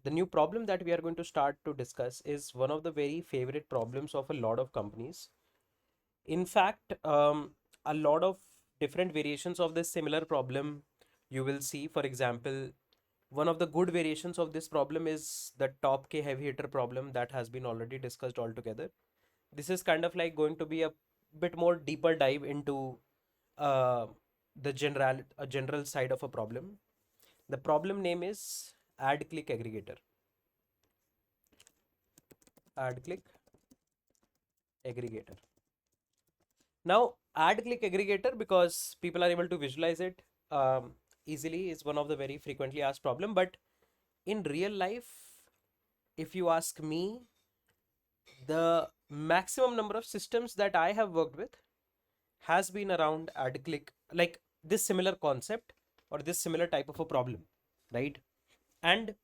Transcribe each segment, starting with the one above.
The new problem that we are going to start to discuss is one of the very favorite problems of a lot of companies. In fact, a lot of different variations of this similar problem you will see. For example, one of the good variations of this problem is the top K heavy hitter problem that has been already discussed altogether. This is kind of like going to be a bit more deeper dive into uh, the general side of a problem. The problem name is Ad Click Aggregator. Ad Click Aggregator. Now, Ad Click Aggregator, because people are able to visualize it easily, is one of the very frequently asked problem. But in real life, if you ask me, the maximum number of systems that I have worked with has been around Ad Click, like this similar concept or this similar type of a problem, right? And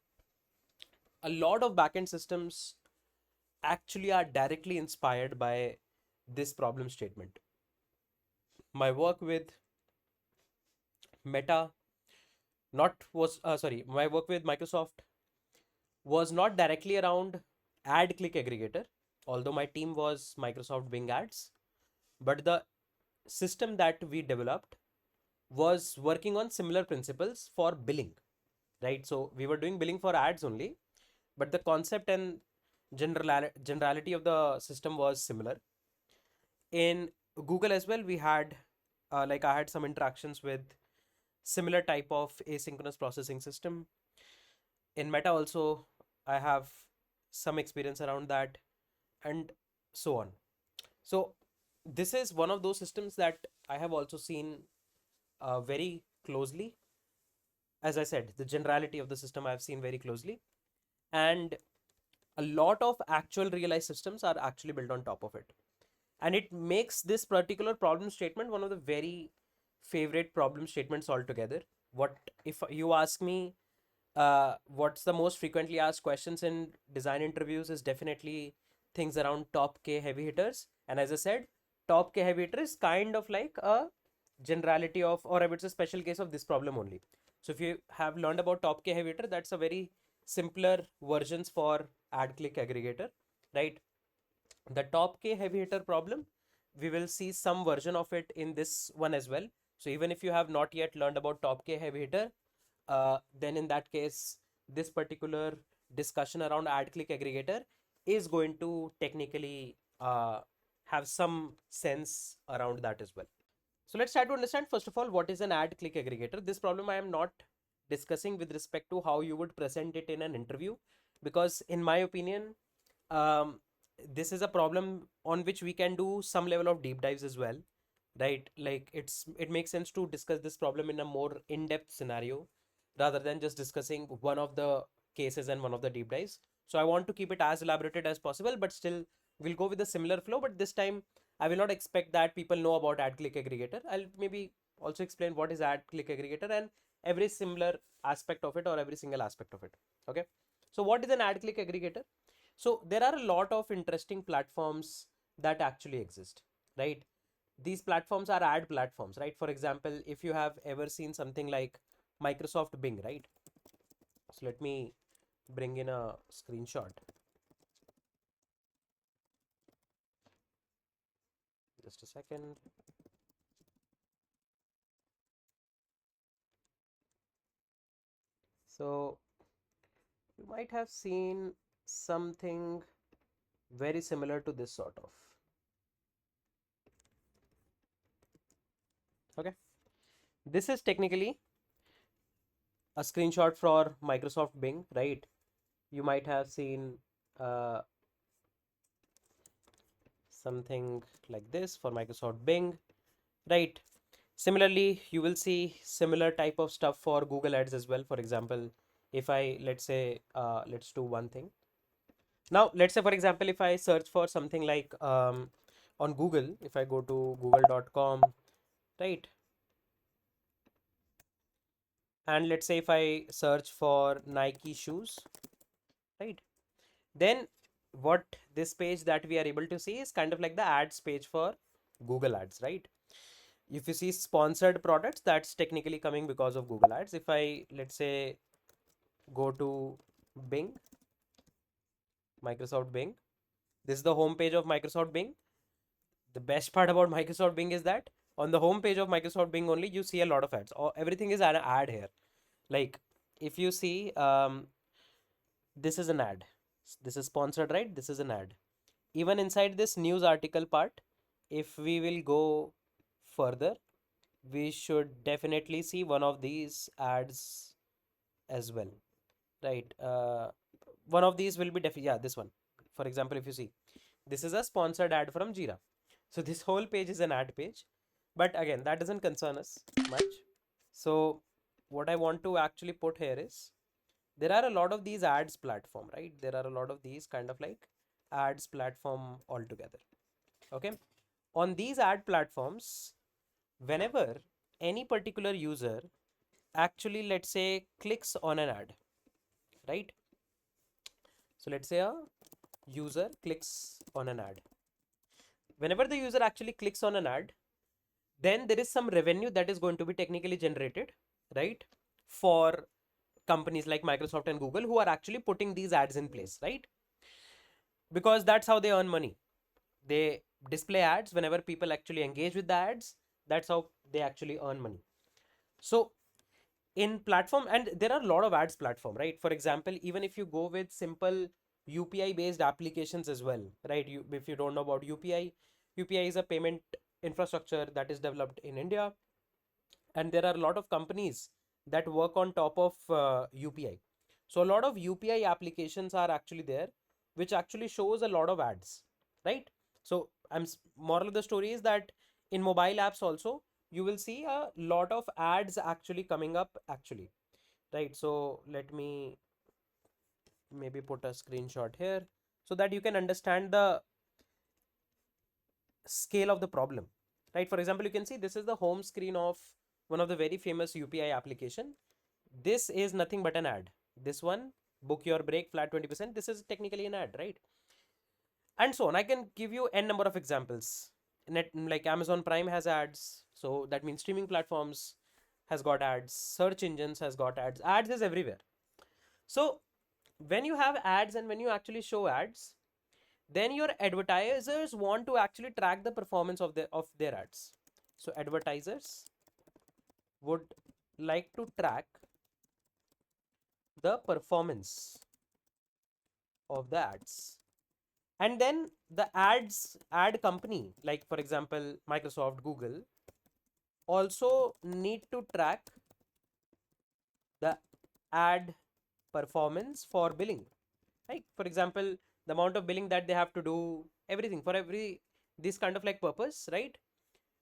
a lot of backend systems actually are directly inspired by this problem statement. My work with Meta not was sorry, my work with Microsoft was not directly around Ad Click Aggregator, although my team was Microsoft Bing Ads, but the system that we developed was working on similar principles for billing, right? So we were doing billing for ads only, but the concept and generality of the system was similar. In Google as well, we had like I had some interactions with similar type of asynchronous processing system. In Meta also, I have some experience around that, and so on. So this is one of those systems that I have also seen very closely. As I said, the generality of the system I've seen very closely, and a lot of actual realized systems are actually built on top of it. And it makes this particular problem statement one of the very favorite problem statements altogether. What if you ask me, what's the most frequently asked questions in design interviews is definitely things around top K heavy hitters. And as I said, top K heavy hitter is kind of like a generality of, or I would say special case of this problem only. So if you have learned about top K heavy hitter, that's a very simpler versions for Ad Click Aggregator, right? The top K heavy hitter problem, we will see some version of it in this one as well. So even if you have not yet learned about top K heavy hitter, then in that case, this particular discussion around Ad Click Aggregator is going to technically have some sense around that as well. So let's try to understand first of all what is an Ad Click Aggregator. This problem I am not discussing with respect to how you would present it in an interview, because in my opinion, um, this is a problem on which we can do some level of deep dives as well, right? Like it makes sense to discuss this problem in a more in-depth scenario rather than just discussing one of the cases and one of the deep dives. So I want to keep it as elaborated as possible, but still we'll go with a similar flow. But this time I will not expect that people know about Ad Click Aggregator. I'll maybe also explain what is Ad Click Aggregator and every similar aspect of it or every single aspect of it. Okay. So what is an Ad Click Aggregator? So there are a lot of interesting platforms that actually exist, right? These platforms are ad platforms, right? For example, if you have ever seen something like Microsoft Bing, right? So let me bring in a screenshot. Just a second. So you might have seen something very similar to this sort of. Okay. This is technically a screenshot for Microsoft Bing, right? You might have seen uh, something like this for Microsoft Bing, right? Similarly, you will see similar type of stuff for Google Ads as well. For example, if I, let's say, let's do one thing. Now, let's say, for example, if I search for something like on Google, if I go to google.com, right? And let's say if I search for Nike shoes, right? Then what this page that we are able to see is kind of like the ads page for Google Ads, right? If you see sponsored products, that's technically coming because of Google Ads. If I, let's say, go to Bing, Microsoft Bing. This is the home page of Microsoft Bing. The best part about Microsoft Bing is that on the home page of Microsoft Bing only you see a lot of ads. Everything is an ad here. Like if you see, this is an ad. This is sponsored, right? This is an ad. Even inside this news article part, if we will go further, we should definitely see one of these ads as well, right? One of these will be yeah, this one. For example, if you see, this is a sponsored ad from Jira. So this whole page is an ad page, but again, that doesn't concern us much. So what I want to actually put here is, there are a lot of these ads platform, right? There are a lot of these kind of like ads platform altogether. Okay. On these ad platforms, whenever any particular user actually, let's say, clicks on an ad, right? So let's say a user clicks on an ad. Whenever the user actually clicks on an ad, then there is some revenue that is going to be technically generated, right? For companies like Microsoft and Google who are actually putting these ads in place, right? Because that's how they earn money. They display ads whenever people actually engage with the ads. That's how they actually earn money. So in platform, and there are a lot of ads platform, right? For example, even if you go with simple UPI based applications as well, right? If you don't know about UPI, UPI is a payment infrastructure that is developed in India, and there are a lot of companies that work on top of UPI. So a lot of UPI applications are actually there, which actually shows a lot of ads, right? So moral of the story is that in mobile apps also you will see a lot of ads actually coming up actually, right? So let me maybe put a screenshot here so that you can understand the scale of the problem, right? For example, you can see this is the home screen of one of the very famous UPI application. This is nothing but an ad. This one, book your break flat 20%, this is technically an ad, right? And so on. I can give you n number of examples. Like Amazon Prime has ads, so that means streaming platforms has got ads, search engines has got ads. Ads is everywhere. So when you have ads and when you actually show ads, then your advertisers want to actually track the performance of their ads. So advertisers would like to track the performance of the ads. And then the ad company, like for example Microsoft, Google, also need to track the ad performance for billing, right? For example, the amount of billing that they have to do, everything for every this kind of like purpose, right?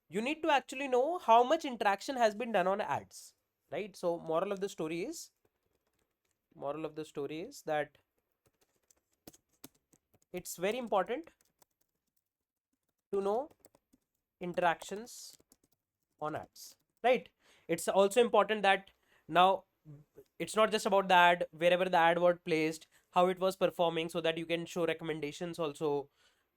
You need to actually know how much interaction has been done on ads, right? So moral of the story is that it's very important to know interactions on ads, right? It's also important that now it's not just about the ad, wherever the ad was placed, how it was performing, so that you can show recommendations also.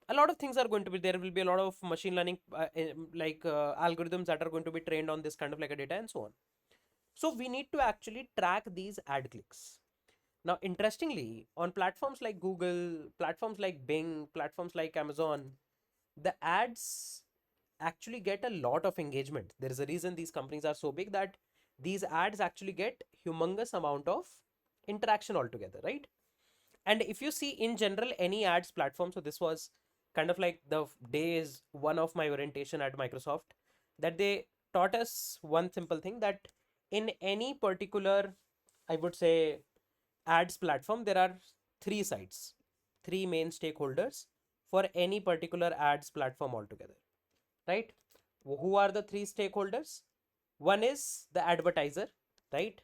A lot of things are going to be there, will be a lot of machine learning algorithms that are going to be trained on this kind of like a data and so on. So we need to actually track these ad clicks. Now interestingly, on platforms like Google, platforms like Bing, platforms like Amazon, the ads actually get a lot of engagement. There is a reason these companies are so big, that these ads actually get humongous amount of interaction altogether, right? And if you see in general any ads platform, so this was kind of like the days one of my orientation at Microsoft, that they taught us one simple thing, that in any particular, I would say, ads platform, there are three sides, three main stakeholders for any particular ads platform altogether, right? Who are the three stakeholders? One is the advertiser, right?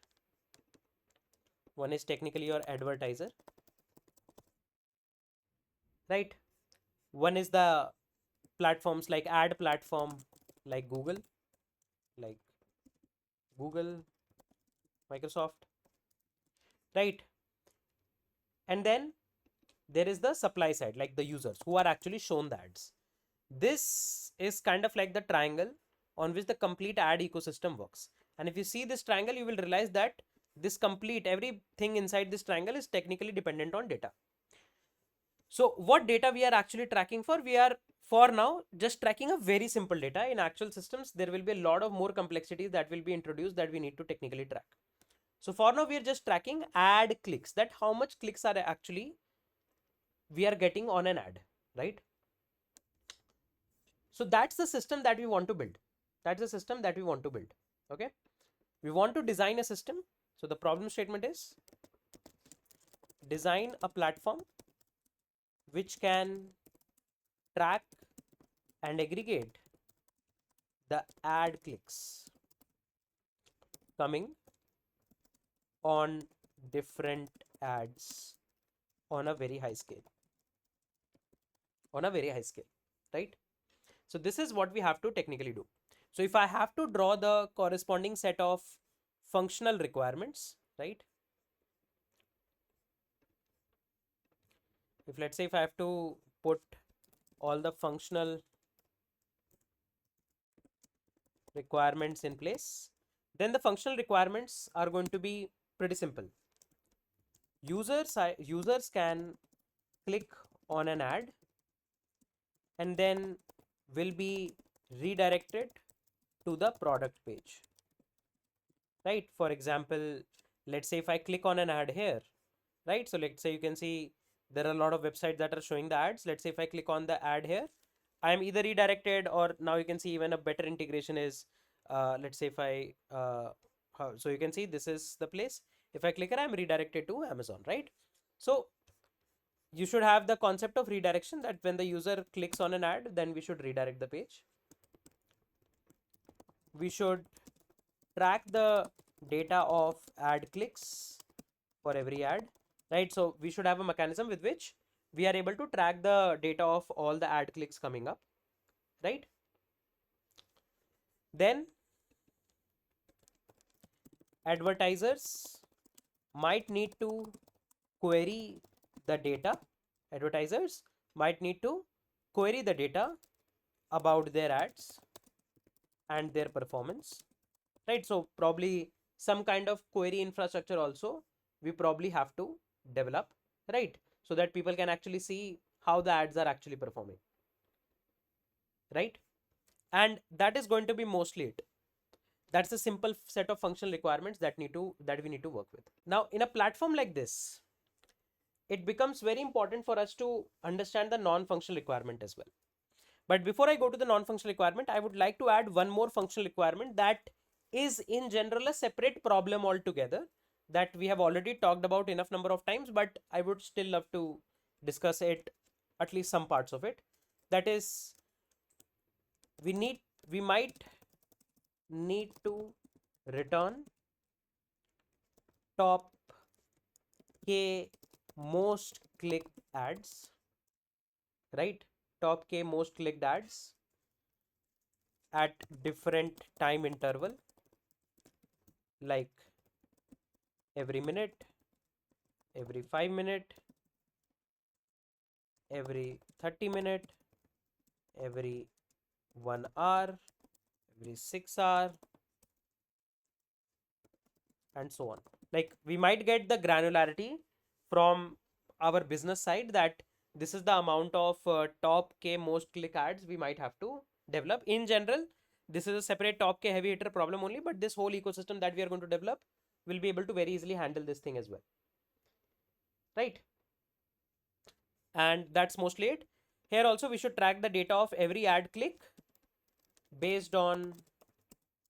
One is technically your advertiser, right? One is the platforms like ad platform, like like Google, Microsoft, right? And then there is the supply side, like the users who are actually shown the ads. This is kind of like the triangle on which the complete ad ecosystem works. And if you see this triangle, you will realize that this complete everything inside this triangle is technically dependent on data. So what data we are actually tracking for? We are for now just tracking a very simple data. In actual systems, there will be a lot of more complexities that will be introduced that we need to technically track. So for now, we are just tracking ad clicks, that how much clicks are actually we are getting on an ad, right? So that's the system that we want to build. That's the system that we want to build. Okay. We want to design a system. So the problem statement is design a platform which can track and aggregate the ad clicks coming on different ads on a very high scale. On a very high scale, right? So this is what we have to technically do. So if I have to draw the corresponding set of functional requirements, right? If let's say if I have to put all the functional requirements in place, then the functional requirements are going to be pretty simple. Users can click on an ad and then will be redirected to the product page, right? For example, let's say if I click on an ad here, right? So let's say you can see there are a lot of websites that are showing the ads. Let's say if I click on the ad here, I am either redirected, or now you can see even a better integration is, let's say if I, so you can see this is the place. If I click here, I'm redirected to Amazon, right? So you should have the concept of redirection, that when the user clicks on an ad, then we should redirect the page. We should track the data of ad clicks for every ad, right? So we should have a mechanism with which we are able to track the data of all the ad clicks coming up, right? Then advertisers might need to query the data. Advertisers might need to query the data about their ads and their performance, right? So probably some kind of query infrastructure also we probably have to develop, right? So that people can actually see how the ads are actually performing, right? And that is going to be mostly it. That's a simple set of functional requirements that we need to work with. Now in a platform like this, it becomes very important for us to understand the non-functional requirement as well. But before I go to the non-functional requirement, I would like to add one more functional requirement that is in general a separate problem altogether, that we have already talked about enough number of times, but I would still love to discuss it, at least some parts of it. That is, we might need to return top k most clicked ads, right? Top k most clicked ads at different time interval, like every minute, every 5 minute, every 30 minute, every 1 hour, every 6 hour, and so on. Like we might get the granularity from our business side that this is the amount of top k most click ads we might have to develop. In general, this is a separate top k heavy hitter problem only, but this whole ecosystem that we are going to develop will be able to very easily handle this thing as well, right? And that's mostly it. Here also we should track the data of every ad click based on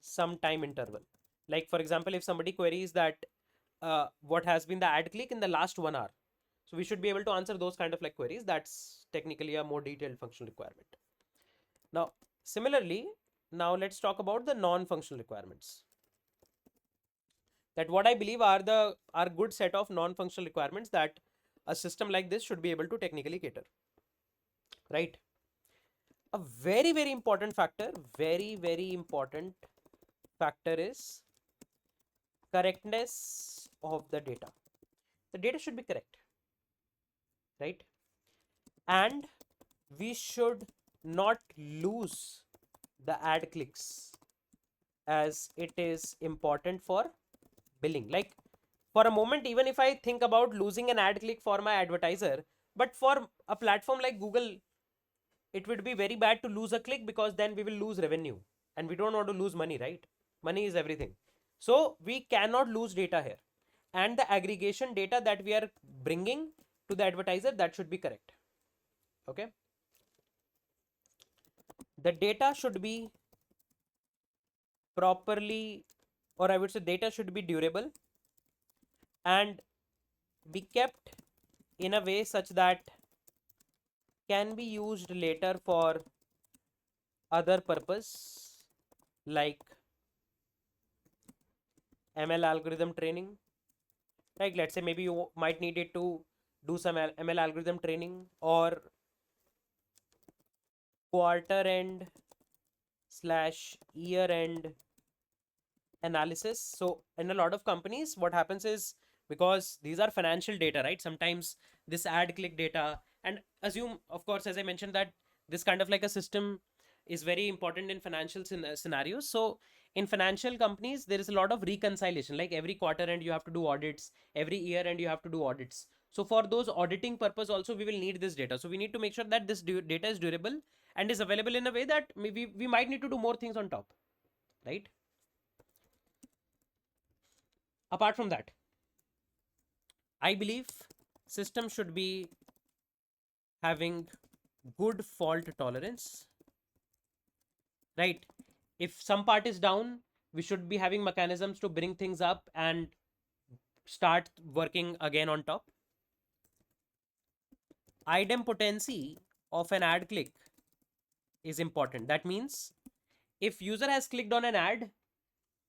some time interval. Like for example, if somebody queries that what has been the ad click in the last 1 hour, so we should be able to answer those kind of like queries. That's technically a more detailed functional requirement. Now similarly, now let's talk about the non-functional requirements, that what I believe are good set of non-functional requirements that a system like this should be able to technically cater, right? A very important factor, very important factor is correctness of the data. The data should be correct, right? And we should not lose the ad clicks, as it is important for billing. Like For a moment, even if I think about losing an ad click for my advertiser, but for a platform like Google, it would be very bad to lose a click because then we will lose revenue and we don't want to lose money, right? Money is everything. So we cannot lose data here. And the aggregation data that we are bringing to the advertiser, that should be correct. Okay. The data should be properly, or I would say data should be durable and be kept in a way such that can be used later for other purpose like ML algorithm training. Like let's say maybe you might need it to do some ML algorithm training or quarter end slash year end analysis. So in a lot of companies, what happens is, because these are financial data, right? Sometimes this ad click data, and assume, of course, as I mentioned, that this kind of like a system is very important in financial scenarios. So in financial companies, there is a lot of reconciliation. Like every quarter end, you have to do audits. Every year end, you have to do audits. So for those auditing purpose, also we will need this data. So we need to make sure that this data is durable and is available in a way that maybe we might need to do more things on top, right? Apart from that, I believe system should be having good fault tolerance, right? If some part is down, we should be having mechanisms to bring things up and start working again on top. Idempotency of an ad click is important. That means if user has clicked on an ad,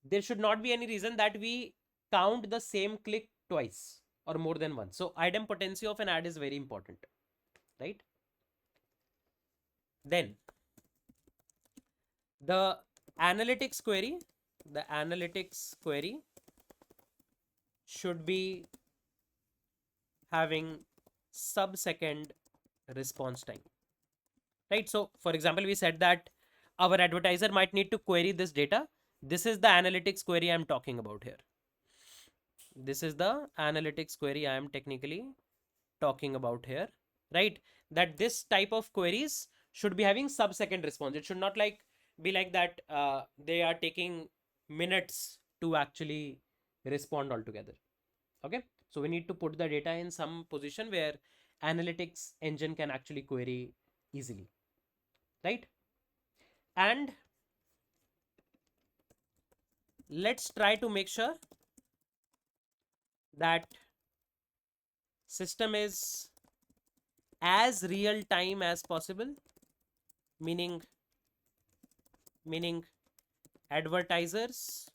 there should not be any reason that we count the same click twice or more than once. So idempotency of an ad is very important, right? Then the analytics query, the analytics query should be having sub-second response time, right? So for example, we said that our advertiser might need to query this data. This is the analytics query I'm talking about here. This is the analytics query I am technically talking about here, right? That this type of queries should be having sub-second response. It should not like be like that they are taking minutes to actually respond altogether. Okay, so we need to put the data in some position where analytics engine can actually query easily, right? And let's try to make sure that system is as real time as possible, meaning advertisers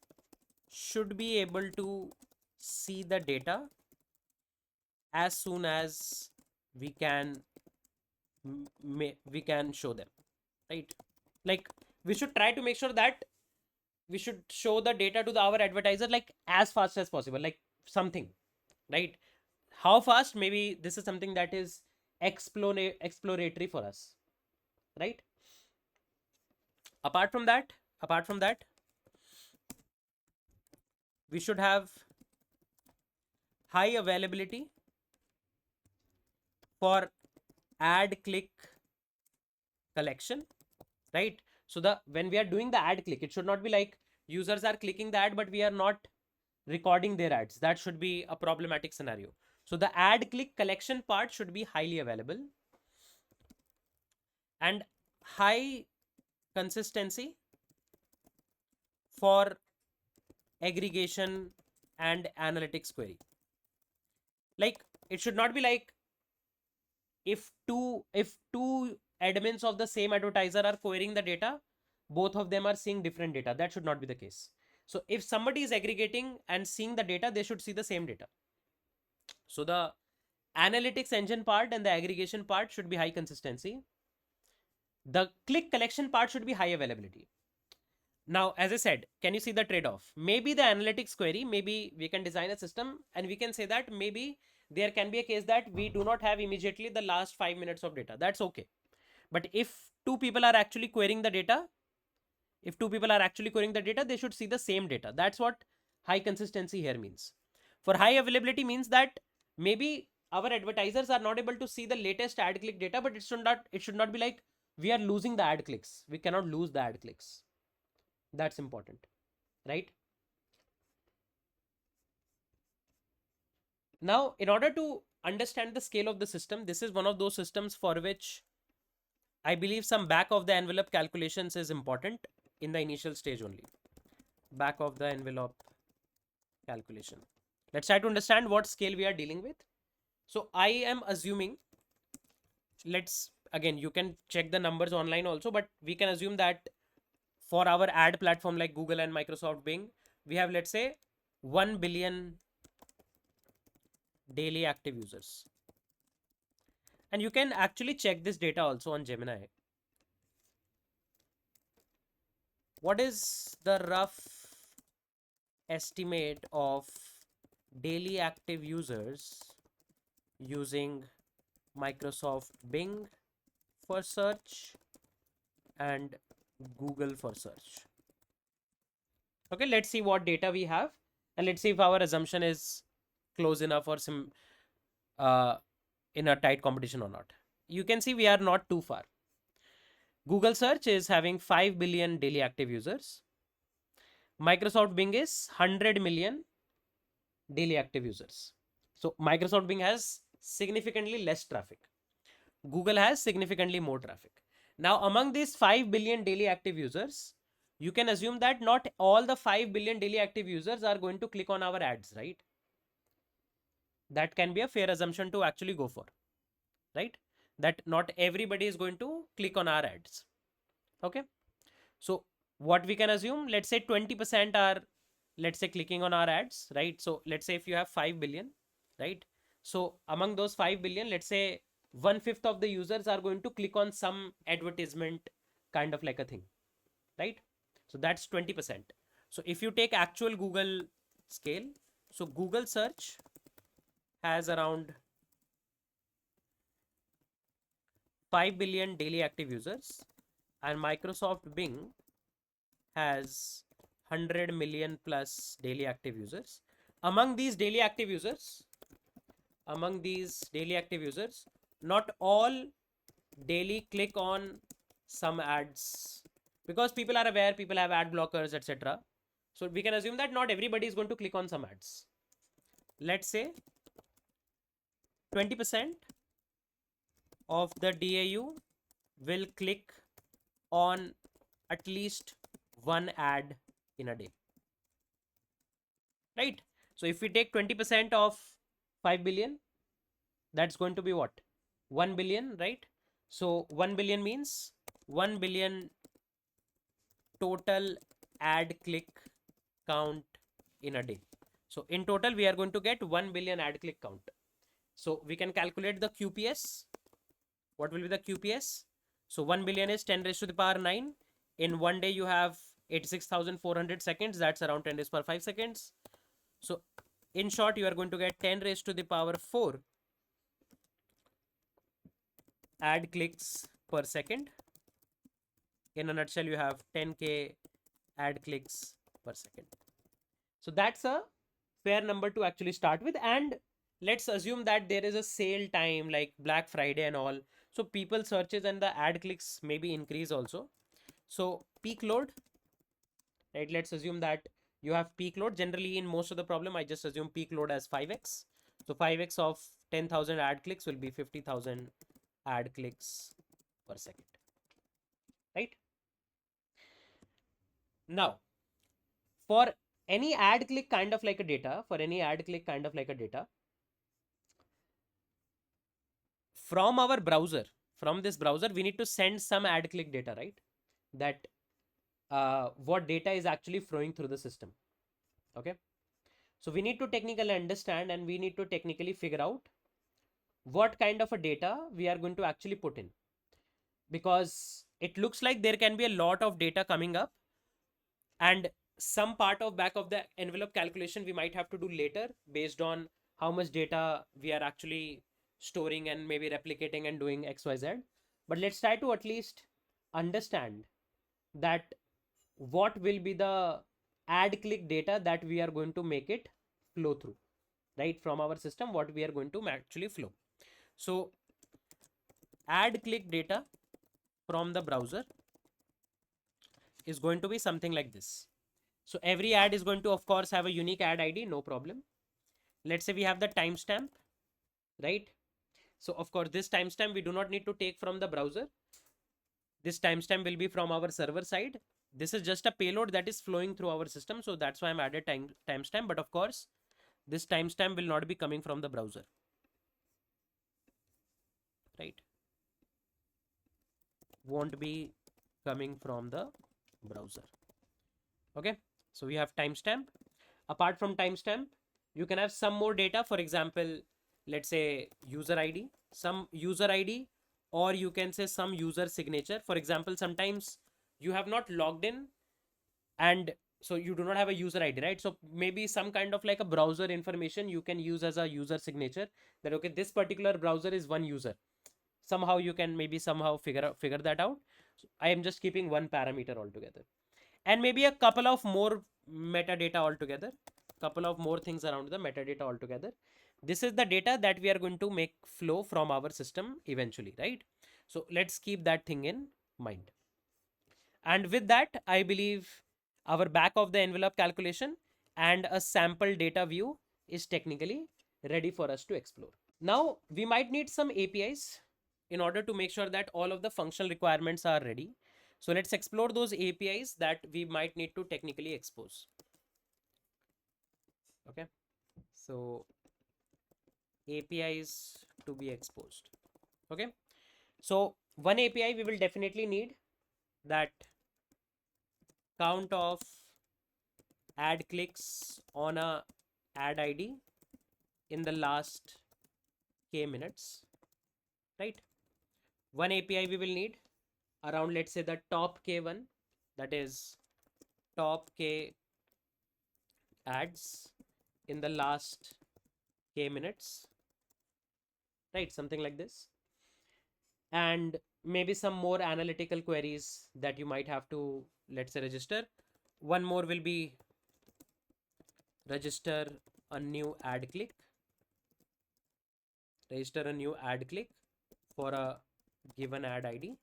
should be able to see the data as soon as we can show them, right? Like we should try to make sure that we should show the data to our advertiser like as fast as possible, like something, right? How fast, maybe this is something that is exploratory for us, right? Apart from that, we should have high availability for ad click collection, right? So the when we are doing the ad click, it should not be like users are clicking the ad but we are not recording their ads. That should be a problematic scenario. So the ad click collection part should be highly available and high consistency for aggregation and analytics query. Like it should not be like if two admins of the same advertiser are querying the data, both of them are seeing different data. That should not be the case. So if somebody is aggregating and seeing the data, they should see the same data. So the analytics engine part and the aggregation part should be high consistency. The click collection part should be high availability. Now, as I said, can you see the trade-off? Maybe the analytics query, maybe we can design a system and we can say that maybe there can be a case that we do not have immediately the last 5 minutes of data. That's okay. But if two people are actually querying the data, they should see the same data. That's what high consistency here means. For high availability means that maybe our advertisers are not able to see the latest ad click data, but it should not be like we are losing the ad clicks. We cannot lose the ad clicks. That's important, right? Now, in order to understand the scale of the system, this is one of those systems for which I believe some back of the envelope calculations is important in the initial stage only. Back of the envelope calculation. Let's try to understand what scale we are dealing with. So I am assuming, let's again, you can check the numbers online also, but we can assume that for our ad platform like Google and Microsoft Bing, we have, let's say, 1 billion daily active users. And you can actually check this data also on Gemini. What is the rough estimate of daily active users using Microsoft Bing for search and Google for search? Okay, let's see what data we have, and let's see if our assumption is close enough or some in a tight competition or not. You can see we are not too far. Google search is having 5 billion daily active users. Microsoft Bing is 100 million daily active users. So Microsoft Bing has significantly less traffic. Google has significantly more traffic. Now, among these 5 billion daily active users, you can assume that not all the 5 billion daily active users are going to click on our ads, right? That can be a fair assumption to actually go for, right? That not everybody is going to click on our ads. Okay. So what we can assume, let's say 20% are, let's say, clicking on our ads, right? So let's say if you have 5 billion, right? So among those 5 billion, let's say 1/5 of the users are going to click on some advertisement kind of like a thing, right? So that's 20%. So if you take actual Google scale, so Google search has around 5 billion daily active users, and Microsoft Bing has 100 million plus daily active users. Among these daily active users, not all daily click on some ads, because people are aware, people have ad blockers, etc. So we can assume that not everybody is going to click on some ads. Let's say 20% of the DAU will click on at least one ad in a day, right? So if we take 20% of 5 billion, that's going to be what? 1 billion, right? So 1 billion means 1 billion total ad click count in a day. So in total, we are going to get 1 billion ad click count. So we can calculate the QPS. What will be the QPS? So 1 billion is 10 raised to the power 9. In one day, you have 86,400 seconds. That's around 10 raised to the power 5 seconds. So in short, you are going to get 10 raised to the power 4 ad clicks per second. In a nutshell, you have 10K ad clicks per second. So that's a fair number to actually start with. And let's assume that there is a sale time like Black Friday and all. So people searches and the ad clicks maybe increase also. So peak load, right? Let's assume that you have peak load. Generally, in most of the problem, I just assume peak load as 5x. So 5x of 10,000 ad clicks will be 50,000 ad clicks per second, right? Now, for any ad click kind of like a data, from our browser, from this browser, we need to send some ad click data, right? That what data is actually flowing through the system. Okay. So we need to technically understand, and we need to technically figure out what kind of a data we are going to actually put in, because it looks like there can be a lot of data coming up, and some part of back of the envelope calculation we might have to do later based on how much data we are actually storing and maybe replicating and doing XYZ. But let's try to at least understand that what will be the ad click data that we are going to make it flow through. right, from our system, what we are going to actually flow. So add click data from the browser is going to be something like this. So every ad is going to, of course, have a unique ad ID, no problem. Let's say we have the timestamp, right? So of course, this timestamp we do not need to take from the browser. This timestamp will be from our server side. This is just a payload that is flowing through our system. So that's why I'm added timestamp. But of course, this timestamp will not be coming from the browser, right? Won't be coming from the browser. Okay. So we have timestamp. Apart from timestamp, you can have some more data. For example, let's say user ID, some user ID, or you can say some user signature. For example, sometimes you have not logged in and so you do not have a user ID, right? So maybe some kind of like a browser information you can use as a user signature, that okay, this particular browser is one user. Somehow you can maybe somehow figure that out. So I am just keeping one parameter altogether, and maybe a couple of more metadata altogether, couple of more things around the metadata altogether. This is the data that we are going to make flow from our system eventually, right? So let's keep that thing in mind. And with that, I believe our back of the envelope calculation and a sample data view is technically ready for us to explore. Now we might need some APIs in order to make sure that all of the functional requirements are ready. So let's explore those APIs that we might need to technically expose. Okay. So APIs to be exposed. Okay. So one API we will definitely need, that count of ad clicks on a ad ID in the last k minutes, right? One API we will need around, let's say, the top k one, that is top k ads in the last k minutes, right? Something like this. And maybe some more analytical queries that you might have to, let's say, register. One more will be register a new ad click, register a new ad click for a given ad ID.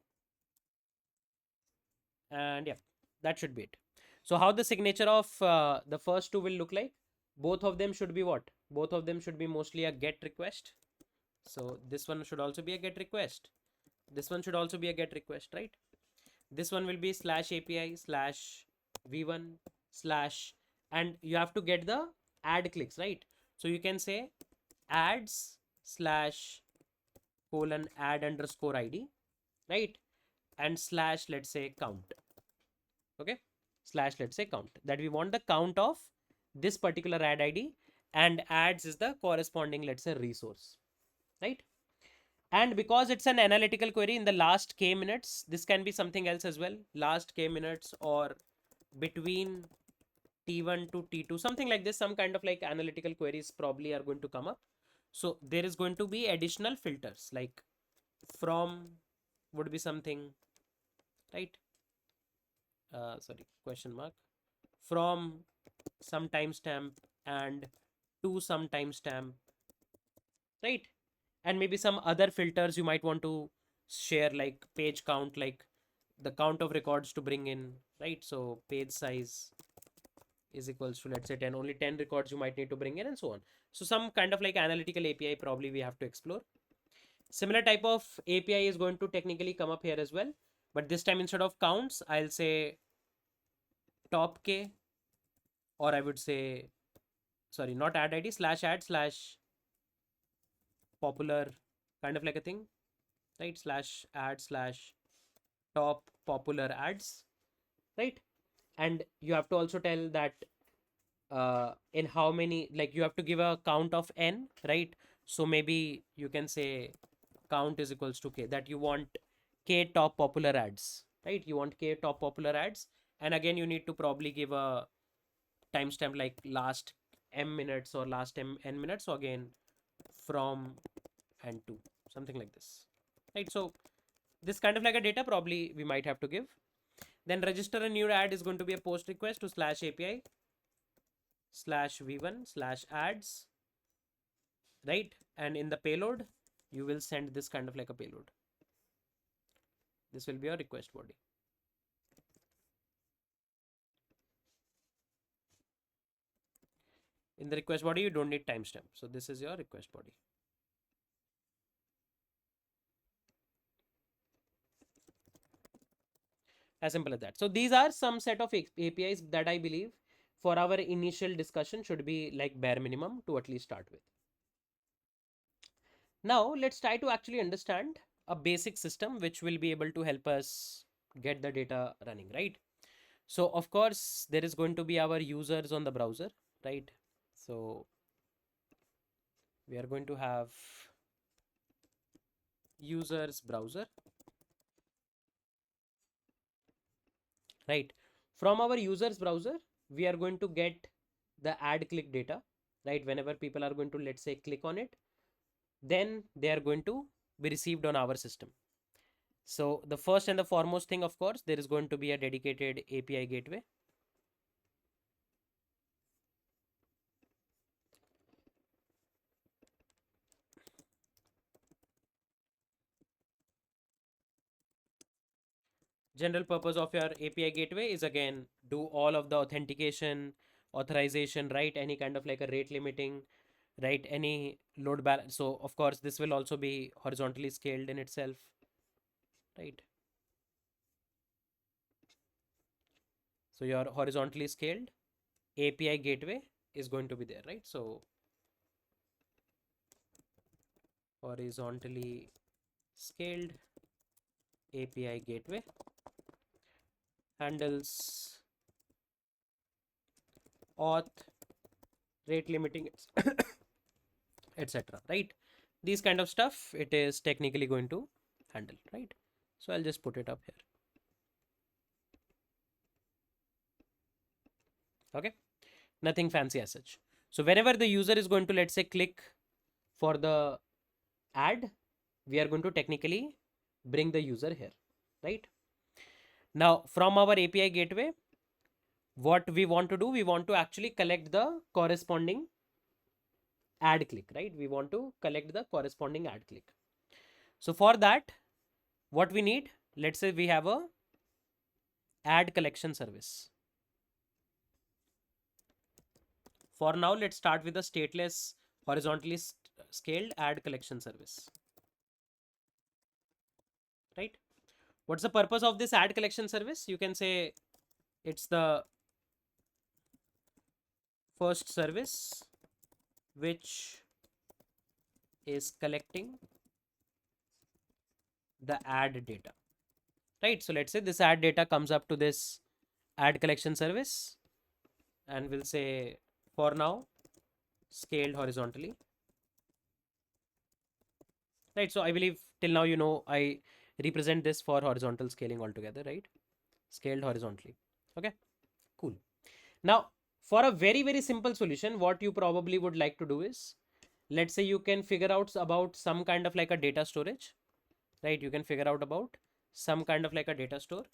And yeah, that should be it. So how the signature of the first two will look like? Both of them should be what? Both of them should be mostly a get request. So this one should also be a get request. This one should also be a get request, right? This one will be slash API slash v1 slash, and you have to get the ad clicks, right? So you can say ads slash colon ad underscore ID, right? And slash, let's say, count. Okay, slash, let's say, count, that we want the count of this particular ad ID, and ads is the corresponding, let's say, resource, right? And because it's an analytical query in the last k minutes, this can be something else as well, last k minutes or between t1 to t2, something like this. Some kind of like analytical queries probably are going to come up. So there is going to be additional filters, like from would be something, right? Sorry, question mark, from some timestamp and to some timestamp, right? And maybe some other filters you might want to share, like page count, like the count of records to bring in, right? So page size is equals to, let's say, 10, only 10 records you might need to bring in, and so on. So some kind of like analytical API probably we have to explore. Similar type of API is going to technically come up here as well, but this time instead of counts, I'll say top k, or I would say, sorry, not ad ID, slash ad slash popular, kind of like a thing, right? Slash ad slash top popular ads, right? And you have to also tell that in how many, like you have to give a count of n, right? So maybe you can say count is equals to k, that you want k top popular ads, right? You want k top popular ads, and again you need to probably give a timestamp like last m minutes or last n minutes. So again, from and to, something like this, right? So this kind of like a data probably we might have to give. Then register a new ad is going to be a post request to slash API slash v1 slash ads right? And in the payload, you will send this kind of like a payload. This will be your request body. In the request body, you don't need timestamp. So this is your request body. As simple as that. So these are some set of APIs that I believe for our initial discussion should be like bare minimum to at least start with. Now let's try to actually understand a basic system which will be able to help us get the data running, right? So of course, there is going to be our users on the browser, right? So we are going to have users browser, right? From our users browser, we are going to get the ad click data, right? Whenever people are going to, let's say, click on it, then they are going to be received on our system. So the first and the foremost thing, of course, there is going to be a dedicated API gateway. General purpose of your API gateway is again do all of the authentication, authorization, right? Any kind of like a rate limiting, right? Any load balance. So of course, this will also be horizontally scaled in itself, right? So your horizontally scaled API gateway is going to be there, right? So horizontally scaled API gateway handles auth, rate limiting, etc. Right? These kind of stuff it is technically going to handle, right? So I'll just put it up here. Okay, nothing fancy as such. So whenever the user is going to, let's say, click for the ad, we are going to technically bring the user here, right? Now from our API gateway, what we want to do, we want to actually collect the corresponding ad click, right? We want to collect the corresponding ad click. So for that, what we need, let's say we have a ad collection service. For now, let's start with a stateless horizontally scaled ad collection service, right? What's the purpose of this ad collection service? You can say it's the first service which is collecting the ad data, right? So let's say this ad data comes up to this ad collection service and we'll say for now scaled horizontally, right? So I believe till now, I represent this for horizontal scaling altogether, right? Scaled horizontally. Okay, cool. Now for a very, very simple solution, what you probably would like to do is, let's say you can figure out about some kind of like a data storage, right? You can figure out about some kind of like a data store.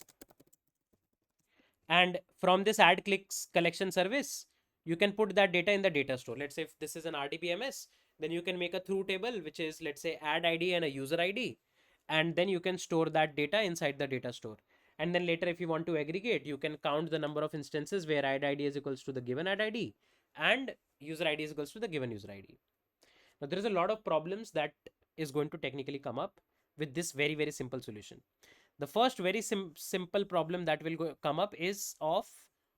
And from this ad clicks collection service, you can put that data in the data store. Let's say if this is an RDBMS, then you can make a through table, which is, let's say, ad ID and a user ID. And then you can store that data inside the data store. And then later, if you want to aggregate, you can count the number of instances where ad ID is equals to the given ad ID and user ID is equals to the given user ID. Now, there is a lot of problems that is going to technically come up with this very, very simple solution. The first very simple problem that will come up is of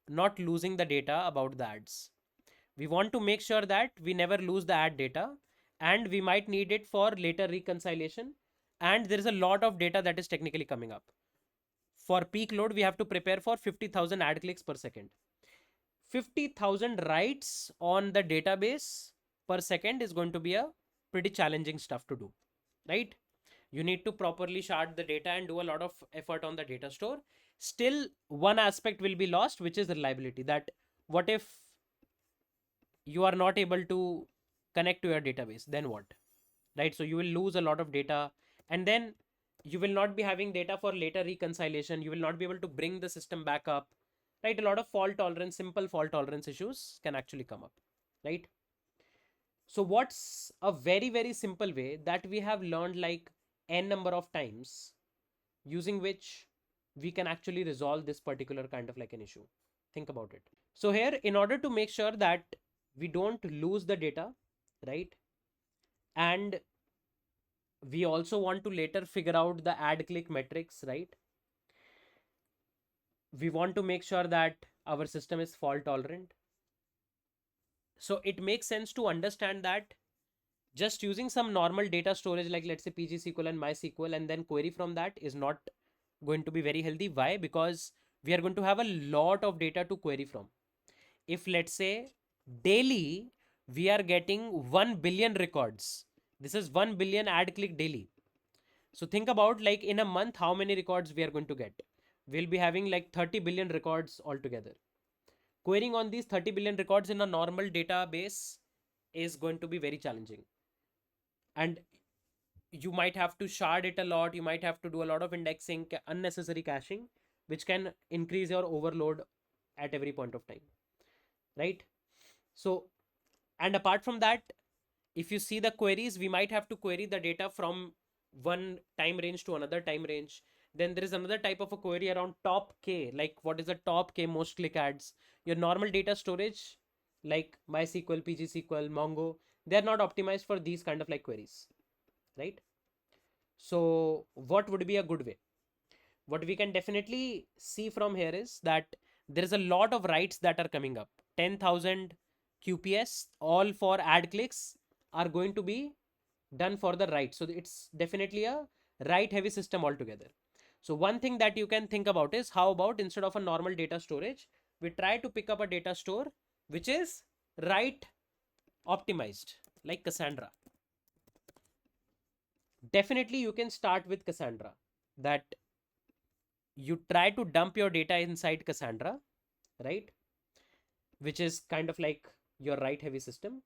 not losing the data about the ads. We want to make sure that we never lose the ad data, and we might need it for later reconciliation. And there is a lot of data that is technically coming up. For peak load, we have to prepare for 50,000 ad clicks per second. 50,000 writes on the database per second is going to be a pretty challenging stuff to do, right? You need to properly shard the data and do a lot of effort on the data store. Still, one aspect will be lost, which is reliability. That what if you are not able to connect to your database, then what, right? So you will lose a lot of data, and then you will not be having data for later reconciliation. You will not be able to bring the system back up, right? A lot of fault tolerance, simple fault tolerance issues can actually come up, right? So what's a very, very simple way that we have learned like n number of times, using which we can actually resolve this particular kind of like an issue? Think about it. So here, in order to make sure that we don't lose the data, right? And we also want to later figure out the ad click metrics, right? We want to make sure that our system is fault tolerant. So it makes sense to understand that just using some normal data storage, like let's say PG/SQL and MySQL, and then query from that is not going to be very healthy. Why? Because we are going to have a lot of data to query from. If let's say daily we are getting 1 billion records, this is 1 billion ad click daily. So think about like in a month, how many records we are going to get. We'll be having like 30 billion records altogether. Querying on these 30 billion records in a normal database is going to be very challenging. And you might have to shard it a lot. You might have to do a lot of indexing, unnecessary caching, which can increase your overload at every point of time, right? So, and apart from that, if you see the queries, we might have to query the data from one time range to another time range. Then there is another type of a query around top K, like what is the top K most click ads. Your normal data storage, like MySQL, PG/SQL, Mongo, they are not optimized for these kind of like queries, right? So what would be a good way? What we can definitely see from here is that there is a lot of writes that are coming up. 10,000 QPS, all for ad clicks, are going to be done for the write. So it's definitely a write heavy system altogether. So one thing that you can think about is, how about instead of a normal data storage, we try to pick up a data store which is write optimized, like Cassandra. Definitely you can start with Cassandra, that you try to dump your data inside Cassandra, right? Which is kind of like your write heavy system.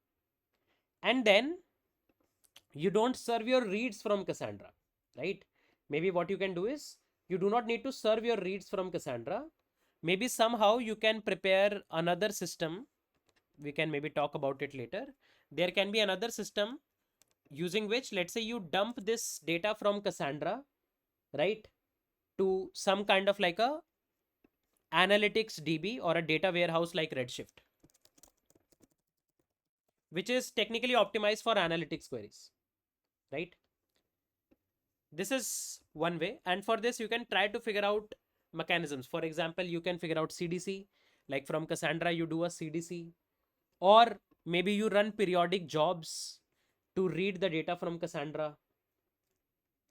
And then you don't serve your reads from Cassandra, right? Maybe what you can do is, you do not need to serve your reads from Cassandra. Maybe somehow you can prepare another system. We can maybe talk about it later. There can be another system using which, let's say you dump this data from Cassandra, right, to some kind of like a analytics DB or a data warehouse like Redshift, which is technically optimized for analytics queries, right? This is one way. And for this, you can try to figure out mechanisms. For example, you can figure out CDC, like from Cassandra, you do a CDC, or maybe you run periodic jobs to read the data from Cassandra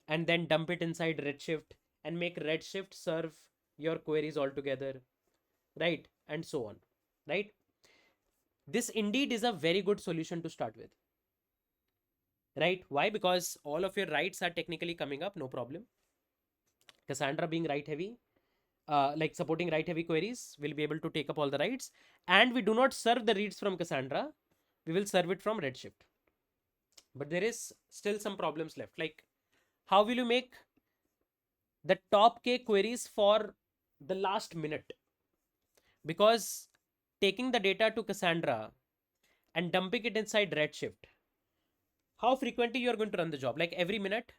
and then dump it inside Redshift and make Redshift serve your queries altogether, right? And so on, right? This indeed is a very good solution to start with, right? Why? Because all of your writes are technically coming up, no problem. Cassandra being write heavy, like supporting write heavy queries, will be able to take up all the writes. And we do not serve the reads from Cassandra, we will serve it from Redshift. But there is still some problems left. Like, how will you make the top K queries for the last minute? Because taking the data to Cassandra and dumping it inside Redshift, how frequently you are going to run the job? Like every minute?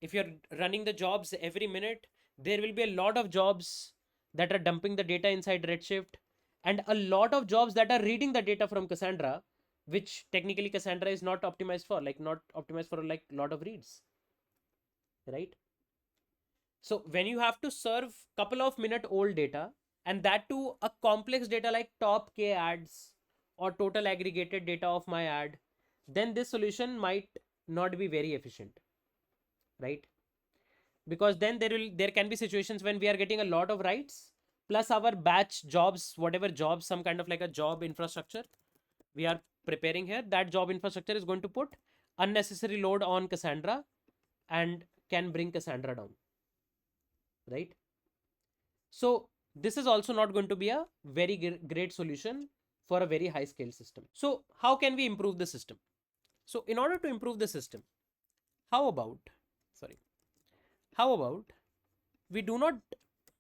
If you're running the jobs every minute, there will be a lot of jobs that are dumping the data inside Redshift, and a lot of jobs that are reading the data from Cassandra, which technically Cassandra is not optimized for, like not optimized for like a lot of reads, right? So when you have to serve couple of minute old data, and that to a complex data like top K ads or total aggregated data of my ad, then this solution might not be very efficient, right? Because then there can be situations when we are getting a lot of writes plus our batch jobs, whatever jobs, some kind of like a job infrastructure we are preparing here, that job infrastructure is going to put unnecessary load on Cassandra and can bring Cassandra down, right? So this is also not going to be a very great solution for a very high scale system. So how can we improve the system? So in order to improve the system, how about, sorry, how about we do not,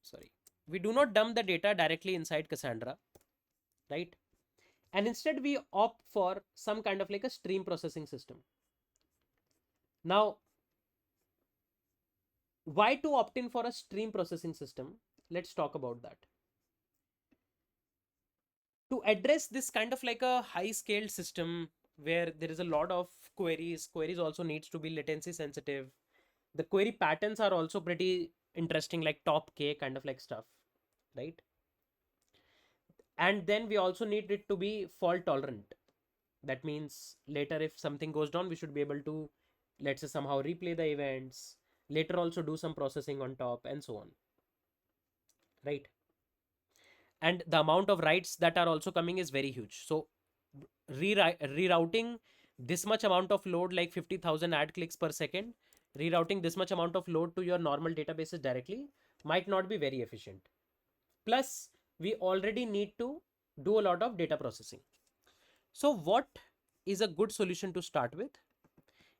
sorry, we do not dump the data directly inside Cassandra, right? And instead we opt for some kind of like a stream processing system. Now, why to opt in for a stream processing system? Let's talk about that. To address this kind of like a high scaled system where there is a lot of queries also needs to be latency sensitive. The query patterns are also pretty interesting, like top K kind of like stuff, right? And then we also need it to be fault tolerant. That means later if something goes down, we should be able to, let's say, somehow replay the events, later also do some processing on top and so on, right? And the amount of writes that are also coming is very huge. So rerouting this much amount of load, like 50,000 ad clicks per second, rerouting this much amount of load to your normal databases directly might not be very efficient. Plus, we already need to do a lot of data processing. So what is a good solution to start with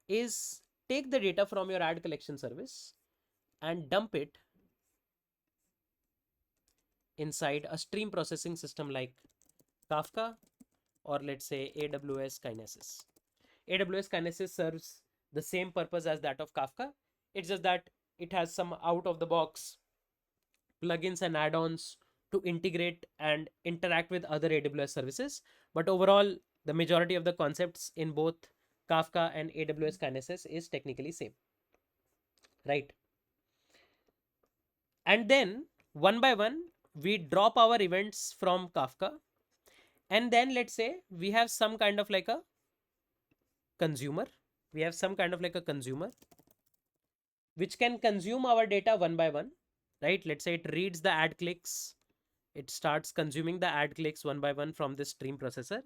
is take the data from your ad collection service and dump it inside a stream processing system like Kafka, or let's say AWS Kinesis. AWS Kinesis serves the same purpose as that of Kafka. It's just that it has some out of the box plugins and add-ons to integrate and interact with other AWS services. But overall, the majority of the concepts in both Kafka and AWS Kinesis is technically same, right? And then one by one, we drop our events from Kafka. And then let's say we have some kind of like a consumer. We have some kind of like a consumer which can consume our data one by one, right? Let's say it reads the ad clicks. It starts consuming the ad clicks one by one from this stream processor.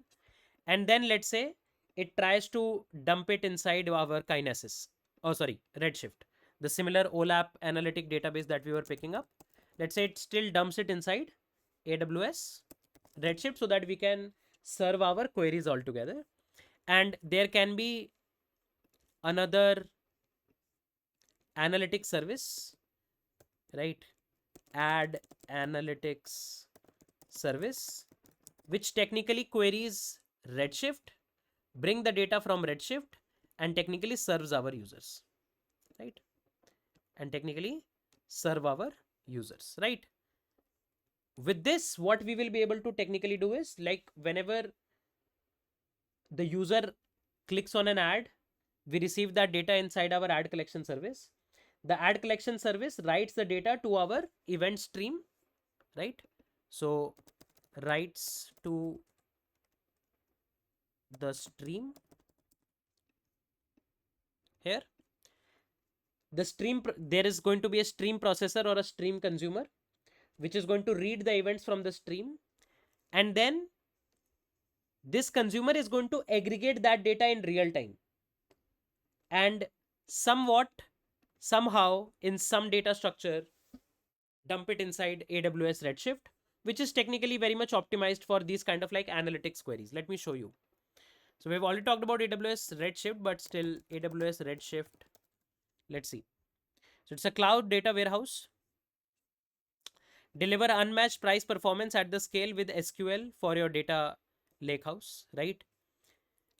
And then let's say it tries to dump it inside our Kinesis. Oh, sorry, Redshift. The similar OLAP analytic database that we were picking up. Let's say it still dumps it inside AWS Redshift so that we can serve our queries altogether. And there can be another analytics service, right? Ad analytics service, which technically queries Redshift, bring the data from Redshift, and technically serves our users, right? And technically serve our users, right? With this, what we will be able to technically do is, like, whenever the user clicks on an ad, we receive that data inside our ad collection service. The ad collection service writes the data to our event stream, right? So writes to the stream here. The stream, there is going to be a stream processor or a stream consumer which is going to read the events from the stream, and then this consumer is going to aggregate that data in real time and somehow in some data structure dump it inside AWS Redshift, which is technically very much optimized for these kind of like analytics queries. Let me show you. So we've already talked about AWS Redshift, but still AWS Redshift. Let's see. So it's a cloud data warehouse. Deliver unmatched price performance at the scale with SQL for your data lakehouse, right?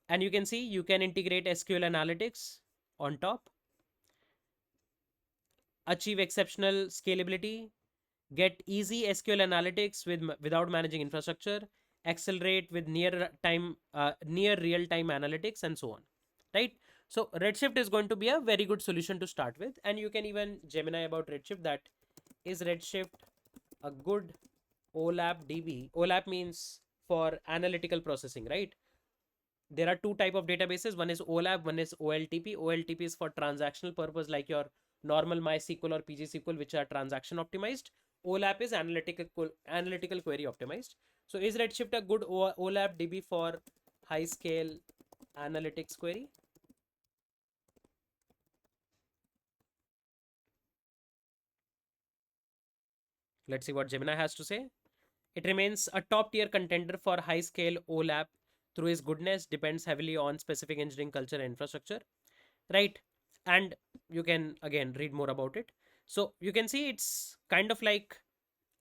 And you can see you can integrate SQL analytics on top, achieve exceptional scalability, get easy SQL analytics without managing infrastructure, accelerate with near real time analytics, and so on, right? So Redshift is going to be a very good solution to start with, and you can even Gemini about Redshift. That is Redshift a good OLAP DB? OLAP means for analytical processing, right? There are two type of databases. One is OLAP, one is OLTP. OLTP is for transactional purpose, like your normal MySQL or PGSQL, which are transaction optimized. OLAP is analytical query optimized. So is Redshift a good OLAP DB for high scale analytics query? Let's see what Gemini has to say. It remains a top tier contender for high scale OLAP through its goodness, depends heavily on specific engineering culture and infrastructure, right? And you can again read more about it. So you can see it's kind of like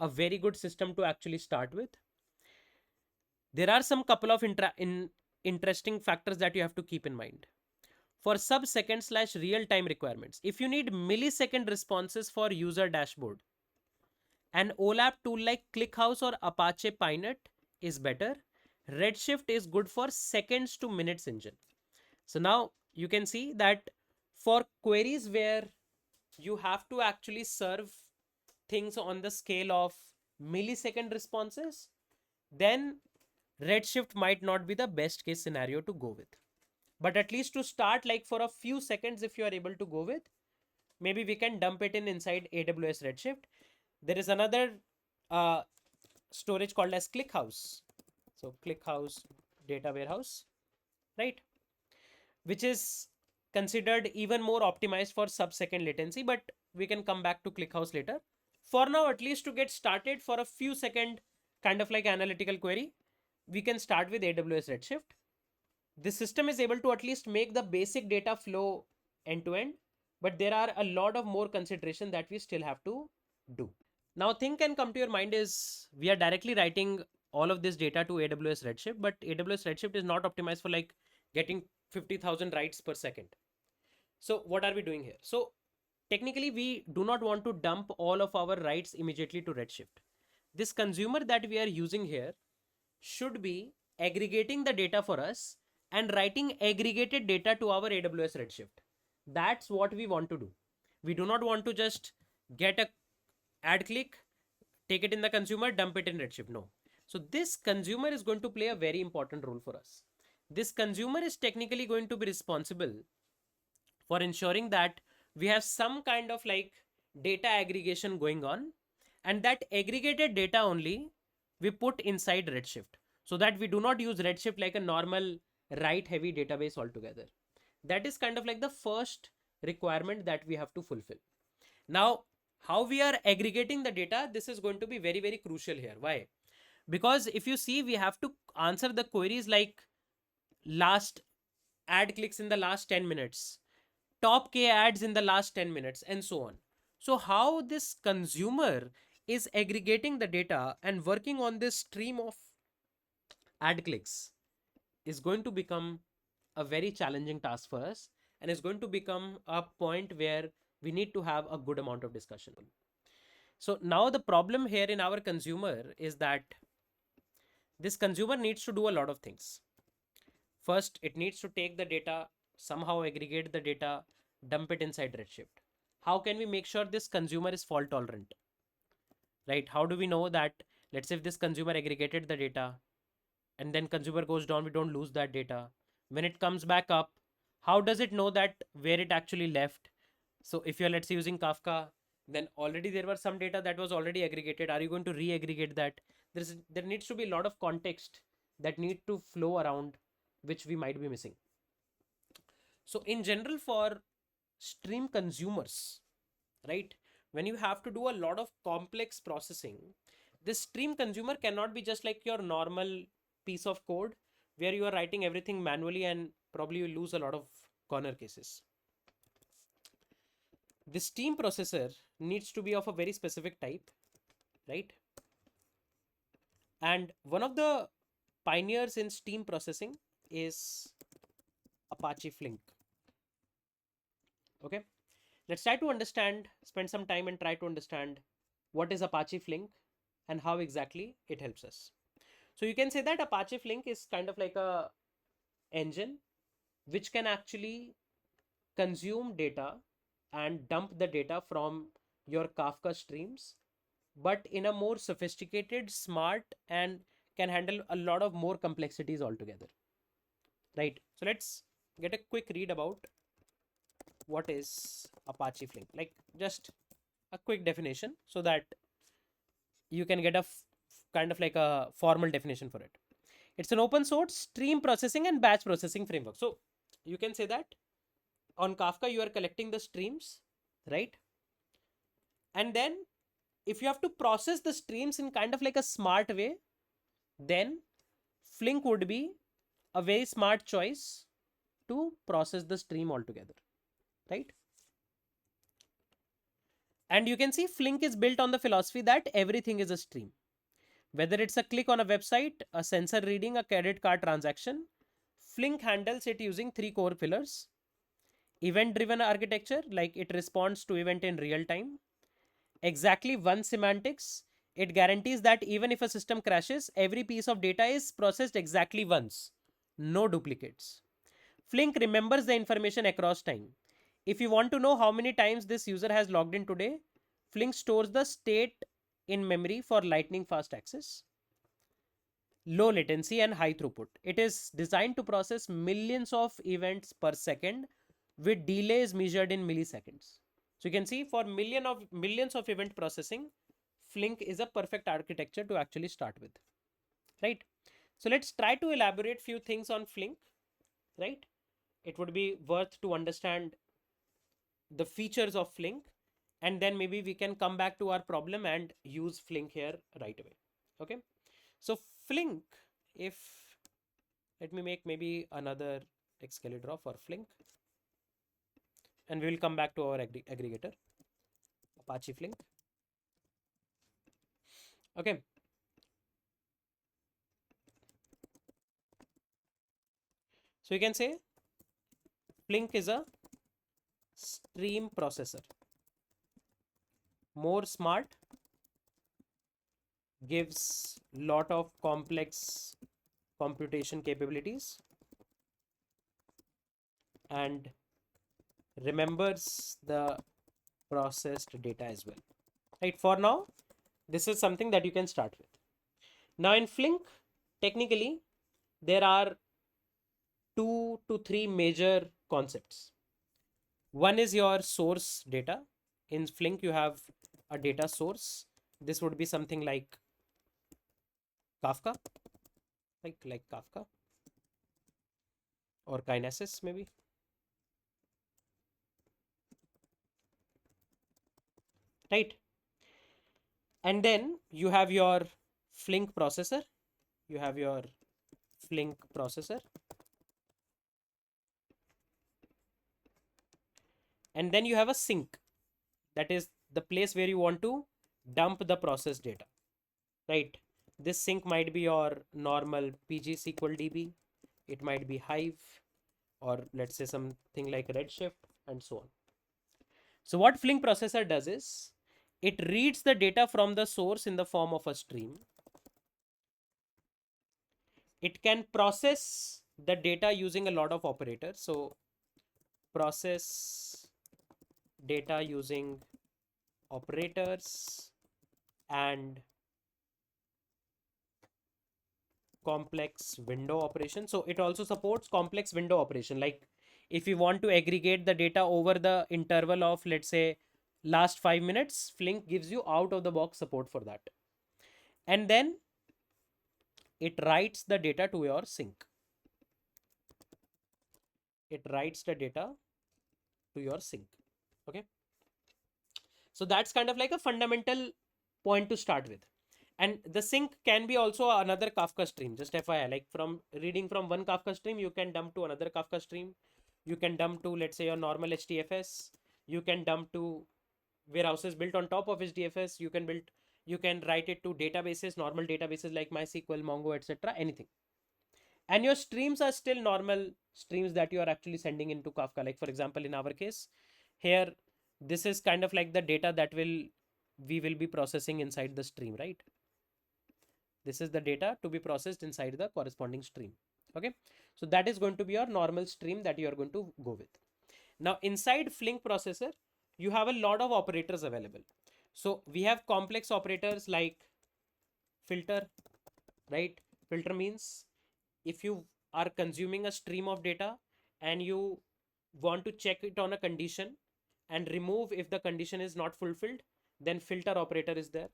a very good system to actually start with. There are some couple of interesting factors that you have to keep in mind. For sub-second slash real-time requirements, if you need millisecond responses for user dashboard, an OLAP tool like ClickHouse or Apache Pinot is better. Redshift is good for seconds to minutes engine. So now you can see that for queries where you have to actually serve things on the scale of millisecond responses, then Redshift might not be the best case scenario to go with. But at least to start, like for a few seconds, if you are able to go with, maybe we can dump it in inside AWS Redshift. There is another uh, storage called as ClickHouse. So ClickHouse data warehouse, right? Which is considered even more optimized for sub-second latency, but we can come back to ClickHouse later. For now, at least to get started for a few second kind of like analytical query, we can start with AWS Redshift. This system is able to at least make the basic data flow end to end, but there are a lot of more consideration that we still have to do. Now, thing can come to your mind is we are directly writing all of this data to AWS Redshift, but AWS Redshift is not optimized for like getting 50,000 writes per second. So what are we doing here? So technically we do not want to dump all of our writes immediately to Redshift. This consumer that we are using here should be aggregating the data for us and writing aggregated data to our AWS Redshift. That's what we want to do. We do not want to just get a ad click, take it in the consumer, dump it in Redshift. No. So this consumer is going to play a very important role for us. This consumer is technically going to be responsible for ensuring that we have some kind of like data aggregation going on, and that aggregated data only we put inside Redshift, so that we do not use Redshift like a normal write heavy database altogether. That is kind of like the first requirement that we have to fulfill. Now, how we are aggregating the data, this is going to be very, very crucial here. Why? Because if you see, we have to answer the queries like last ad clicks in the last 10 minutes, top K ads in the last 10 minutes, and so on. So how this consumer is aggregating the data and working on this stream of ad clicks is going to become a very challenging task for us, and is going to become a point where we need to have a good amount of discussion. So now the problem here in our consumer is that this consumer needs to do a lot of things. First, it needs to take the data, somehow aggregate the data, dump it inside Redshift. How can we make sure this consumer is fault tolerant? Right? How do we know that, let's say if this consumer aggregated the data and then consumer goes down, we don't lose that data. When it comes back up, how does it know that where it actually left? So if you're, let's say, using Kafka, then already there was some data that was already aggregated. Are you going to re-aggregate that? There needs to be a lot of context that need to flow around, which we might be missing. So in general, for stream consumers, right, when you have to do a lot of complex processing, this stream consumer cannot be just like your normal piece of code where you are writing everything manually and probably you lose a lot of corner cases. This stream processor needs to be of a very specific type, right? And one of the pioneers in stream processing is Apache Flink. Okay, let's try to understand, spend some time and try to understand what is Apache Flink and how exactly it helps us. So you can say that Apache Flink is kind of like a engine which can actually consume data and dump the data from your Kafka streams, but in a more sophisticated, smart, and can handle a lot of more complexities altogether. Right. So let's get a quick read about what is Apache Flink. Like just a quick definition so that you can get a kind of like a formal definition for it. It's an open source stream processing and batch processing framework. So you can say that on Kafka, you are collecting the streams, right? And then if you have to process the streams in kind of like a smart way, then Flink would be a very smart choice to process the stream altogether, right? And you can see Flink is built on the philosophy that everything is a stream. Whether it's a click on a website, a sensor reading a credit card transaction, Flink handles it using 3 core pillars. Event driven architecture, like it responds to event in real time. Exactly one semantics, it guarantees that even if a system crashes, every piece of data is processed exactly once, no duplicates. Flink remembers the information across time. If you want to know how many times this user has logged in today, Flink stores the state in memory for lightning fast access. Low latency and high throughput. It is designed to process millions of events per second with delays measured in milliseconds. So you can see for millions of event processing, Flink is a perfect architecture to actually start with, right? So let's try to elaborate few things on Flink, right? It would be worth to understand the features of Flink, and then maybe we can come back to our problem and use Flink here right away. Okay. So Flink, if let me make maybe another Excalibur for Flink, and we will come back to our aggregator, Apache Flink. Okay. So you can say Flink is a stream processor. More smart, gives lot of complex computation capabilities, and remembers the processed data as well. Right, for now, this is something that you can start with. Now in Flink, technically, there are 2 to 3 major concepts. One is your source data. In Flink, you have a data source. This would be something like Kafka, like Kafka or Kinesis maybe. Right. And then you have your Flink processor. You have your Flink processor. And then you have a sink. That is the place where you want to dump the process data, right? This sink might be your normal PG SQL DB. It might be Hive, or let's say something like Redshift and so on. So what Flink processor does is it reads the data from the source in the form of a stream. It can process the data using a lot of operators. So process data using operators and complex window operation. So it also supports complex window operation. Like if you want to aggregate the data over the interval of, let's say, last 5 minutes, Flink gives you out of the box support for that. And then it writes the data to your sink. It writes the data to your sink. Okay. So that's kind of like a fundamental point to start with. And the sink can be also another Kafka stream, just FYI, like from reading from one Kafka stream, you can dump to another Kafka stream. You can dump to, let's say, your normal HDFS. You can dump to warehouses built on top of HDFS. You can write it to databases, normal databases like MySQL, Mongo, etc. Anything. And your streams are still normal streams that you are actually sending into Kafka. Like for example, in our case, here, this is kind of like the data that we will be processing inside the stream, right? This is the data to be processed inside the corresponding stream. Okay. So that is going to be your normal stream that you are going to go with. Now inside Flink processor, you have a lot of operators available. So we have complex operators like filter, right? Filter means if you are consuming a stream of data and you want to check it on a condition and remove if the condition is not fulfilled, then filter operator is there.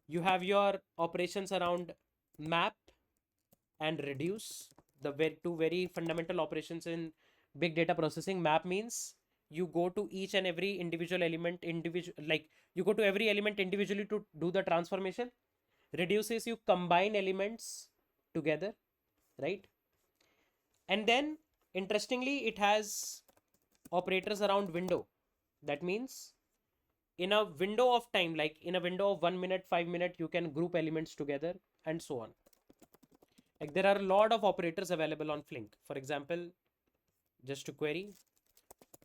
You have your operations around map and reduce, the two very fundamental operations in big data processing. Map means you go to each and every individual element like you go to every element individually to do the transformation. Reduce is you combine elements together, right? And then interestingly, it has operators around window. That means in a window of time, like in a window of 1 minute, 5 minutes, you can group elements together and so on. Like there are a lot of operators available on Flink. For example, just to query,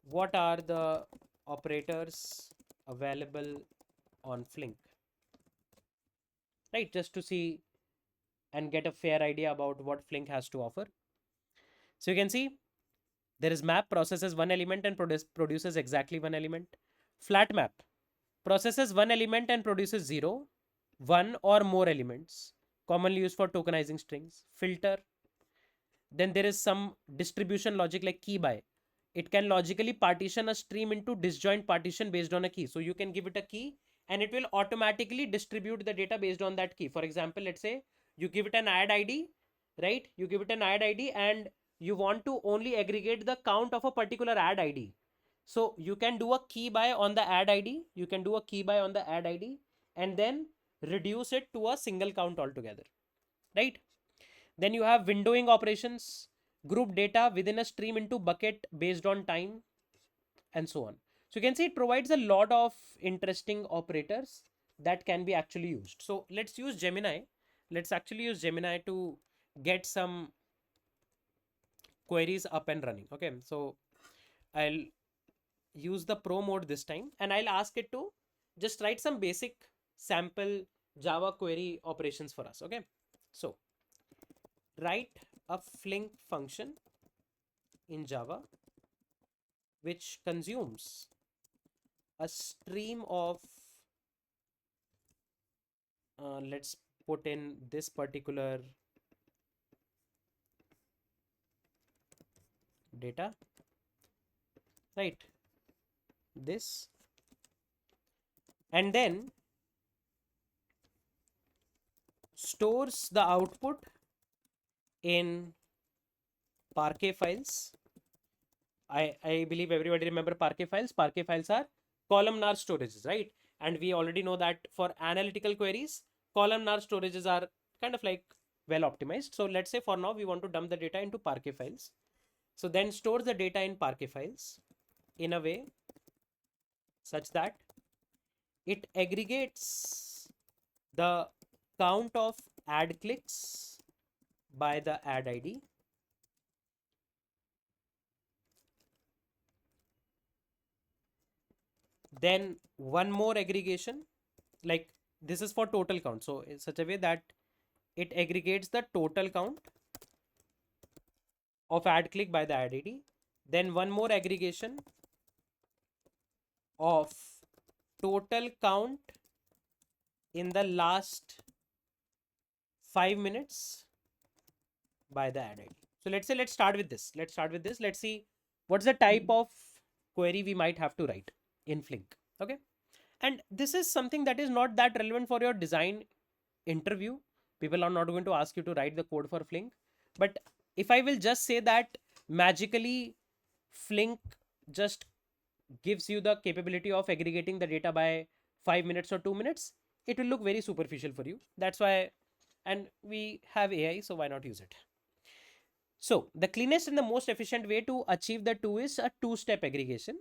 what are the operators available on Flink? Right, just to see and get a fair idea about what Flink has to offer. So you can see there is map, processes one element and produces exactly one element. Flat map processes one element and produces 0, 1 or more elements, commonly used for tokenizing strings. Filter, then there is some distribution logic like key by. It can logically partition a stream into disjoint partition based on a key. So you can give it a key and it will automatically distribute the data based on that key. For example, let's say you give it an ad ID, right? You give it an ad ID and you want to only aggregate the count of a particular ad ID. So you can do a key by on the ad ID. You can do a key by on the ad ID and then reduce it to a single count altogether, right? Then you have windowing operations, group data within a stream into bucket based on time, and so on. So you can see it provides a lot of interesting operators that can be actually used. So let's use Gemini. Let's actually use Gemini to get some queries up and running. Okay, so I'll use the pro mode this time and I'll ask it to just write some basic sample Java query operations for us. Okay, so write a Flink function in Java which consumes a stream of let's put in this particular data, right? This, and then stores the output in Parquet files. I believe everybody remember Parquet files. Parquet files are columnar storages, right? And we already know that for analytical queries, columnar storages are kind of like well optimized. So let's say for now we want to dump the data into Parquet files. So then stores the data in Parquet files in a way such that it aggregates the count of ad clicks by the ad ID. Then one more aggregation, like this is for total count. So in such a way that it aggregates the total count of ad click by the ad ID. Then one more aggregation of total count in the last 5 minutes by the ad ID. So let's say, let's start with this. Let's see what's the type of query we might have to write in Flink. Okay. And this is something that is not that relevant for your design interview. People are not going to ask you to write the code for Flink. But if I will just say that magically Flink just gives you the capability of aggregating the data by 5 minutes or 2 minutes, it will look very superficial for you. That's why, and we have AI, so why not use it? So the cleanest and the most efficient way to achieve the two is a two-step aggregation.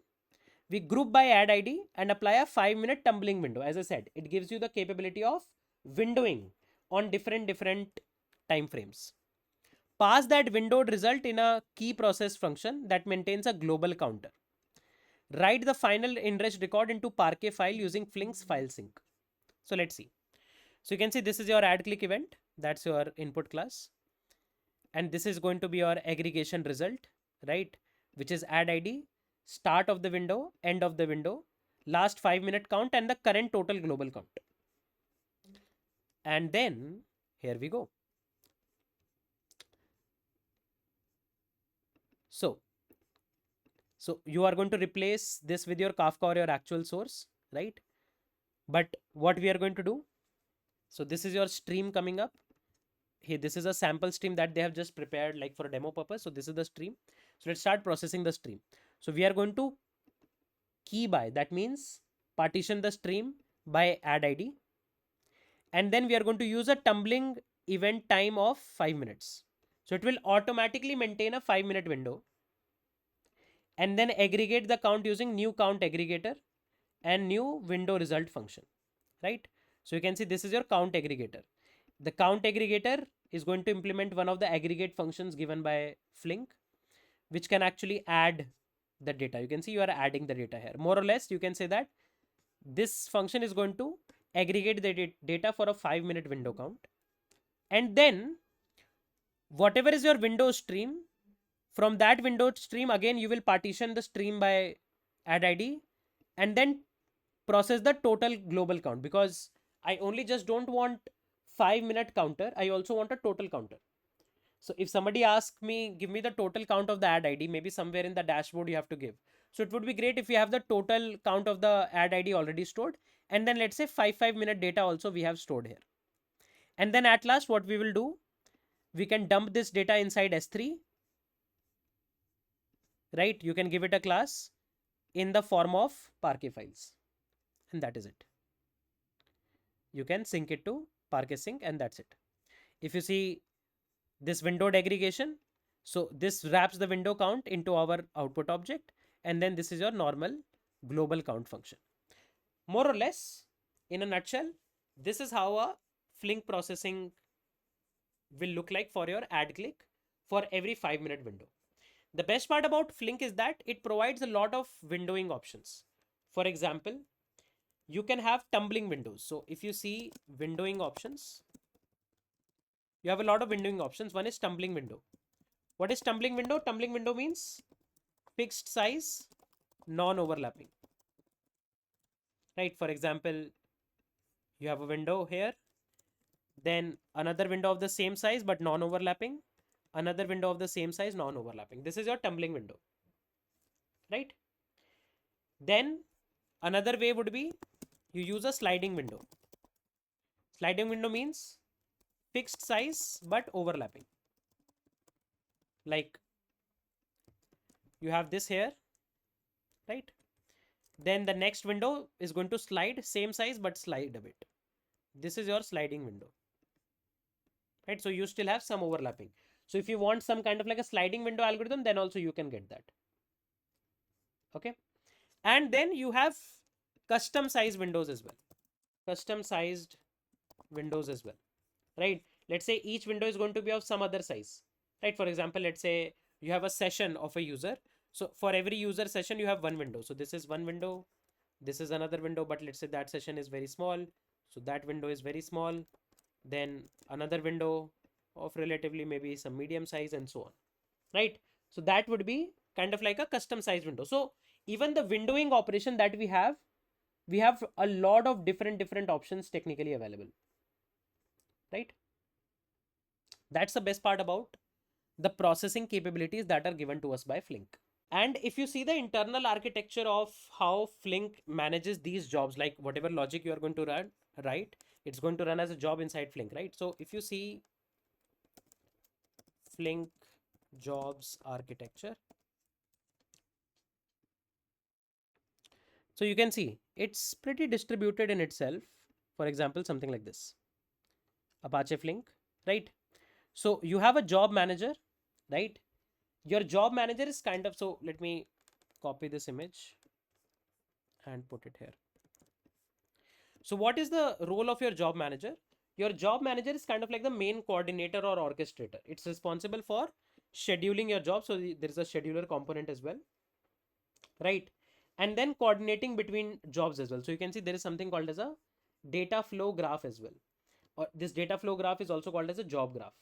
We group by ad ID and apply a 5-minute tumbling window. As I said, it gives you the capability of windowing on different time frames. Pass that windowed result in a key process function that maintains a global counter. Write the final enriched record into Parquet file using Flink's file sync. So let's see. So you can see this is your ad click event. That's your input class. And this is going to be your aggregation result, right? Which is ad ID, start of the window, end of the window, last 5-minute count, and the current total global count. And then here we go. So you are going to replace this with your Kafka or your actual source, right? But what we are going to do, so this is your stream coming up. Here, this is a sample stream that they have just prepared like for a demo purpose. So this is the stream. So let's start processing the stream. So we are going to key by, that means partition the stream by ad ID. And then we are going to use a tumbling event time of 5 minutes. So it will automatically maintain a 5-minute window and then aggregate the count using new count aggregator and new window result function, right? So you can see this is your count aggregator. The count aggregator is going to implement one of the aggregate functions given by Flink, which can actually add the data. You can see you are adding the data here. More or less, you can say that this function is going to aggregate the data for a 5-minute window count. And then whatever is your window stream, from that window stream, again, you will partition the stream by add ID and then process the total global count, because I only just don't want 5-minute counter. I also want a total counter. So if somebody asks me, give me the total count of the ad ID, maybe somewhere in the dashboard you have to give. So it would be great if you have the total count of the ad ID already stored. And then let's say 5-minute data also we have stored here. And then at last, what we will do, we can dump this data inside S3, right? You can give it a class in the form of Parquet files. And that is it. You can sync it to Parquet sync, and that's it. If you see this windowed aggregation, so this wraps the window count into our output object, and then this is your normal global count function. More or less, in a nutshell, this is how a Flink processing will look like for your ad click for every 5-minute window. The best part about Flink is that it provides a lot of windowing options. For example, you can have tumbling windows. So if you see windowing options, you have a lot of windowing options. One is tumbling window. What is tumbling window? Tumbling window means fixed size, non-overlapping. Right? For example, you have a window here, then another window of the same size but non-overlapping, another window of the same size, non-overlapping. This is your tumbling window, right? Then another way would be you use a sliding window. Sliding window means fixed size but overlapping. Like you have this here, right? Then the next window is going to slide, same size but slide a bit. This is your sliding window, right? So you still have some overlapping. So if you want some kind of like a sliding window algorithm, then also you can get that. Okay. And then you have custom sized windows as well. Custom sized windows as well, right? Let's say each window is going to be of some other size, right? For example, let's say you have a session of a user. So for every user session, you have one window. So this is one window. This is another window, but let's say that session is very small. So that window is very small. Then another window of relatively maybe some medium size and so on, right? So that would be kind of like a custom size window. So even the windowing operation that we have a lot of different options technically available, right? That's the best part about the processing capabilities that are given to us by Flink. And if you see the internal architecture of how Flink manages these jobs, like whatever logic you are going to write, it's going to run as a job inside Flink, right? So if you see Flink jobs architecture, so you can see it's pretty distributed in itself. For example, something like this, Apache Flink, right? So you have a job manager, right? Your job manager is kind of, so let me copy this image and put it here. So what is the role of your job manager? Your job manager is kind of like the main coordinator or orchestrator. It's responsible for scheduling your job. So there is a scheduler component as well, right? And then coordinating between jobs as well. So you can see there is something called as a data flow graph as well. Or this data flow graph is also called as a job graph.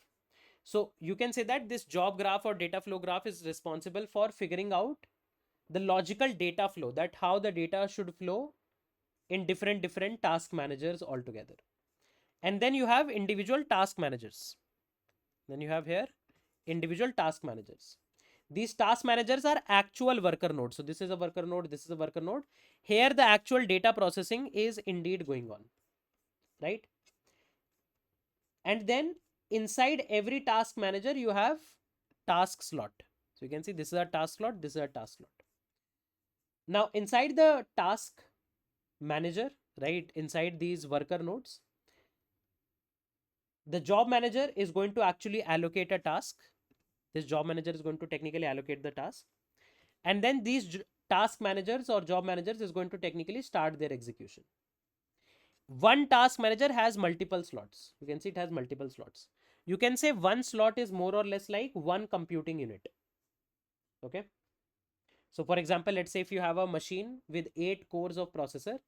So you can say that this job graph or data flow graph is responsible for figuring out the logical data flow, that how the data should flow in different task managers altogether. And then you have individual task managers. Then you have here individual task managers. These task managers are actual worker nodes. So this is a worker node, this is a worker node. Here the actual data processing is indeed going on, right? And then inside every task manager, you have task slot. So you can see this is a task slot, this is a task slot. Now inside the task manager, right, inside these worker nodes, the job manager is going to actually allocate a task. This job manager is going to technically allocate the task. And then these task managers or job managers is going to technically start their execution. One task manager has multiple slots. You can see it has multiple slots. You can say one slot is more or less like one computing unit. Okay. So for example, let's say if you have a machine with 8 cores of processor,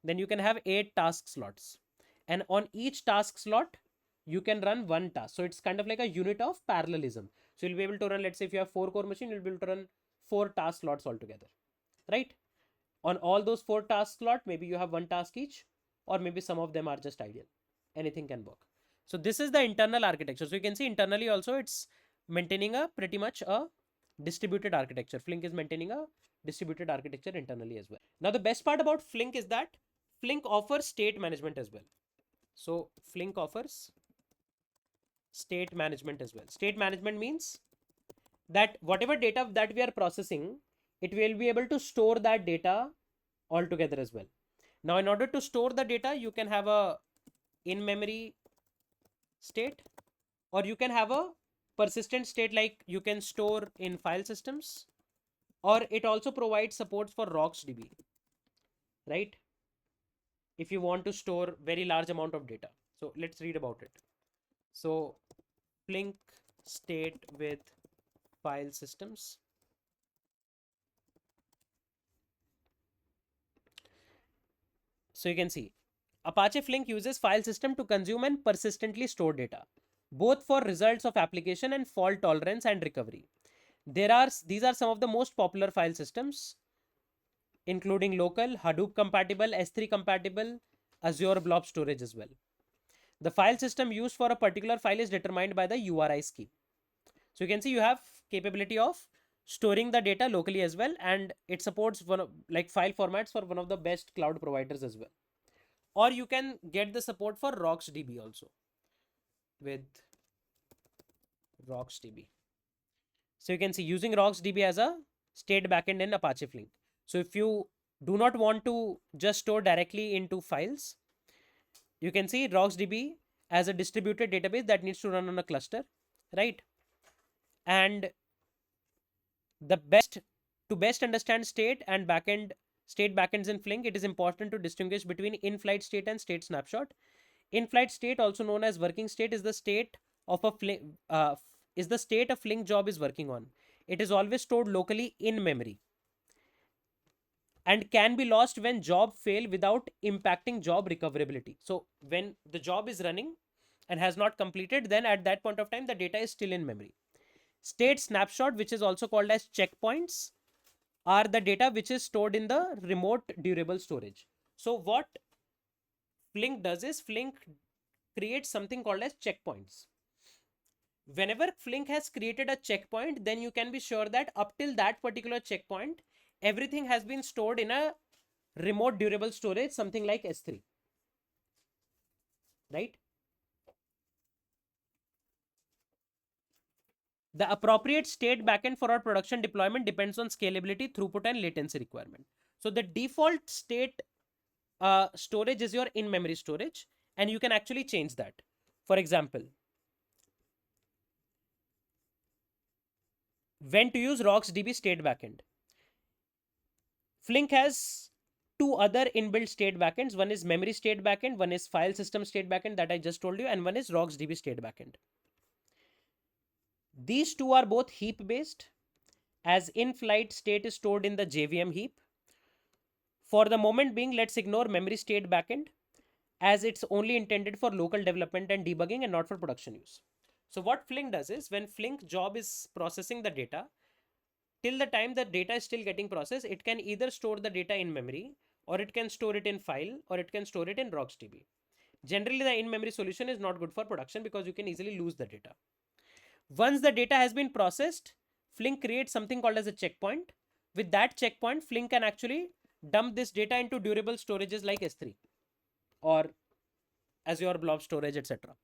then you can have 8 task slots. And on each task slot, you can run one task. So it's kind of like a unit of parallelism. So you'll be able to run, let's say if you have 4 core machine, you'll be able to run 4 task slots altogether, right? On all those 4 task slot, maybe you have one task each, or maybe some of them are just ideal. Anything can work. So this is the internal architecture. So you can see internally also it's maintaining a pretty much a distributed architecture. Flink is maintaining a distributed architecture internally as well. Now the best part about Flink is that Flink offers state management as well. So Flink offers state management as well. State management means that whatever data that we are processing, it will be able to store that data altogether as well. Now in order to store the data, you can have a in-memory state, or you can have a persistent state, like you can store in file systems, or it also provides supports for RocksDB, right? If you want to store very large amount of data. So let's read about it. So Flink state with file systems. So you can see Apache Flink uses file system to consume and persistently store data, both for results of application and fault tolerance and recovery. These are some of the most popular file systems, including local, Hadoop compatible, S3 compatible, Azure Blob Storage as well. The file system used for a particular file is determined by the URI scheme. So you can see you have capability of storing the data locally as well, and it supports like file formats for one of the best cloud providers as well. Or you can get the support for RocksDB also with RocksDB. So you can see using RocksDB as a state backend in Apache Flink. So if you do not want to just store directly into files, you can see RocksDB as a distributed database that needs to run on a cluster, right? And the best understand state backends in Flink, it is important to distinguish between in-flight state and state snapshot. In-flight state, also known as working state, is the state of a Flink is the state a Flink job is working on. It is always stored locally in memory and can be lost when job fail without impacting job recoverability. So when the job is running and has not completed, then at that point of time the data is still in memory. State snapshot, which is also called as checkpoints, are the data which is stored in the remote durable storage. So what Flink does is Flink creates something called as checkpoints. Whenever Flink has created a checkpoint, then you can be sure that up till that particular checkpoint, everything has been stored in a remote durable storage, something like S3, right? The appropriate state backend for our production deployment depends on scalability, throughput, and latency requirement. So the default state storage is your in-memory storage, and you can actually change that. For example, when to use RocksDB state backend. Flink has two other inbuilt state backends. One is memory state backend, one is file system state backend that I just told you, and one is RocksDB state backend. These two are both heap based, as in-flight state is stored in the JVM heap. For the moment being, let's ignore memory state backend, as it's only intended for local development and debugging and not for production use. So what Flink does is, when Flink job is processing the data, till the time the data is still getting processed, it can either store the data in memory, or it can store it in file, or it can store it in RocksDB. Generally, the in-memory solution is not good for production because you can easily lose the data. Once the data has been processed, Flink creates something called as a checkpoint. With that checkpoint, Flink can actually dump this data into durable storages like S3 or Azure Blob Storage, etc.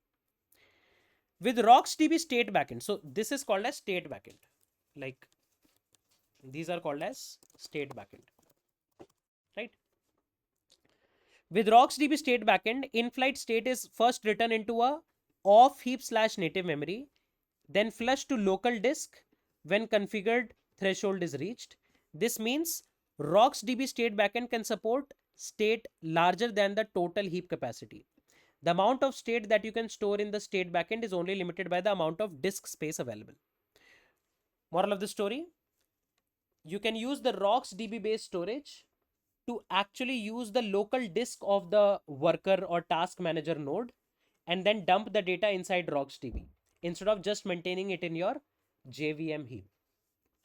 With RocksDB state backend, so this is called as state backend. Like these are called as state backend, right? With RocksDB state backend, in-flight state is first written into a off heap / native memory, then flushed to local disk when configured threshold is reached. This means RocksDB state backend can support state larger than the total heap capacity. The amount of state that you can store in the state backend is only limited by the amount of disk space available. Moral of the story, you can use the RocksDB based storage to actually use the local disk of the worker or task manager node and then dump the data inside RocksDB instead of just maintaining it in your JVM heap,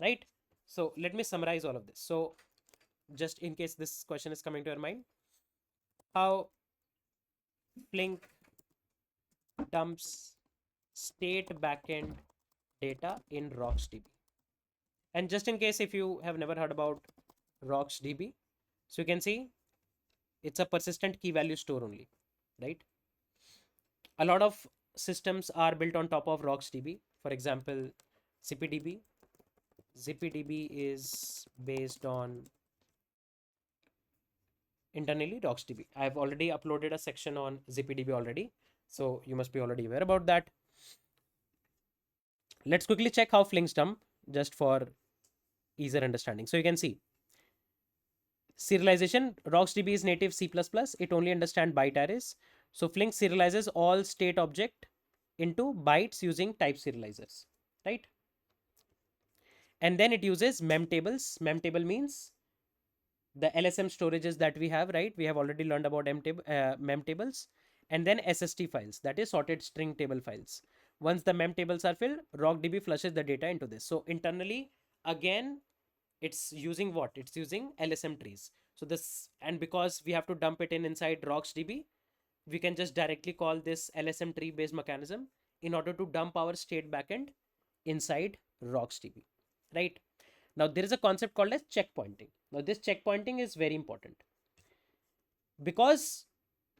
right? So let me summarize all of this. So just in case this question is coming to your mind, how Flink dumps state backend data in RocksDB. And just in case if you have never heard about RocksDB, so you can see it's a persistent key value store only, right? A lot of systems are built on top of RocksDB. For example, ZippyDB. ZippyDB is based on internally RocksDB. I've already uploaded a section on ZippyDB already, so you must be already aware about that. Let's quickly check how Flink's dump just for easier understanding. So you can see serialization, RocksDB is native C++. It only understands byte arrays. So Flink serializes all state object into bytes using type serializers, right? And then it uses mem tables. Mem table means the LSM storages that we have, right? We have already learned about mem tables. And then SST files, that is sorted string table files. Once the mem tables are filled, RockDB flushes the data into this. So internally, again, it's using what? It's using LSM trees. So this, and because we have to dump it in inside RocksDB, we can just directly call this LSM tree based mechanism in order to dump our state backend inside RocksDB, right? Now there is a concept called as checkpointing. Now this checkpointing is very important because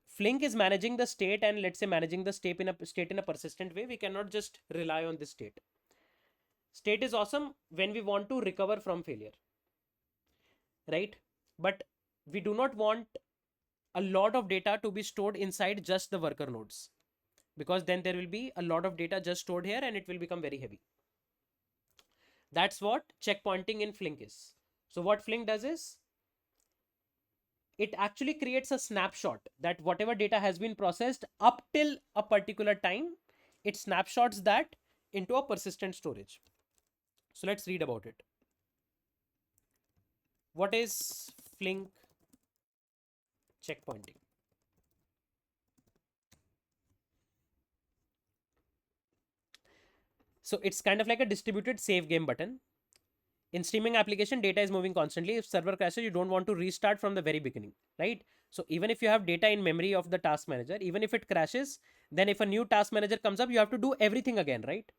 Flink is managing the state and let's say managing the state in a persistent way. We cannot just rely on this state. State is awesome when we want to recover from failure, right? But we do not want a lot of data to be stored inside just the worker nodes, because then there will be a lot of data just stored here and it will become very heavy. That's what checkpointing in Flink is. So what Flink does is it actually creates a snapshot that whatever data has been processed up till a particular time, it snapshots that into a persistent storage. So let's read about it. What is Flink checkpointing? So it's kind of like a distributed save game button. In streaming application, data is moving constantly. If server crashes, you don't want to restart from the very beginning, right? So even if you have data in memory of the task manager, even if it crashes, then if a new task manager comes up, you have to do everything again, right?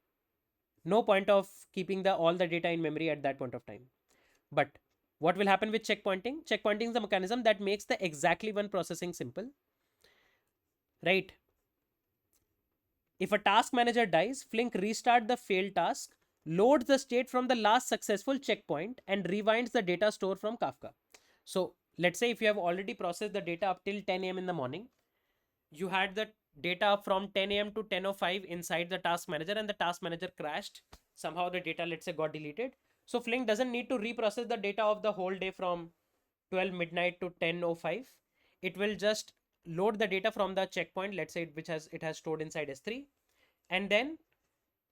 No point of keeping all the data in memory at that point of time. But what will happen with checkpointing? Checkpointing is the mechanism that makes the exactly one processing simple, right? If a task manager dies, Flink restart the failed task, loads the state from the last successful checkpoint and rewinds the data store from Kafka. So let's say if you have already processed the data up till 10 a.m. in the morning, you had the data from 10 a.m. to 10:05 inside the task manager and the task manager crashed. Somehow the data, let's say, got deleted. So Flink doesn't need to reprocess the data of the whole day from 12 midnight to 10:05. It will just load the data from the checkpoint, let's say, which it has stored inside S3, and then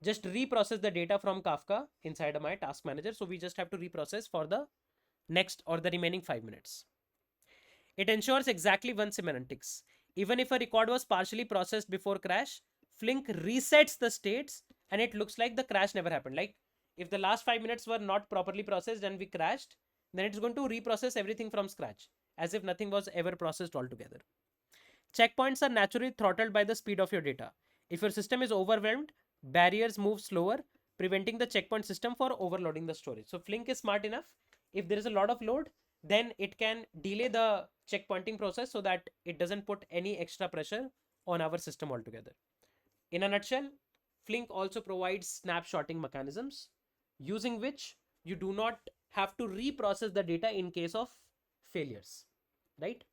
just reprocess the data from Kafka inside of my task manager. So we just have to reprocess for the next or the remaining 5 minutes. It ensures exactly one semantics. Even if a record was partially processed before crash, Flink resets the states and it looks like the crash never happened. Like if the last 5 minutes were not properly processed and we crashed, then it's going to reprocess everything from scratch as if nothing was ever processed altogether. Checkpoints are naturally throttled by the speed of your data. If your system is overwhelmed, barriers move slower, preventing the checkpoint system for overloading the storage. So Flink is smart enough. If there is a lot of load, then it can delay the checkpointing process so that it doesn't put any extra pressure on our system altogether. In a nutshell, Flink also provides snapshotting mechanisms using which you do not have to reprocess the data in case of failures, right?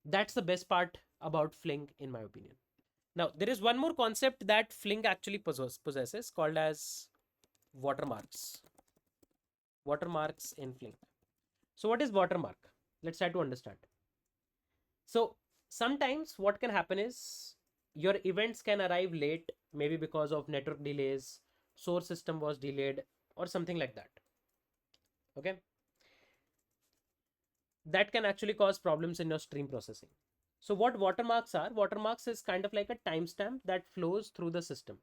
That's the best part about Flink in my opinion. Now there is one more concept that Flink actually possesses called as watermarks. Watermarks in Flink. So what is watermark? Let's try to understand. So sometimes what can happen is your events can arrive late, maybe because of network delays, source system was delayed, or something like that. Okay. That can actually cause problems in your stream processing. So what watermarks are? Watermarks is kind of like a timestamp that flows through the system.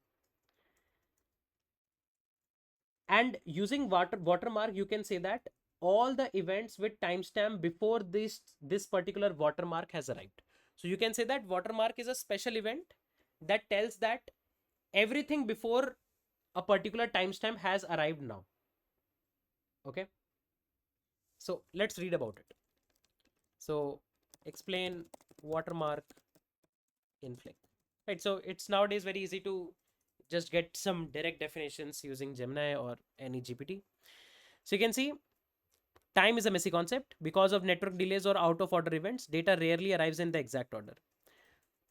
And using watermark, you can say that all the events with timestamp before this particular watermark has arrived. So you can say that watermark is a special event that tells that everything before a particular timestamp has arrived now. Okay. So let's read about it. So explain watermark in Flink. Right. So it's nowadays very easy to just get some direct definitions using Gemini or any GPT. So you can see time is a messy concept. Because of network delays or out of order events, data rarely arrives in the exact order.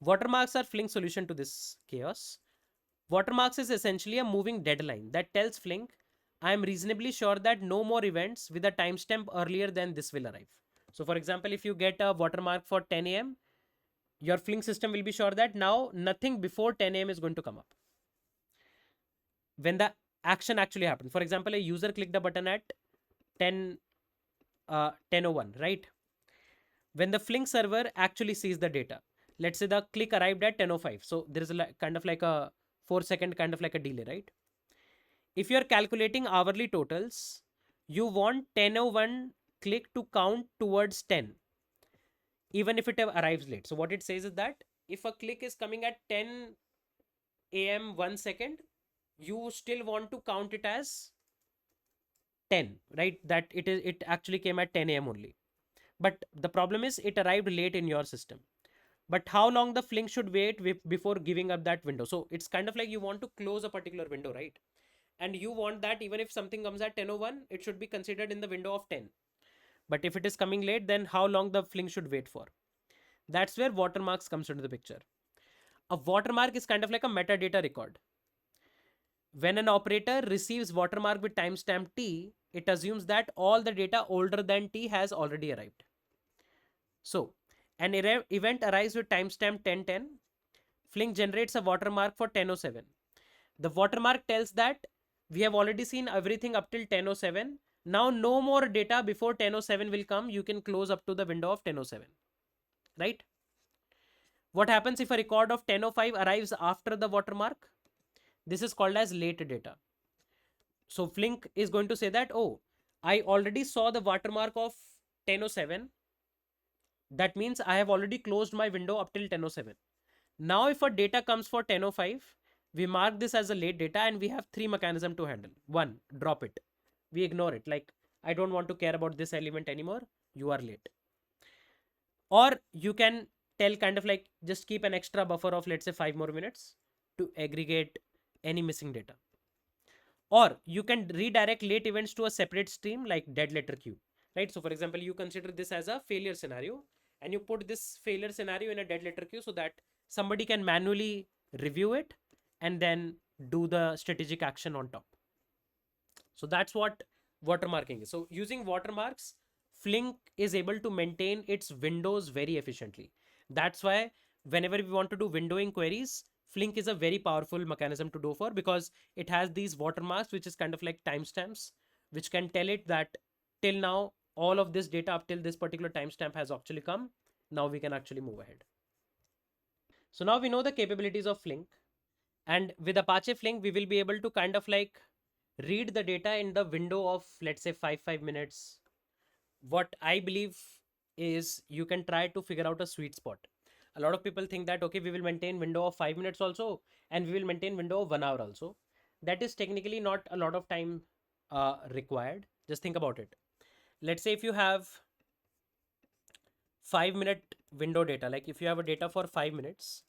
Watermarks are Flink's solution to this chaos. Watermarks is essentially a moving deadline that tells Flink, I am reasonably sure that no more events with a timestamp earlier than this will arrive. So for example, if you get a watermark for 10 a.m., your Flink system will be sure that now nothing before 10 a.m. is going to come up. When the action actually happens. For example, a user clicked a button at 10:01, right? When the Flink server actually sees the data, let's say the click arrived at 10:05. So there is a kind of like a 4-second kind of like a delay, right? If you're calculating hourly totals, you want 10:01 click to count towards 10, even if it arrives late. So what it says is that if a click is coming at 10 a.m. 1 second, you still want to count it as 10, right? That it actually came at 10 a.m. only. But the problem is it arrived late in your system. But how long the Flink should wait before giving up that window? So it's kind of like you want to close a particular window, right? And you want that even if something comes at 10:01, it should be considered in the window of 10. But if it is coming late, then how long the Flink should wait for? That's where watermarks comes into the picture. A watermark is kind of like a metadata record. When an operator receives watermark with timestamp t, it assumes that all the data older than t has already arrived. So an event arrives with timestamp 10:10. Flink generates a watermark for 10:07. The watermark tells that we have already seen everything up till 10:07. Now no more data before 10:07 will come. You can close up to the window of 10:07, right? What happens if a record of 10:05 arrives after the watermark? This is called as late data. So Flink is going to say that, oh, I already saw the watermark of 10:07. That means I have already closed my window up till 10:07. Now if a data comes for 10:05, we mark this as a late data and we have three mechanisms to handle. One, drop it. We ignore it. Like, I don't want to care about this element anymore. You are late. Or you can tell kind of like just keep an extra buffer of let's say 5 more minutes to aggregate any missing data. Or you can redirect late events to a separate stream like dead letter queue, right? So for example, you consider this as a failure scenario and you put this failure scenario in a dead letter queue so that somebody can manually review it and then do the strategic action on top. So that's what watermarking is. So using watermarks, Flink is able to maintain its windows very efficiently. That's why whenever we want to do windowing queries, Flink is a very powerful mechanism to do for, because it has these watermarks, which is kind of like timestamps, which can tell it that till now, all of this data up till this particular timestamp has actually come. Now we can actually move ahead. So now we know the capabilities of Flink. And with Apache Flink, we will be able to kind of like read the data in the window of let's say 5 minutes. What I believe is you can try to figure out a sweet spot. A lot of people think that okay, we will maintain window of 5 minutes also and we will maintain window of 1 hour also. That is technically not a lot of time required. Just think about it. Let's say if you have 5 minute window data, like if you have a data for 5 minutes,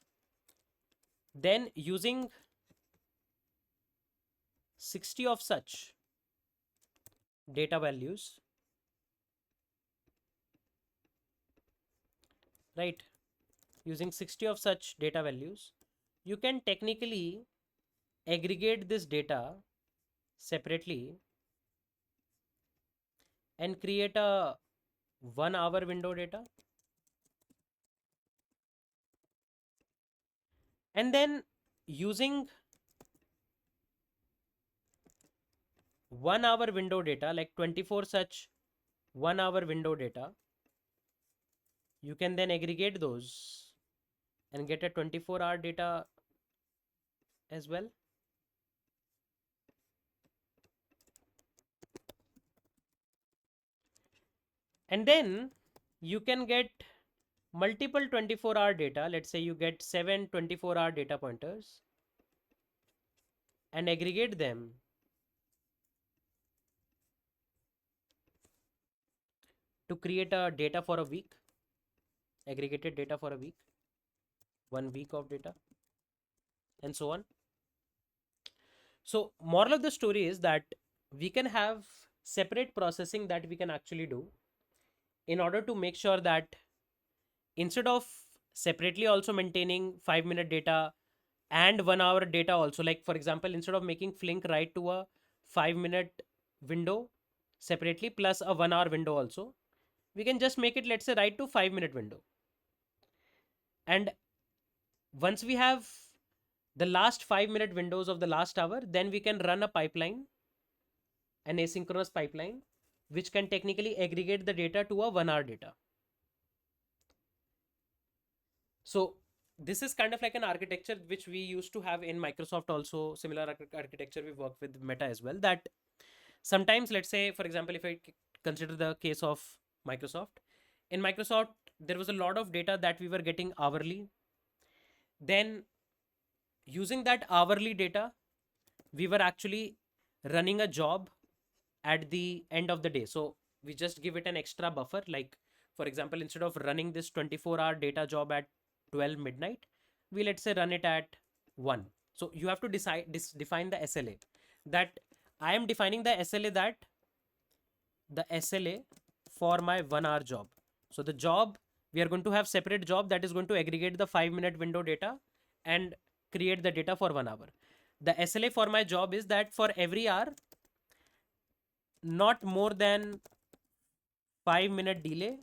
then using 60 of such data values, right? Using 60 of such data values, you can technically aggregate this data separately and create a 1 hour window data. And then using 1 hour window data, like 24 such 1 hour window data, you can then aggregate those and get a 24-hour data as well. And then you can get multiple 24-hour data. Let's say you get 7 24-hour data pointers and aggregate them to create a data for a week, aggregated data for a week, 1 week of data, and so on. So moral of the story is that we can have separate processing that we can actually do in order to make sure that instead of separately also maintaining 5-minute data and 1 hour data also, like for example, instead of making Flink write to a 5-minute window separately plus a 1 hour window also, we can just make it, let's say, write to 5-minute window. And once we have the last 5-minute windows of the last hour, then we can run a pipeline, an asynchronous pipeline, which can technically aggregate the data to a 1 hour data. So this is kind of like an architecture which we used to have in Microsoft also. Similar architecture we work with Meta as well, that sometimes, let's say for example, if I consider the case of Microsoft, in Microsoft there was a lot of data that we were getting hourly. Then using that hourly data, we were actually running a job at the end of the day. So we just give it an extra buffer. Like for example, instead of running this 24-hour data job at 12 midnight, we, let's say, run it at 1. So you have to define the SLA, that I am defining the SLA, that the SLA for my 1 hour job. So the job, we are going to have separate job that is going to aggregate the 5-minute window data and create the data for 1 hour. The SLA for my job is that for every hour, not more than 5-minute delay,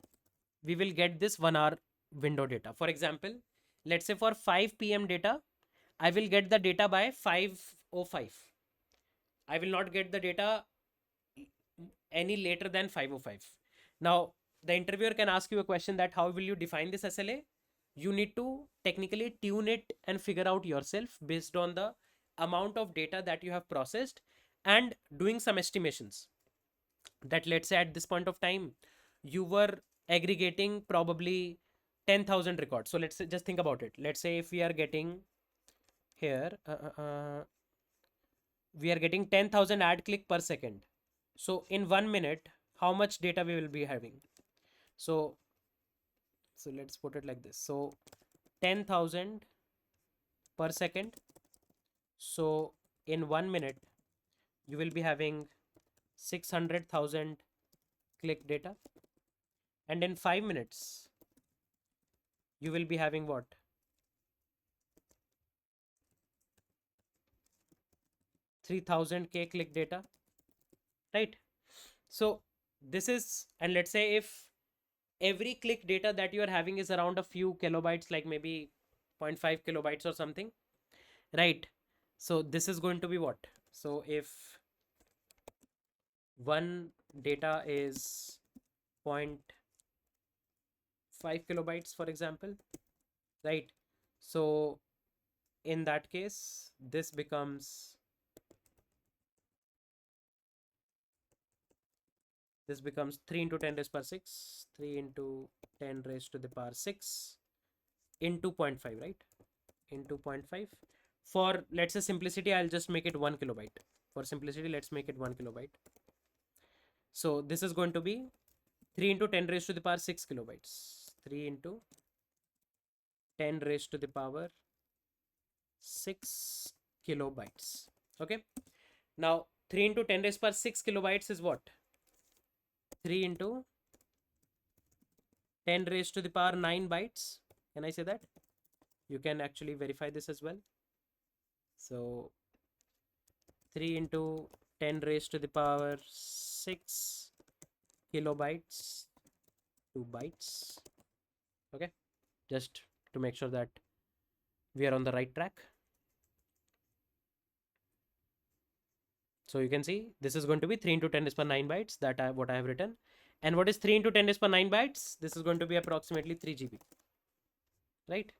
we will get this 1 hour window data. For example, let's say for 5 p.m. data, I will get the data by 5:05. I will not get the data any later than 5:05. Now, the interviewer can ask you a question that how will you define this SLA? You need to technically tune it and figure out yourself based on the amount of data that you have processed and doing some estimations. That, let's say, at this point of time, you were aggregating probably 10,000 records. So let's say, just think about it. Let's say if we are getting here, we are getting 10,000 ad click per second. So in 1 minute, how much data we will be having? So let's put it like this. So 10,000 per second. So in 1 minute, you will be having 600,000 click data. And in 5 minutes, you will be having what? 3,000K click data, right? So this is, and let's say if every click data that you are having is around a few kilobytes, like maybe 0.5 kilobytes or something, right? So this is going to be what? So if one data is 0.5 kilobytes, for example, right? So in that case, this becomes 3 into 10 raised to the power 6, 3 into 10 raised to the power 6 into 0.5, right? Into 0.5. For, let's say, simplicity, I'll just make it 1 kilobyte. For simplicity, let's make it 1 kilobyte. So this is going to be 3 into 10 raised to the power 6 kilobytes. 3 into 10 raised to the power 6 kilobytes. Okay. Now 3 into 10 raised to the power 6 kilobytes is what? 3 into 10 raised to the power 9 bytes. Can I say that? You can actually verify this as well. So 3 into 10 raised to the power 6 kilobytes to bytes. Okay, just to make sure that we are on the right track. So you can see this is going to be 3 into 10 is per 9 bytes, that what I have written. And what is 3 into 10 is per 9 bytes? This is going to be approximately 3 GB, right?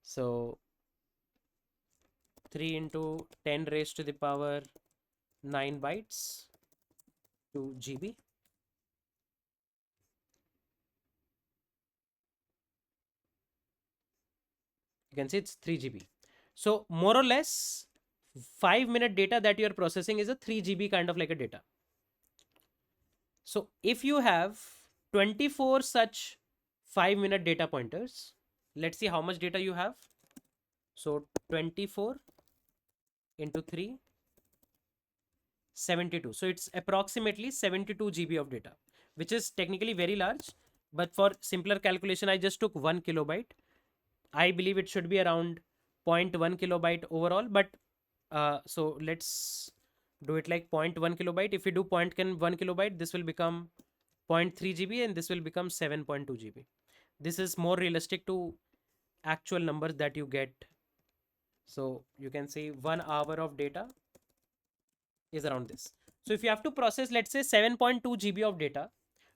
So 3 into 10 raised to the power 9 bytes to GB. You can see it's 3 GB. So more or less 5-minute data that you're processing is a 3 GB kind of like a data. So if you have 24 such 5-minute data pointers, let's see how much data you have. So 24 into 3, 72. So it's approximately 72 GB of data, which is technically very large. But for simpler calculation, I just took 1 kilobyte. I believe it should be around 0.1 kilobyte overall. But so let's do it like 0.1 kilobyte. If we do 0.1 kilobyte, this will become 0.3 GB and this will become 7.2 GB. This is more realistic to actual numbers that you get. So you can say 1 hour of data is around this. So if you have to process, let's say 7.2 GB of data,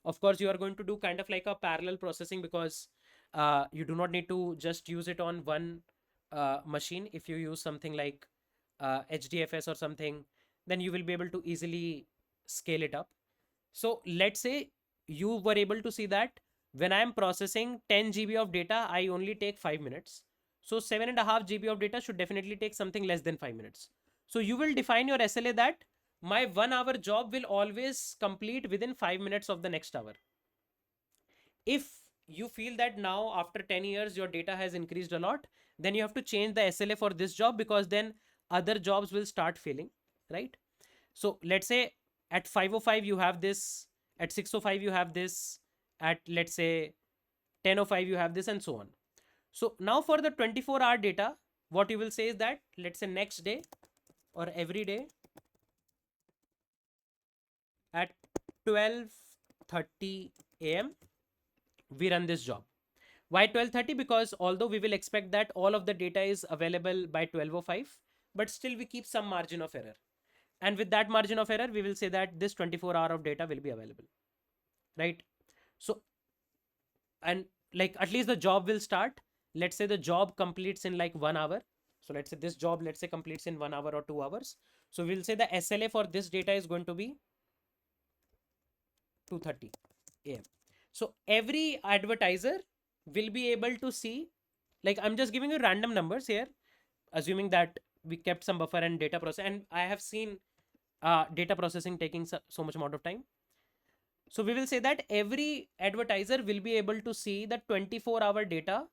of course, you are going to do kind of like a parallel processing, because you do not need to just use it on one machine. If you use something like HDFS or something, then you will be able to easily scale it up. So let's say you were able to see that when I am processing 10 GB of data, I only take 5 minutes. So 7.5 GB of data should definitely take something less than 5 minutes. So you will define your SLA that my 1 hour job will always complete within 5 minutes of the next hour. If you feel that now after 10 years your data has increased a lot, then you have to change the SLA for this job, because then other jobs will start failing, right? So let's say at 5:05 you have this, at 6:05 you have this, at let's say 10:05 you have this, and so on. So now for the 24-hour data, what you will say is that let's say next day or every day at 12:30 a.m. we run this job. Why 12:30? Because although we will expect that all of the data is available by 12:05, but still we keep some margin of error. And with that margin of error, we will say that this 24-hour of data will be available, right? So, and like at least the job will start. Let's say the job completes in like 1 hour. So let's say this job, let's say completes in 1 hour or 2 hours. So we'll say the SLA for this data is going to be 2:30 a.m. So every advertiser will be able to see, like I'm just giving you random numbers here, assuming that we kept some buffer and data process. And I have seen data processing taking so much amount of time. So we will say that every advertiser will be able to see the 24-hour data,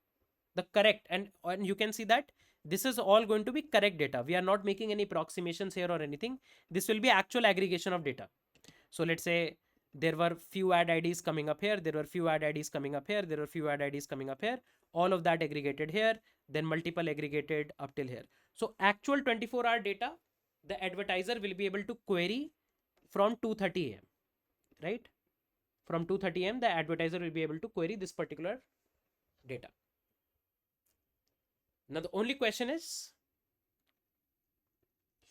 the correct, and you can see that this is all going to be correct data. We are not making any approximations here or anything. This will be actual aggregation of data. So let's say there were few ad IDs coming up here, there were few ad IDs coming up here, there were few ad IDs coming up here, all of that aggregated here, then multiple aggregated up till here. So actual 24-hour data, the advertiser will be able to query from 2:30 a.m. right? From 2:30 a.m. the advertiser will be able to query this particular data. Now the only question is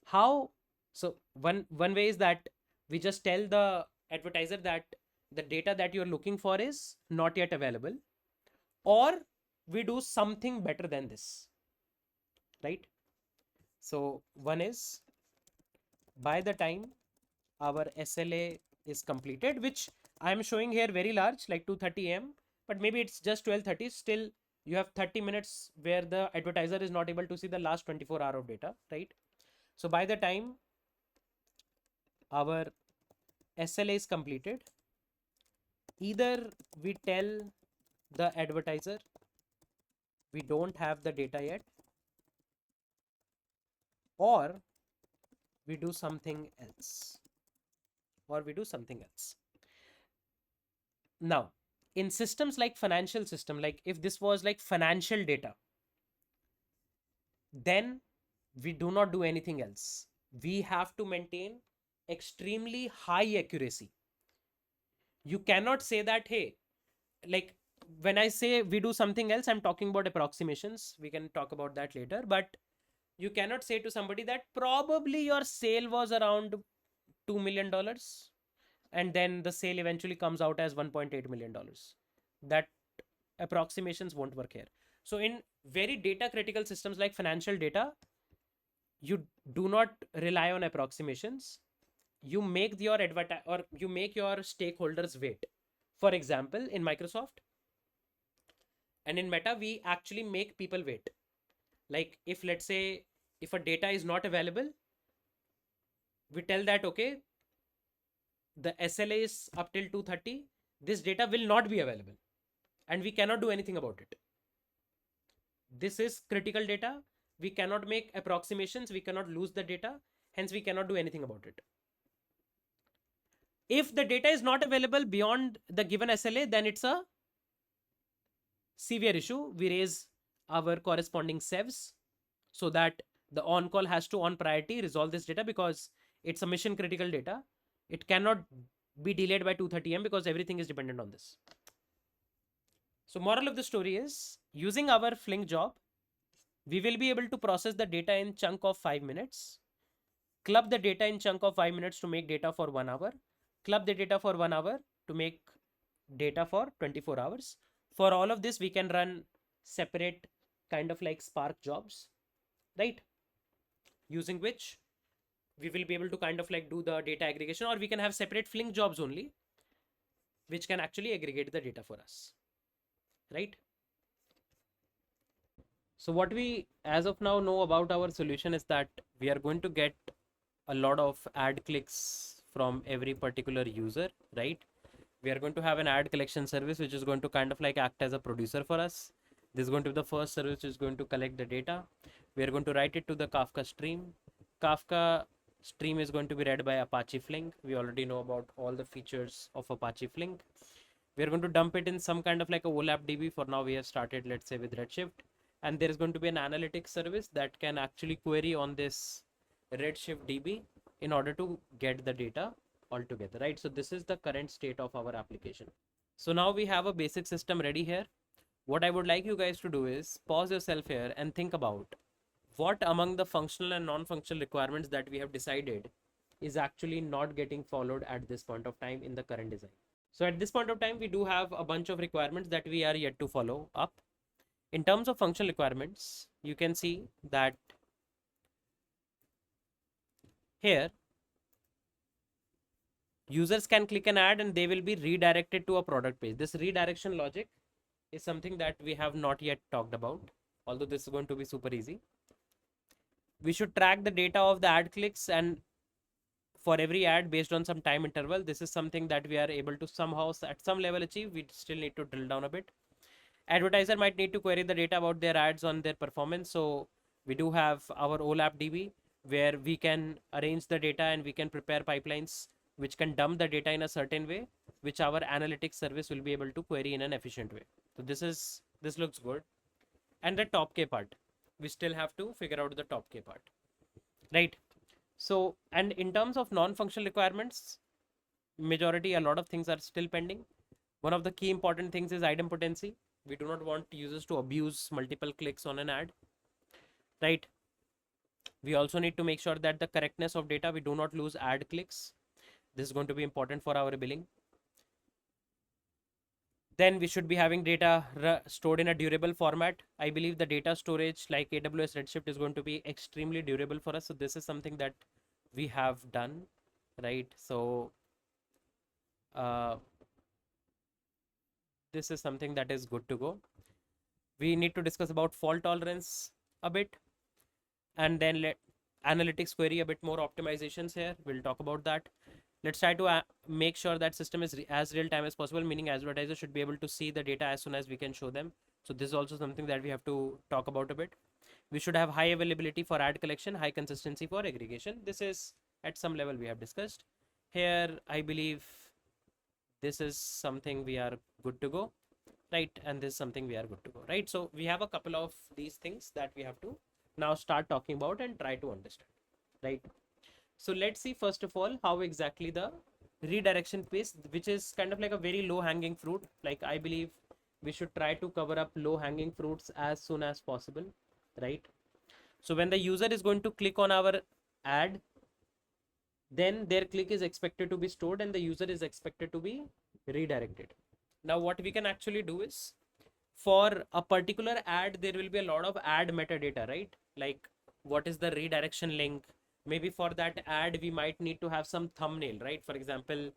how. So one way is that we just tell the advertiser that the data that you're looking for is not yet available, or we do something better than this, right? So one is, by the time our SLA is completed, which I'm showing here very large, like 2:30 a.m., but maybe it's just 12:30. Still, you have 30 minutes where the advertiser is not able to see the last 24 hour of data, right? So by the time our SLA is completed, either we tell the advertiser we don't have the data yet, or we do something else, or we do something else. Now, in systems like financial system, like if this was like financial data, then we do not do anything else. We have to maintain extremely high accuracy. You cannot say that, hey, like when I say we do something else, I'm talking about approximations. We can talk about that later. But you cannot say to somebody that probably your sale was around $2 million and then the sale eventually comes out as $1.8 million. That approximations won't work here. So in very data critical systems like financial data, you do not rely on approximations. You make your or you make your stakeholders wait. For example, in Microsoft and in Meta, we actually make people wait. Like if, let's say, if a data is not available, we tell that, okay, the SLA is up till 2:30. This data will not be available and we cannot do anything about it. This is critical data. We cannot make approximations. We cannot lose the data. Hence, we cannot do anything about it. If the data is not available beyond the given SLA, then it's a severe issue. We raise our corresponding SEVs so that the on-call has to, on priority, resolve this data because it's a mission critical data. It cannot be delayed by 2:30 am because everything is dependent on this. So moral of the story is, using our Flink job, we will be able to process the data in chunk of 5 minutes, club the data in chunk of 5 minutes to make data for 1 hour, club the data for 1 hour to make data for 24 hours. For all of this, we can run separate kind of like Spark jobs, right? Using which we will be able to kind of like do the data aggregation, or we can have separate Flink jobs only, which can actually aggregate the data for us, right? So what we as of now know about our solution is that we are going to get a lot of ad clicks from every particular user, right? We are going to have an ad collection service which is going to kind of like act as a producer for us. This is going to be the first service which is going to collect the data. We are going to write it to the Kafka stream. Kafka stream is going to be read by Apache Flink. We already know about all the features of Apache Flink. We are going to dump it in some kind of like a OLAP DB. For now, we have started, let's say, with Redshift. And there is going to be an analytics service that can actually query on this Redshift DB in order to get the data altogether, right? So this is the current state of our application. So now we have a basic system ready here. What I would like you guys to do is pause yourself here and think about what among the functional and non-functional requirements that we have decided is actually not getting followed at this point of time in the current design. So at this point of time, we do have a bunch of requirements that we are yet to follow up. In terms of functional requirements, you can see that here users can click an ad and they will be redirected to a product page. This redirection logic is something that we have not yet talked about, although this is going to be super easy. We should track the data of the ad clicks and for every ad based on some time interval. This is something that we are able to somehow at some level achieve. We still need to drill down a bit. Advertiser might need to query the data about their ads on their performance. So we do have our OLAP DB where we can arrange the data and we can prepare pipelines which can dump the data in a certain way, which our analytics service will be able to query in an efficient way. So this looks good. And the top K part, we still have to figure out the top K part, right? So, and in terms of non-functional requirements, a lot of things are still pending. One of the key important things is idempotency. We do not want users to abuse multiple clicks on an ad, right? We also need to make sure that the correctness of data, we do not lose ad clicks. This is going to be important for our billing. Then we should be having data stored in a durable format. I believe the data storage like AWS Redshift is going to be extremely durable for us. So this is something that we have done, right? So this is something that is good to go. We need to discuss about fault tolerance a bit, and then let analytics query a bit more optimizations here. We'll talk about that. Let's try to make sure that system is as real time as possible, meaning advertisers should be able to see the data as soon as we can show them. So this is also something that we have to talk about a bit. We should have high availability for ad collection, high consistency for aggregation. This is at some level we have discussed. Here, I believe this is something we are good to go, right? And this is something we are good to go, right? So we have a couple of these things that we have to now start talking about and try to understand, right? So let's see first of all how exactly the redirection piece, which is kind of like a very low hanging fruit. Like I believe we should try to cover up low hanging fruits as soon as possible, right? So when the user is going to click on our ad, then their click is expected to be stored and the user is expected to be redirected. Now what we can actually do is, for a particular ad there will be a lot of ad metadata, right? Like what is the redirection link? Maybe for that ad we might need to have some thumbnail, right? For example,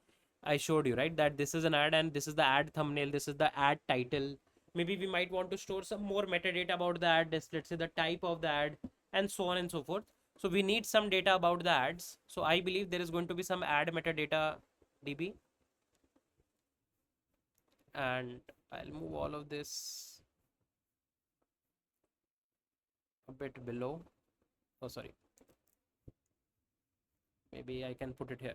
I showed you, right, that this is an ad and this is the ad thumbnail, this is the ad title. Maybe we might want to store some more metadata about the ad, let's say the type of the ad, and so on and so forth. So we need some data about the ads. So I believe there is going to be some ad metadata db, and I'll move all of this a bit below. Oh, sorry. Maybe I can put it here.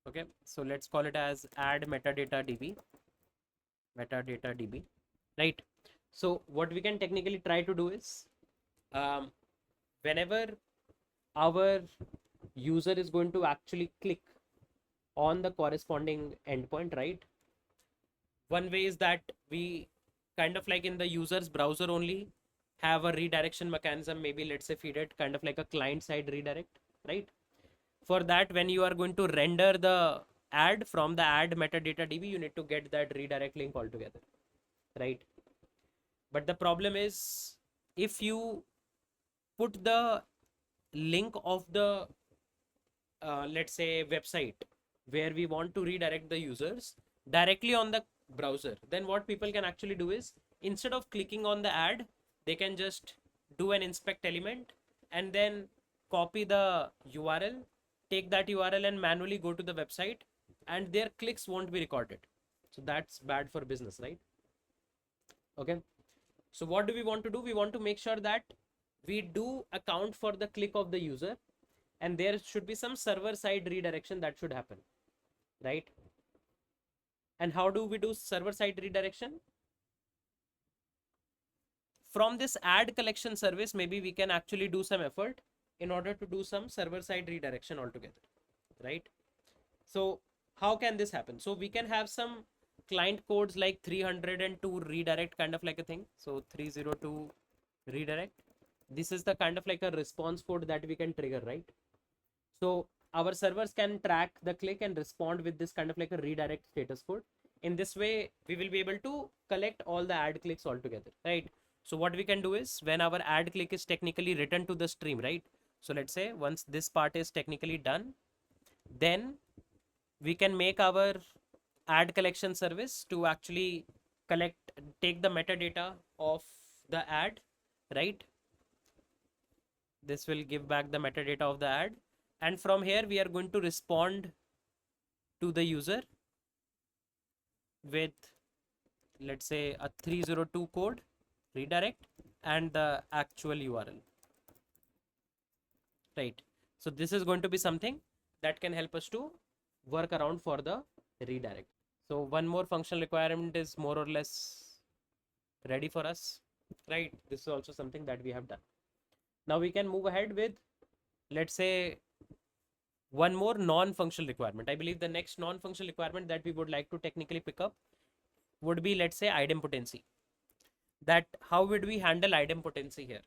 Okay, so let's call it as add metadata db, right? So what we can technically try to do is, whenever our user is going to actually click on the corresponding endpoint, right? One way is that we kind of like in the user's browser only have a redirection mechanism. Maybe let's say feed it kind of like a client side redirect, right? For that, when you are going to render the ad from the ad metadata db, you need to get that redirect link altogether, right? But the problem is, if you put the link of the let's say website where we want to redirect the users directly on the browser, then what people can actually do is, instead of clicking on the ad, they can just do an inspect element and then copy the URL, take that URL and manually go to the website, and their clicks won't be recorded. So that's bad for business, right? Okay, so what do we want to do? We want to make sure that we do account for the click of the user, and there should be some server side redirection that should happen, right? And how do we do server side redirection? From this ad collection service, maybe we can actually do some effort in order to do some server side redirection altogether, right? So how can this happen? So we can have some client codes like 302 redirect, kind of like a thing. So 302 redirect, this is the kind of like a response code that we can trigger, right? So our servers can track the click and respond with this kind of like a redirect status code. In this way, we will be able to collect all the ad clicks altogether, right? So what we can do is, when our ad click is technically written to the stream, right? So let's say once this part is technically done, then we can make our ad collection service to actually take the metadata of the ad, right? This will give back the metadata of the ad, and from here we are going to respond to the user with, let's say, a 302 code redirect and the actual URL, right? So this is going to be something that can help us to work around for the redirect. So one more functional requirement is more or less ready for us, right? This is also something that we have done. Now we can move ahead with, let's say, one more non-functional requirement. I believe the next non-functional requirement that we would like to technically pick up would be, let's say, idempotency. That how would we handle idempotency here?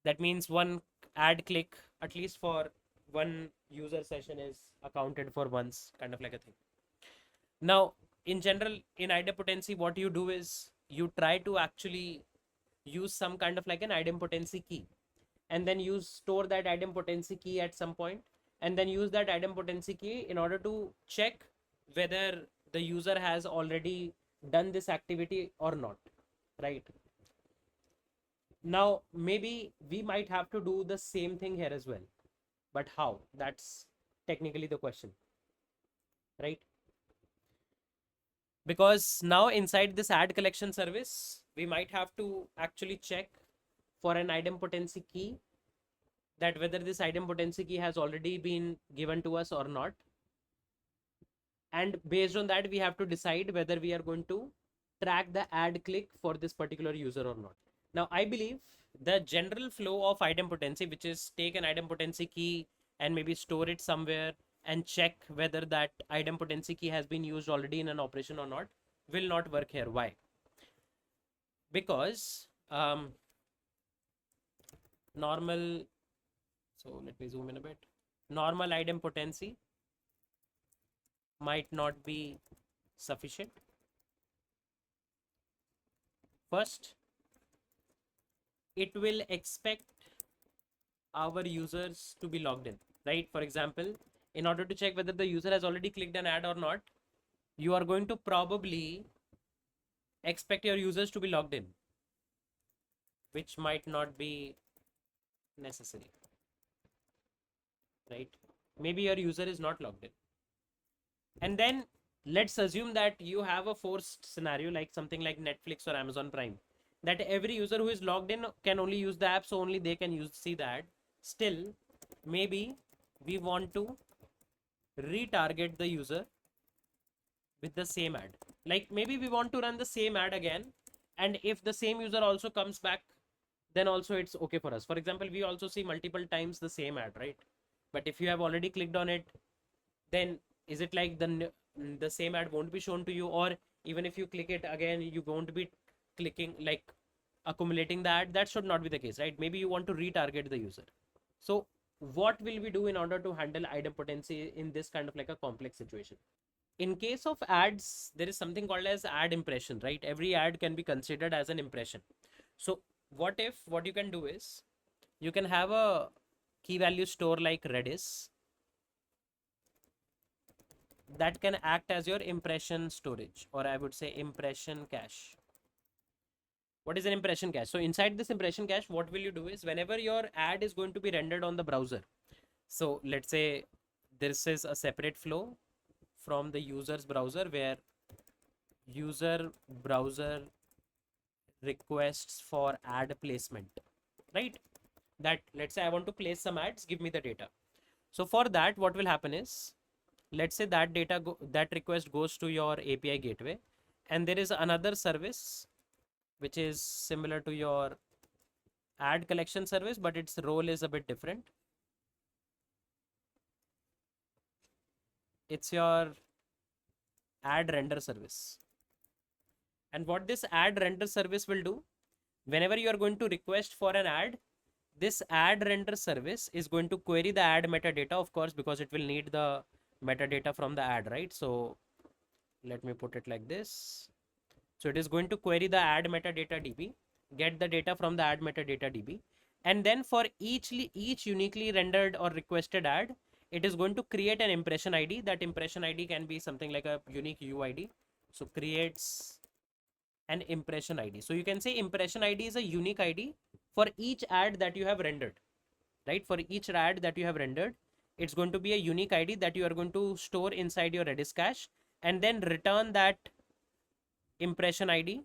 That means one ad click, at least for one user session, is accounted for once, kind of like a thing. Now, in general, in idempotency, what you do is you try to actually use some kind of like an idempotency key, and then you store that idempotency key at some point, and then use that idempotency key in order to check whether the user has already done this activity or not, right? Now maybe we might have to do the same thing here as well, but how? That's technically the question, right? Because now inside this ad collection service, we might have to actually check for an idempotency key, that whether this idempotency key has already been given to us or not. And based on that, we have to decide whether we are going to track the ad click for this particular user or not. Now, I believe the general flow of idempotency, which is take an idempotency key and maybe store it somewhere and check whether that idempotency key has been used already in an operation or not will not work here. Why? Because normal, so let me zoom in a bit. Normal idempotency might not be sufficient. First, it will expect our users to be logged in, right? For example, in order to check whether the user has already clicked an ad or not, you are going to probably expect your users to be logged in, which might not be necessary, right? Maybe your user is not logged in. And then let's assume that you have a forced scenario like something like Netflix or Amazon Prime, that every user who is logged in can only use the app, so only they can see the ad. Still, maybe we want to retarget the user with the same ad. Like maybe we want to run the same ad again, and if the same user also comes back, then also it's okay for us. For example, we also see multiple times the same ad, right? But if you have already clicked on it, then is it like the same ad won't be shown to you, or even if you click it again, you won't be clicking, like accumulating the ad? That should not be the case, right? Maybe you want to retarget the user. So what will we do in order to handle idempotency in this kind of like a complex situation? In case of ads, there is something called as ad impression, right? Every ad can be considered as an impression. So what you can do is you can have a key value store like Redis that can act as your impression storage, or I would say impression cache. What is an impression cache? So inside this impression cache, what will you do is whenever your ad is going to be rendered on the browser, so let's say this is a separate flow from the user's browser where user browser requests for ad placement, right? That let's say I want to place some ads, give me the data. So for that, what will happen is, let's say that that request goes to your API gateway, and there is another service which is similar to your ad collection service, but its role is a bit different. It's your ad render service. And what this ad render service will do, whenever you are going to request for an ad, this ad render service is going to query the ad metadata, of course, because it will need the metadata from the ad, right? So let me put it like this. So it is going to query the ad metadata DB, get the data from the ad metadata DB, and then for each uniquely rendered or requested ad, it is going to create an impression ID. That impression ID can be something like a unique UID. So creates an impression ID. So you can say impression ID is a unique ID for each ad that you have rendered, right? For each ad that you have rendered, it's going to be a unique ID that you are going to store inside your Redis cache, and then return that impression ID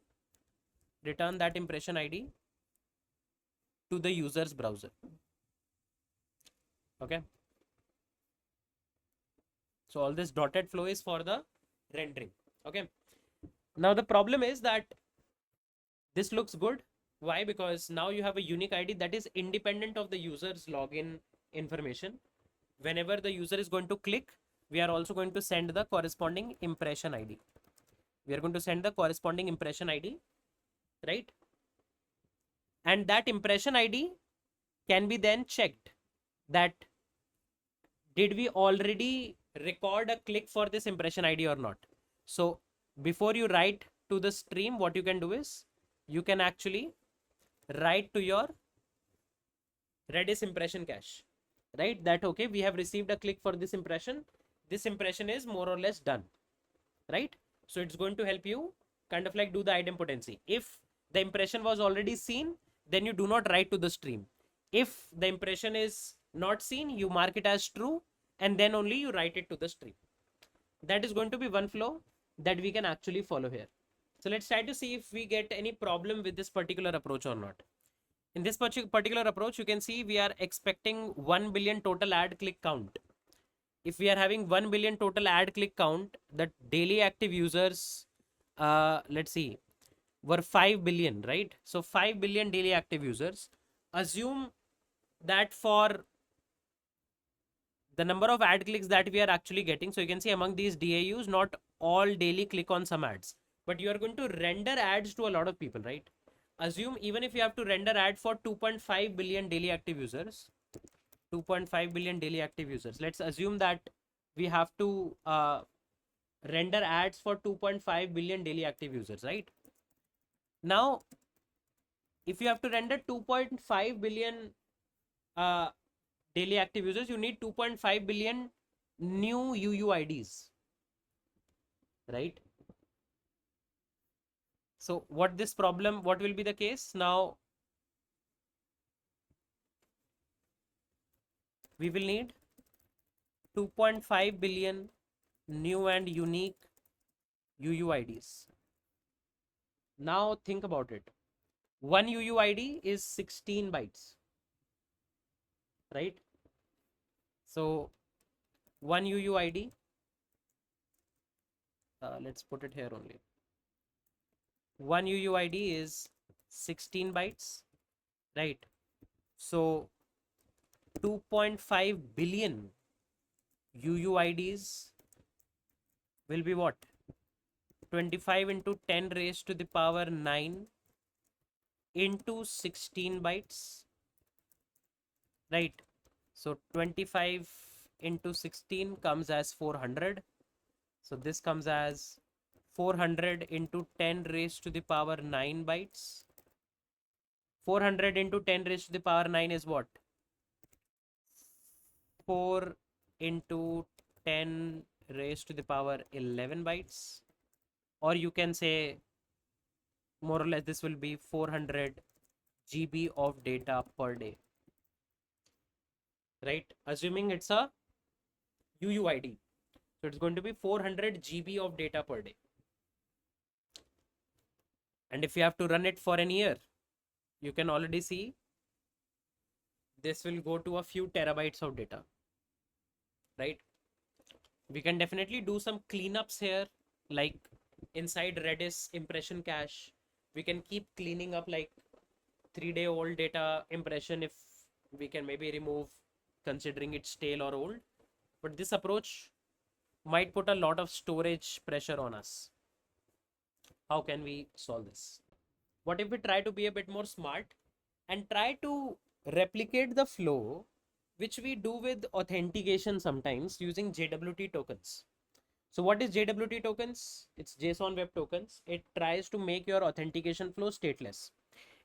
to the user's browser. Okay. So all this dotted flow is for the rendering. Okay. Now the problem is that this looks good. Why? Because now you have a unique ID that is independent of the user's login information. Whenever the user is going to click, we are also going to send the corresponding impression ID. We are going to send the corresponding impression ID, right? And that impression ID can be then checked that did we already record a click for this impression ID or not. So before you write to the stream, what you can do is you can actually write to your Redis impression cache, right? That okay, we have received a click for this impression. This impression is more or less done, right? So it's going to help you kind of like do the idempotency. If the impression was already seen, then you do not write to the stream. If the impression is not seen, you mark it as true, and then only you write it to the stream. That is going to be one flow that we can actually follow here. So let's try to see if we get any problem with this particular approach or not. In this particular approach, you can see we are expecting 1 billion total ad click count. If we are having 1 billion total ad click count, the daily active users, let's see, were 5 billion, right? So 5 billion daily active users. Assume that for the number of ad clicks that we are actually getting. So you can see among these DAUs, not all daily click on some ads, but you are going to render ads to a lot of people, right? Assume even if you have to render ad for 2.5 billion daily active users, 2.5 billion daily active users. Let's assume that we have to render ads for 2.5 billion daily active users, right? Now, if you have to render 2.5 billion uh, daily active users, you need 2.5 billion new UUIDs, right? So what will be the case? Now, we will need 2.5 billion new and unique UUIDs. Now think about it. One UUID is 16 bytes, right? So one UUID, let's put it here only. One UUID is 16 bytes, right? So 2.5 billion UUIDs will be what? 25 into 10 raised to the power 9 into 16 bytes, right? So 25 into 16 comes as 400. So this comes as 400 into 10 raised to the power 9 bytes. 400 into 10 raised to the power 9 is what? 4 into 10 raised to the power 11 bytes. Or you can say more or less this will be 400 GB of data per day, right? Assuming it's a UUID. So it's going to be 400 GB of data per day. And if you have to run it for an year, you can already see this will go to a few terabytes of data, right? We can definitely do some cleanups here, like inside Redis impression cache. We can keep cleaning up like 3-day-old data impression if we can maybe remove considering it's stale or old. But this approach might put a lot of storage pressure on us. How can we solve this? What if we try to be a bit more smart and try to replicate the flow which we do with authentication sometimes using JWT tokens? So what is JWT tokens? It's JSON Web Tokens. It tries to make your authentication flow stateless.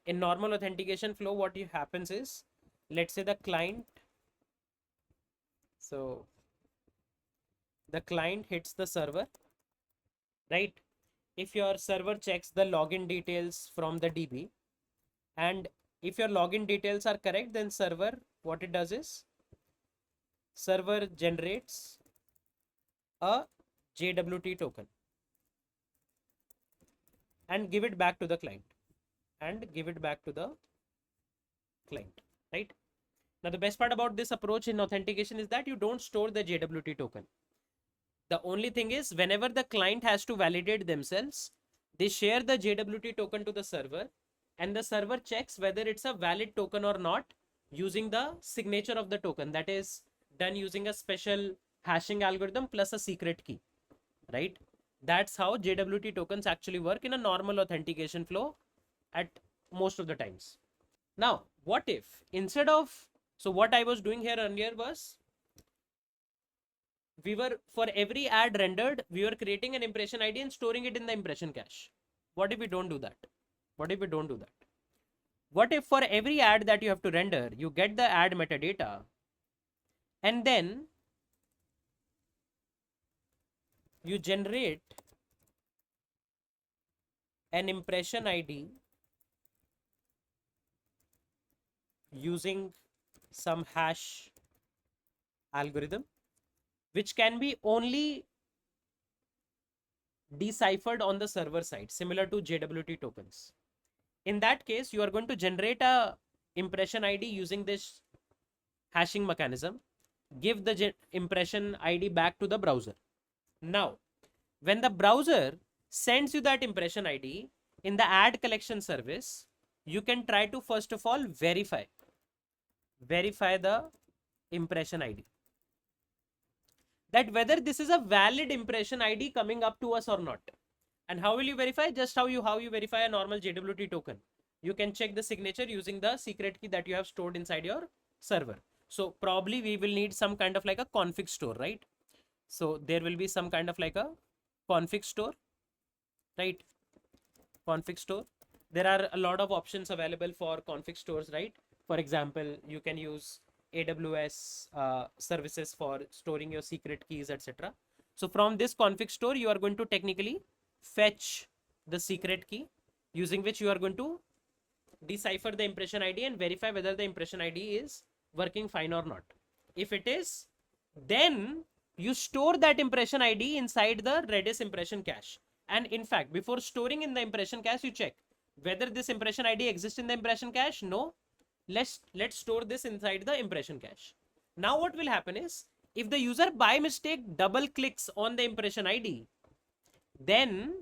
In normal authentication flow, what happens is, let's say the client, so the client hits the server, right? If your server checks the login details from the DB, and if your login details are correct, then server, what it does is, server generates a JWT token and give it back to the client right? Now the best part about this approach in authentication is that you don't store the JWT token. The only thing is, whenever the client has to validate themselves, they share the JWT token to the server, and the server checks whether it's a valid token or not using the signature of the token, that is done using a special hashing algorithm plus a secret key, right? That's how JWT tokens actually work in a normal authentication flow at most of the times. Now, what if instead of, so what I was doing here earlier was, we were, for every ad rendered, we were creating an impression ID and storing it in the impression cache. What if we don't do that? What if we don't do that? What if for every ad that you have to render, you get the ad metadata, and then you generate an impression ID using some hash algorithm, which can be only deciphered on the server side, similar to JWT tokens. In that case, you are going to generate a impression ID using this hashing mechanism, give the impression ID back to the browser. Now, when the browser sends you that impression ID in the ad collection service, you can try to first of all verify the impression ID. that whether this is a valid impression ID coming up to us or not. And how will you verify? Just how you verify a normal JWT token. You can check the signature using the secret key that you have stored inside your server. So probably we will need some kind of like a config store, right? So there will be some kind of like a config store, right? Config store. There are a lot of options available for config stores, right? For example, you can use AWS services for storing your secret keys, etc. So from this config store, you are going to technically fetch the secret key, using which you are going to decipher the impression ID and verify whether the impression ID is working fine or not. If it is, then you store that impression ID inside the Redis impression cache. And in fact, before storing in the impression cache, you check whether this impression ID exists in the impression cache. No. Let's store this inside the impression cache. Now what will happen is, if the user by mistake double clicks on the impression ID, then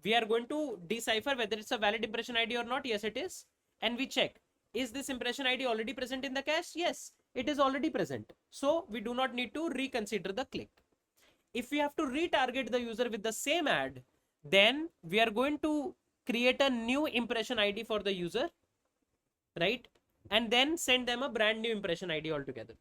we are going to decipher whether it's a valid impression ID or not. Yes, it is. And we check, is this impression ID already present in the cache? Yes, it is already present. So we do not need to reconsider the click. If we have to retarget the user with the same ad, then we are going to create a new impression ID for the user, right? And then send them a brand new impression ID altogether.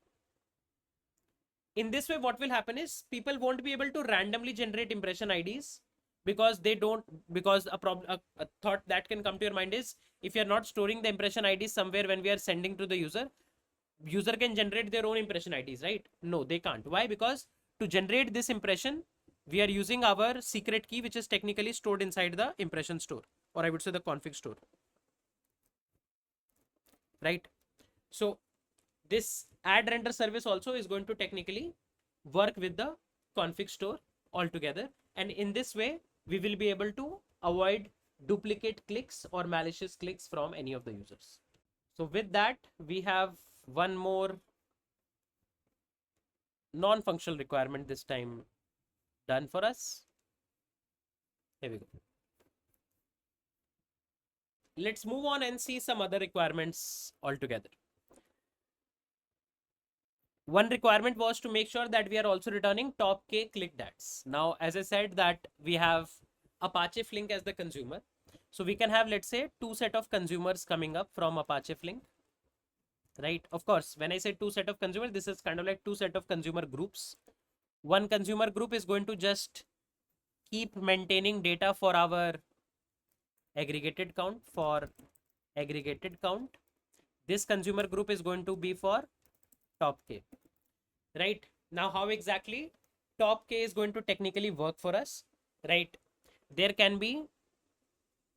In this way, what will happen is people won't be able to randomly generate impression IDs, because they don't, because a thought that can come to your mind is, if you're not storing the impression IDs somewhere when we are sending to the user can generate their own impression IDs, right? No, they can't. Why? Because to generate this impression, we are using our secret key, which is technically stored inside the impression store, or I would say the config store, right? So this add render service also is going to technically work with the config store altogether. And in this way, we will be able to avoid duplicate clicks or malicious clicks from any of the users. So with that, we have one more non-functional requirement this time done for us. Here we go. Let's move on and see some other requirements altogether. One requirement was to make sure that we are also returning top K clicked ads. Now, as I said, that we have Apache Flink as the consumer. So we can have, let's say, two set of consumers coming up from Apache Flink, right? Of course, when I say two set of consumers, this is kind of like two set of consumer groups. One consumer group is going to just keep maintaining data for our aggregated count, This consumer group is going to be for top K, right? Now, how exactly top K is going to technically work for us, right? There can be,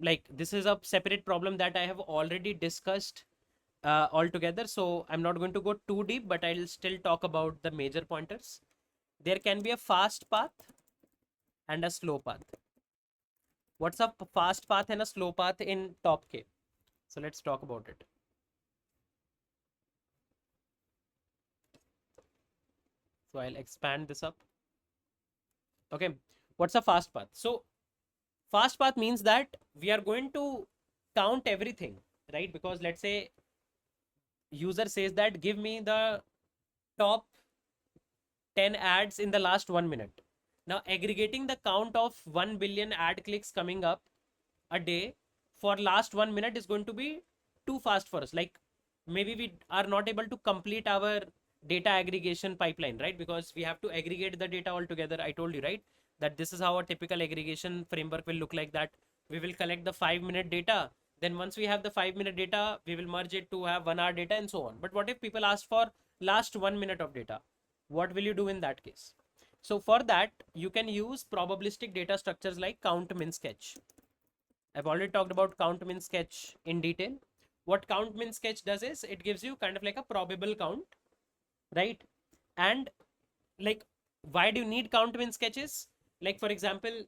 like, this is a separate problem that I have already discussed altogether. So I'm not going to go too deep, but I'll still talk about the major pointers. There can be a fast path and a slow path. What's a fast path and a slow path in top K? So let's talk about it. So I'll expand this up. Okay, what's a fast path? So fast path means that we are going to count everything, right? Because let's say user says that give me the top 10 ads in the last 1 minute. Now aggregating the count of 1 billion ad clicks coming up a day for last 1 minute is going to be too fast for us. Like, maybe we are not able to complete our data aggregation pipeline, right? Because we have to aggregate the data all together. I told you, right, that this is how a typical aggregation framework will look like, that we will collect the 5-minute data. Then once we have the 5-minute data, we will merge it to have 1 hour data and so on. But what if people ask for last 1 minute of data? What will you do in that case? So for that, you can use probabilistic data structures like count, min, sketch. I've already talked about count, min, sketch in detail. What count, min, sketch does is it gives you kind of like a probable count, right? And like, why do you need count, min, sketches? Like, for example,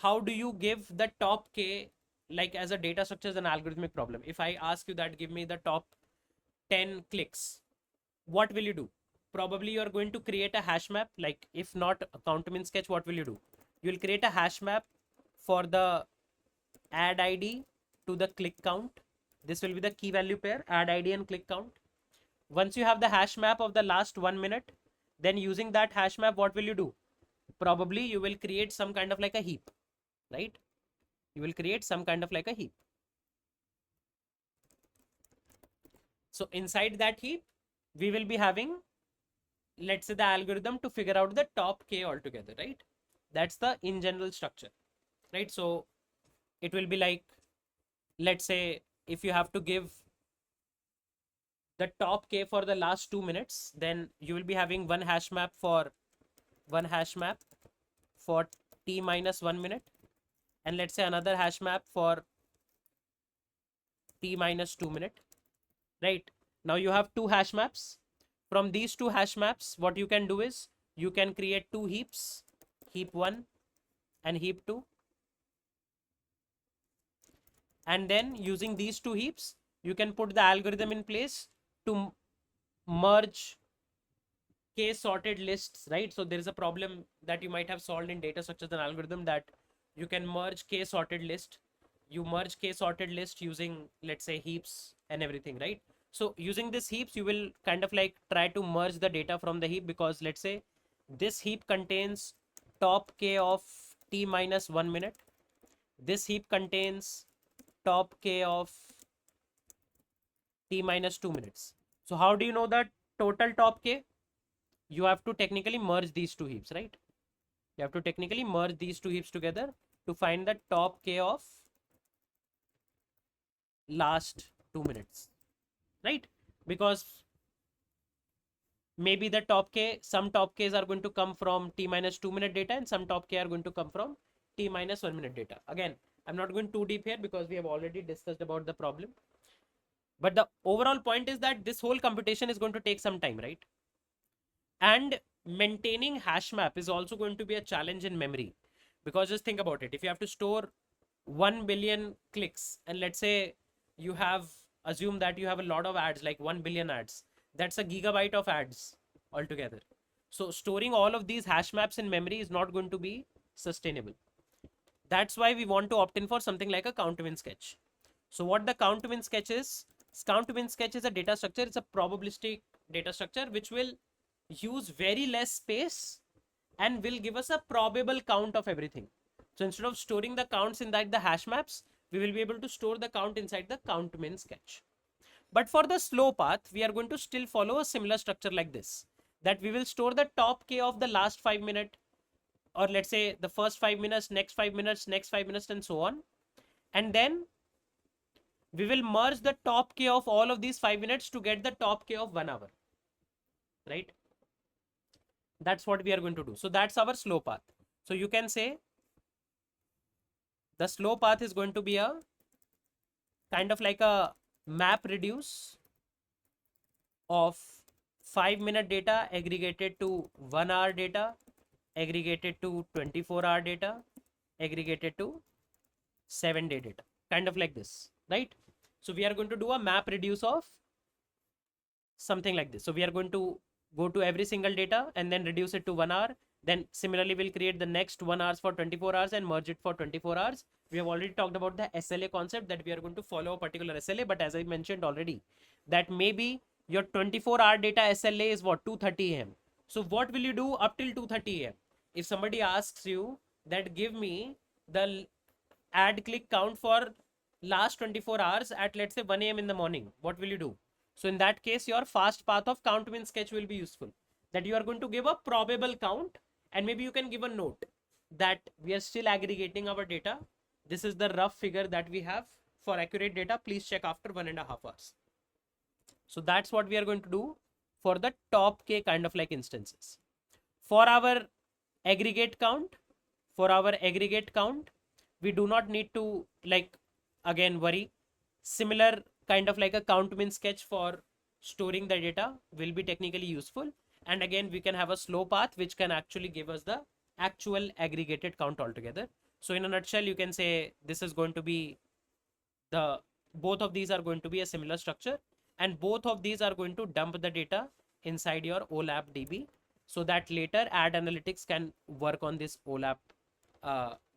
how do you give the top K, like as a data structure is an algorithmic problem. If I ask you that give me the top 10 clicks, what will you do? Probably you are going to create a hash map. Like, if not a count, min, sketch, what will you do? You will create a hash map for the ad ID to the click count. This will be the key value pair, ad ID and click count. Once you have the hash map of the last 1 minute, then using that hash map, what will you do? Probably you will create some kind of like a heap, right? You will create some kind of like a heap. So inside that heap, we will be having, let's say, the algorithm to figure out the top k altogether, right? That's the in general structure, right? So it will be like, let's say, if you have to give the top k for the last 2 minutes, then you will be having one hash map for t minus 1 minute, and let's say another hash map for t minus 2 minute, right? Now you have two hash maps. From these two hash maps, what you can do is you can create two heaps, heap 1 and heap 2, and then using these two heaps, you can put the algorithm in place to merge k sorted lists, right? So there is a problem that you might have solved in data structures and algorithm, that you can merge k sorted list. You merge k sorted list using, let's say, heaps and everything, right? So using this heaps, you will kind of like try to merge the data from the heap, because let's say this heap contains top k of t minus 1 minute. This heap contains top k of t minus 2 minutes. So how do you know that total top k? You have to technically merge these two heaps, right? You have to technically merge these two heaps together to find the top k of last 2 minutes, right? Because maybe the top k, some top k's are going to come from t minus 2 minute data, and some top k are going to come from t minus 1 minute data. Again, I'm not going too deep here because we have already discussed about the problem. But the overall point is that this whole computation is going to take some time, right? And maintaining hash map is also going to be a challenge in memory, because just think about it. If you have to store 1 billion clicks, and let's say you have, assume that you have a lot of ads, like 1 billion ads, that's a gigabyte of ads altogether. So storing all of these hash maps in memory is not going to be sustainable. That's why we want to opt in for something like a count to win sketch. So what the count to win sketch is, count to win sketch is a data structure. It's a probabilistic data structure which will use very less space and will give us a probable count of everything. So instead of storing the counts inside the hash maps, we will be able to store the count inside the count to win sketch. But for the slow path, we are going to still follow a similar structure like this, that we will store the top k of the last 5 minutes, or let's say the first 5 minutes, next 5 minutes, next 5 minutes, and so on. And then we will merge the top k of all of these 5 minutes to get the top k of 1 hour, right? That's what we are going to do. So that's our slow path. So you can say the slow path is going to be a kind of like a map reduce of 5 minute data aggregated to 1 hour data, aggregated to 24-hour data, aggregated to 7-day data, kind of like this, right? So we are going to do a map reduce of something like this. So we are going to go to every single data and then reduce it to 1 hour. Then similarly, we'll create the next 1 hours for 24 hours and merge it for 24 hours. We have already talked about the SLA concept, that we are going to follow a particular SLA. But as I mentioned already, that maybe your 24-hour data SLA is what, 2:30 a.m. So what will you do up till 2:30 a.m.? If somebody asks you that give me the ad click count for last 24 hours at, let's say, 1 a.m. in the morning, what will you do? So in that case, your fast path of count win sketch will be useful, that you are going to give a probable count, and maybe you can give a note that we are still aggregating our data. This is the rough figure that we have. For accurate data, please check after 1.5 hours. So that's what we are going to do for the top k kind of like instances. For our aggregate count, we do not need to like again worry. Similar kind of like a count min sketch for storing the data will be technically useful, and again we can have a slow path which can actually give us the actual aggregated count altogether. So in a nutshell, you can say this is going to be the, both of these are going to be a similar structure, and both of these are going to dump the data inside your OLAP DB, so that later ad analytics can work on this OLAP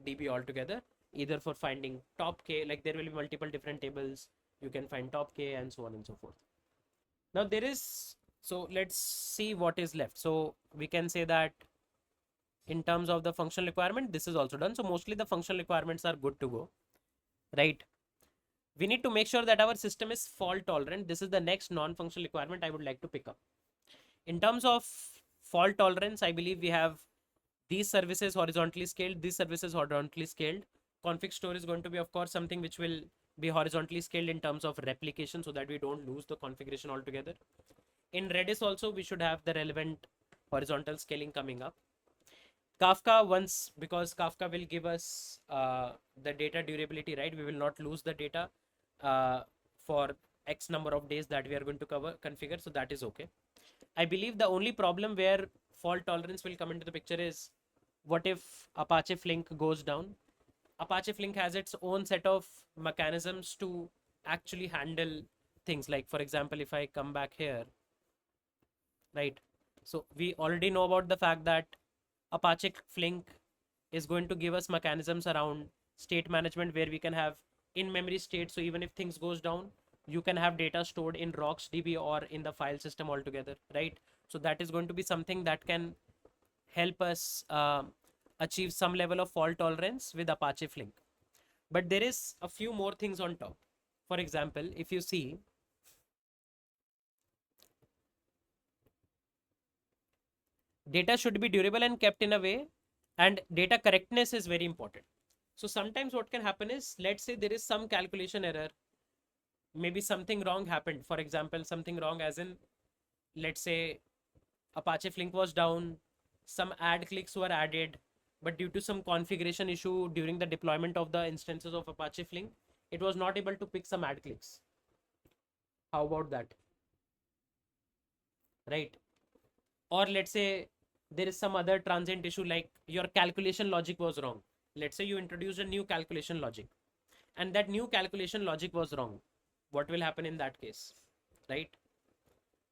DB altogether, either for finding top k, like there will be multiple different tables, you can find top k and so on and so forth. Now there is So let's see what is left. So we can say that in terms of the functional requirement, this is also done. So mostly the functional requirements are good to go, right? We need to make sure that our system is fault tolerant. This is the next non-functional requirement I would like to pick up. In terms of fault tolerance, I believe we have these services horizontally scaled, these services horizontally scaled. Config store is going to be, of course, something which will be horizontally scaled in terms of replication so that we don't lose the configuration altogether. In Redis also, we should have the relevant horizontal scaling coming up. Kafka once, because Kafka will give us the data durability, right? We will not lose the data for X number of days that we are going to configure. So that is okay. I believe the only problem where fault tolerance will come into the picture is what if Apache Flink goes down? Apache Flink has its own set of mechanisms to actually handle things. Like, for example, if I come back here, right? So we already know about the fact that Apache Flink is going to give us mechanisms around state management where we can have in-memory state. So even if things goes down, you can have data stored in RocksDB or in the file system altogether, right? So that is going to be something that can help us achieve some level of fault tolerance with Apache Flink. But there is a few more things on top. For example, if you see, data should be durable and kept in a way, and data correctness is very important. So sometimes what can happen is, let's say there is some calculation error, maybe something wrong happened. For example, something wrong as in, let's say Apache Flink was down, some ad clicks were added, but due to some configuration issue during the deployment of the instances of Apache Flink, it was not able to pick some ad clicks. How about that? Right? Or let's say there is some other transient issue, like your calculation logic was wrong. Let's say you introduced a new calculation logic and that new calculation logic was wrong. What will happen in that case, right?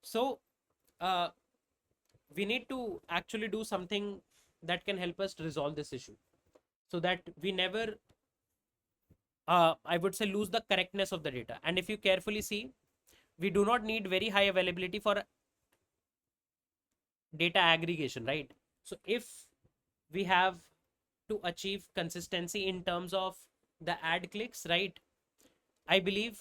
So we need to actually do something that can help us to resolve this issue so that we never I would say lose the correctness of the data. And if you carefully see, we do not need very high availability for data aggregation, right? So if we have to achieve consistency in terms of the ad clicks, right? I believe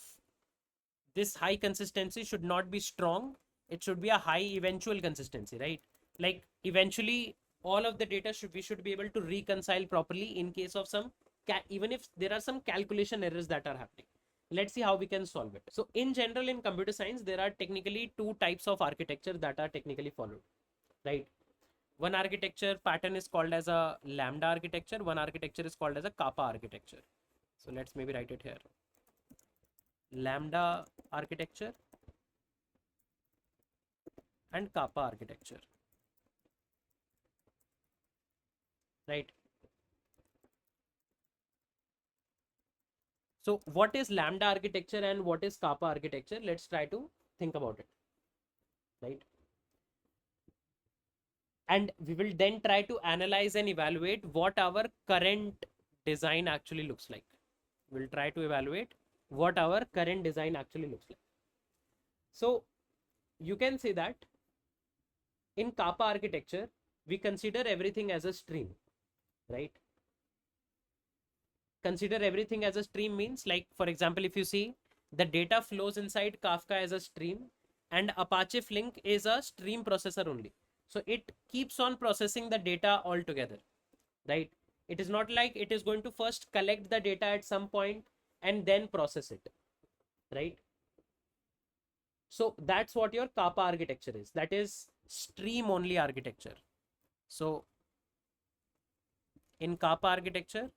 this high consistency should not be strong. It should be a high eventual consistency, right? Like eventually all of the data we should be able to reconcile properly in case of some, even if there are some calculation errors that are happening. Let's see how we can solve it. So in general, in computer science, there are technically two types of architecture that are technically followed, right? One architecture pattern is called as a lambda architecture. One architecture is called as a kappa architecture. So let's maybe write it here. Lambda architecture and kappa architecture, right? So what is lambda architecture and what is kappa architecture? Let's try to think about it, right? And we will then try to analyze and evaluate what our current design actually looks like. We'll try to evaluate what our current design actually looks like. So you can say that in kappa architecture, we consider everything as a stream, right? Consider everything as a stream means, like, for example, if you see, the data flows inside Kafka as a stream and Apache Flink is a stream processor only. So it keeps on processing the data altogether, right? It is not like it is going to first collect the data at some point and then process it, right? So that's what your kappa architecture is. That is stream only architecture. So in kappa architecture,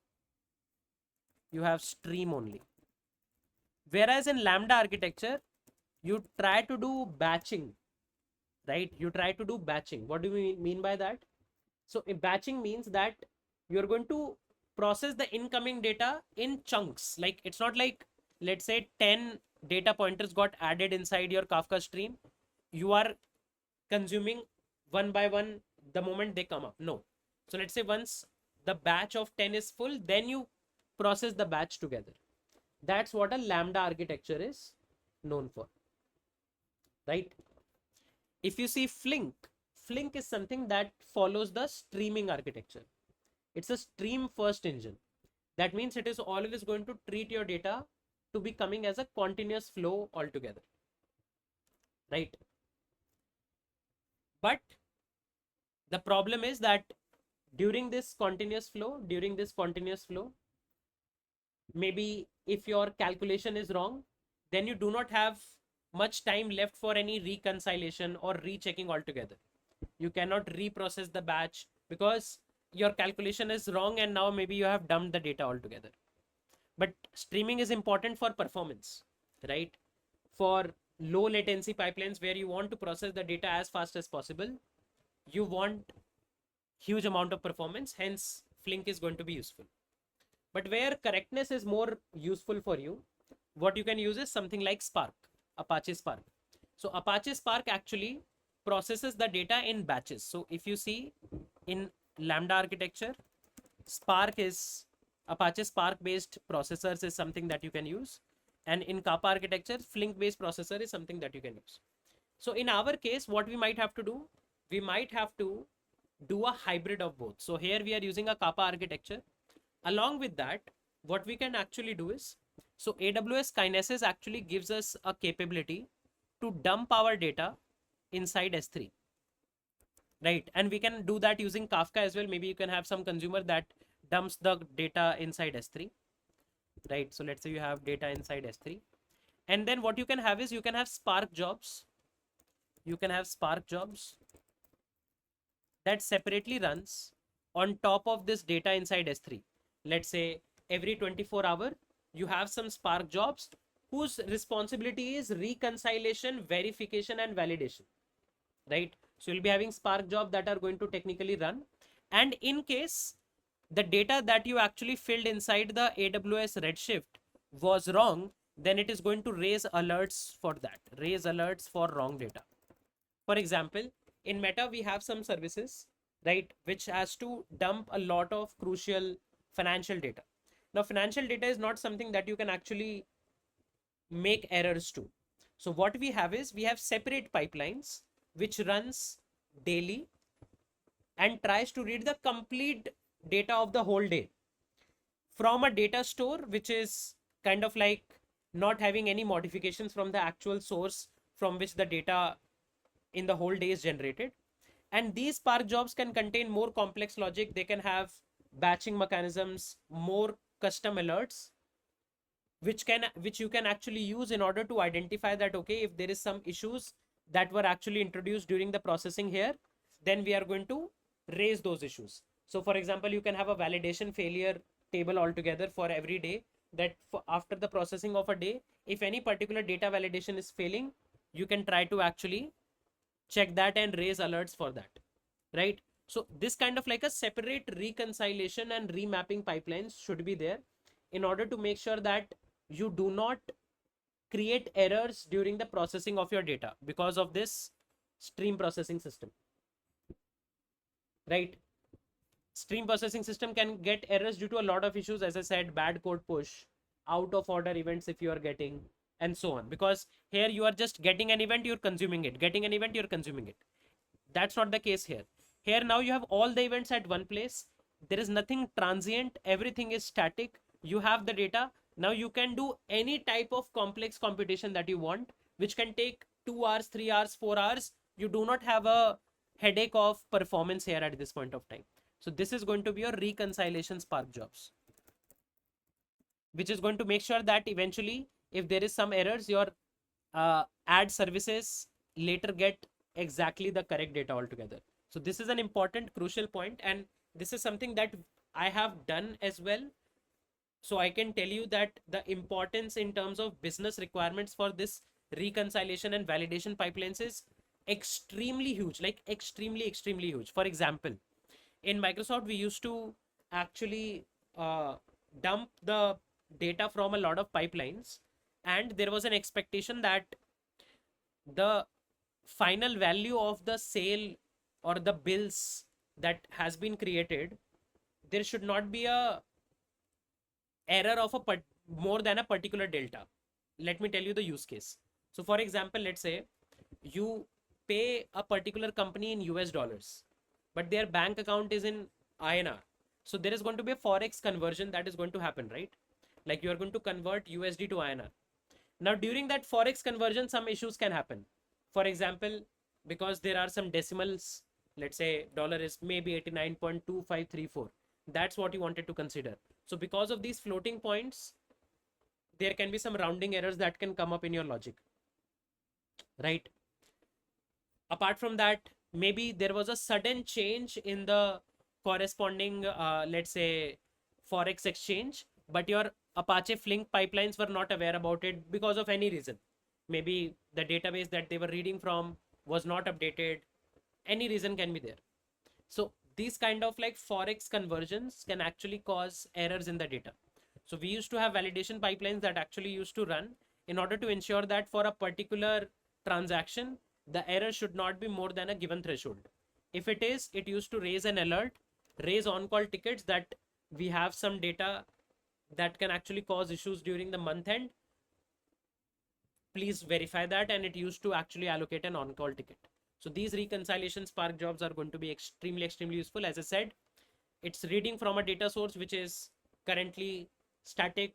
you have stream only. Whereas in lambda architecture, you try to do batching, right? You try to do batching. What do we mean by that? So batching means that you're going to process the incoming data in chunks. Like it's not like, let's say 10 data pointers got added inside your Kafka stream. You are consuming one by one the moment they come up. No. So let's say once the batch of 10 is full, then you process the batch together. That's what a lambda architecture is known for, right? If you see Flink, Flink is something that follows the streaming architecture. It's a stream first engine. That means it is always going to treat your data to be coming as a continuous flow altogether, right? But the problem is that during this continuous flow, maybe if your calculation is wrong, then you do not have much time left for any reconciliation or rechecking altogether. You cannot reprocess the batch because your calculation is wrong and now maybe you have dumped the data altogether. But streaming is important for performance, right? For low latency pipelines where you want to process the data as fast as possible, you want huge amount of performance, hence Flink is going to be useful. But where correctness is more useful for you, what you can use is something like Spark, Apache Spark. So Apache Spark actually processes the data in batches. So if you see in Lambda architecture, Spark is Apache Spark based processors is something that you can use. And in Kappa architecture, Flink based processor is something that you can use. So in our case, what we might have to do, we might have to do a hybrid of both. So here we are using a Kappa architecture. Along with that, what we can actually do is, so AWS Kinesis actually gives us a capability to dump our data inside S3, right? And we can do that using Kafka as well. Maybe you can have some consumer that dumps the data inside S3, right? So let's say you have data inside S3. And then what you can have is you can have Spark jobs. You can have Spark jobs that separately runs on top of this data inside S3. Let's say every 24 hour, you have some Spark jobs whose responsibility is reconciliation, verification, and validation, right? So you'll be having Spark jobs that are going to technically run. And in case the data that you actually filled inside the AWS Redshift was wrong, then it is going to raise alerts for that, raise alerts for wrong data. For example, in Meta, we have some services, right, which has to dump a lot of crucial financial data. Now, financial data is not something that you can actually make errors to. So what we have is we have separate pipelines which runs daily and tries to read the complete data of the whole day from a data store, which is kind of like not having any modifications from the actual source from which the data in the whole day is generated. And these Spark jobs can contain more complex logic. They can have batching mechanisms, more custom alerts, which you can actually use in order to identify that, okay, if there is some issues that were actually introduced during the processing here, then we are going to raise those issues. So for example, you can have a validation failure table altogether for every day, that after the processing of a day, if any particular data validation is failing, you can try to actually check that and raise alerts for that, right? So this kind of like a separate reconciliation and remapping pipelines should be there in order to make sure that you do not create errors during the processing of your data because of this stream processing system, right? Stream processing system can get errors due to a lot of issues, as I said, bad code push, out of order events if you are getting, and so on. Because here you are just getting an event, you're consuming it, getting an event, you're consuming it. That's not the case here. Here now you have all the events at one place. There is nothing transient, everything is static. You have the data. Now you can do any type of complex computation that you want, which can take 2 hours, 3 hours, 4 hours. You do not have a headache of performance here at this point of time. So this is going to be your reconciliation Spark jobs, which is going to make sure that eventually if there is some errors, your ad services later get exactly the correct data altogether. So this is an important crucial point, and this is something that I have done as well. So I can tell you that the importance in terms of business requirements for this reconciliation and validation pipelines is extremely huge, like extremely huge. For example, in Microsoft, we used to actually dump the data from a lot of pipelines, and there was an expectation that the final value of the sale or the bills that has been created, there should not be a error of a more than a particular delta. Let me tell you the use case. So for example, let's say you pay a particular company in US dollars, but their bank account is in INR. So there is going to be a forex conversion that is going to happen, right? Like you are going to convert USD to INR. Now during that forex conversion, some issues can happen. For example, because there are some decimals, let's say dollar is maybe 89.2534. That's what you wanted to consider. So because of these floating points, there can be some rounding errors that can come up in your logic, right? Apart from that, maybe there was a sudden change in the corresponding, let's say, forex exchange, but your Apache Flink pipelines were not aware about it because of any reason. Maybe the database that they were reading from was not updated. Any reason can be there. So these kind of like forex conversions can actually cause errors in the data. So we used to have validation pipelines that actually used to run in order to ensure that for a particular transaction, the error should not be more than a given threshold. If it is, it used to raise an alert, raise on-call tickets that we have some data that can actually cause issues during the month end. Please verify that, and it used to actually allocate an on-call ticket. So these reconciliation Spark jobs are going to be extremely useful. As I said, it's reading from a data source which is currently static.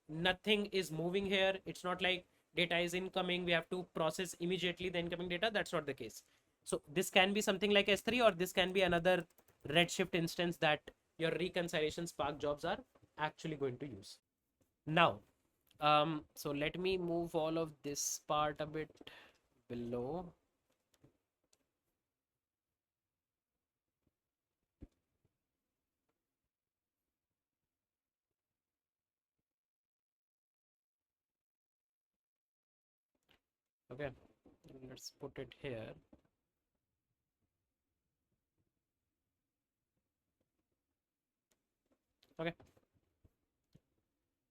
Nothing is moving here. It's not like data is incoming, we have to process immediately the incoming data. That's not the case. So this can be something like S3, or this can be another Redshift instance that your reconciliation Spark jobs are actually going to use. Now, so let me move all of this part a bit below. Okay, let's put it here. Okay.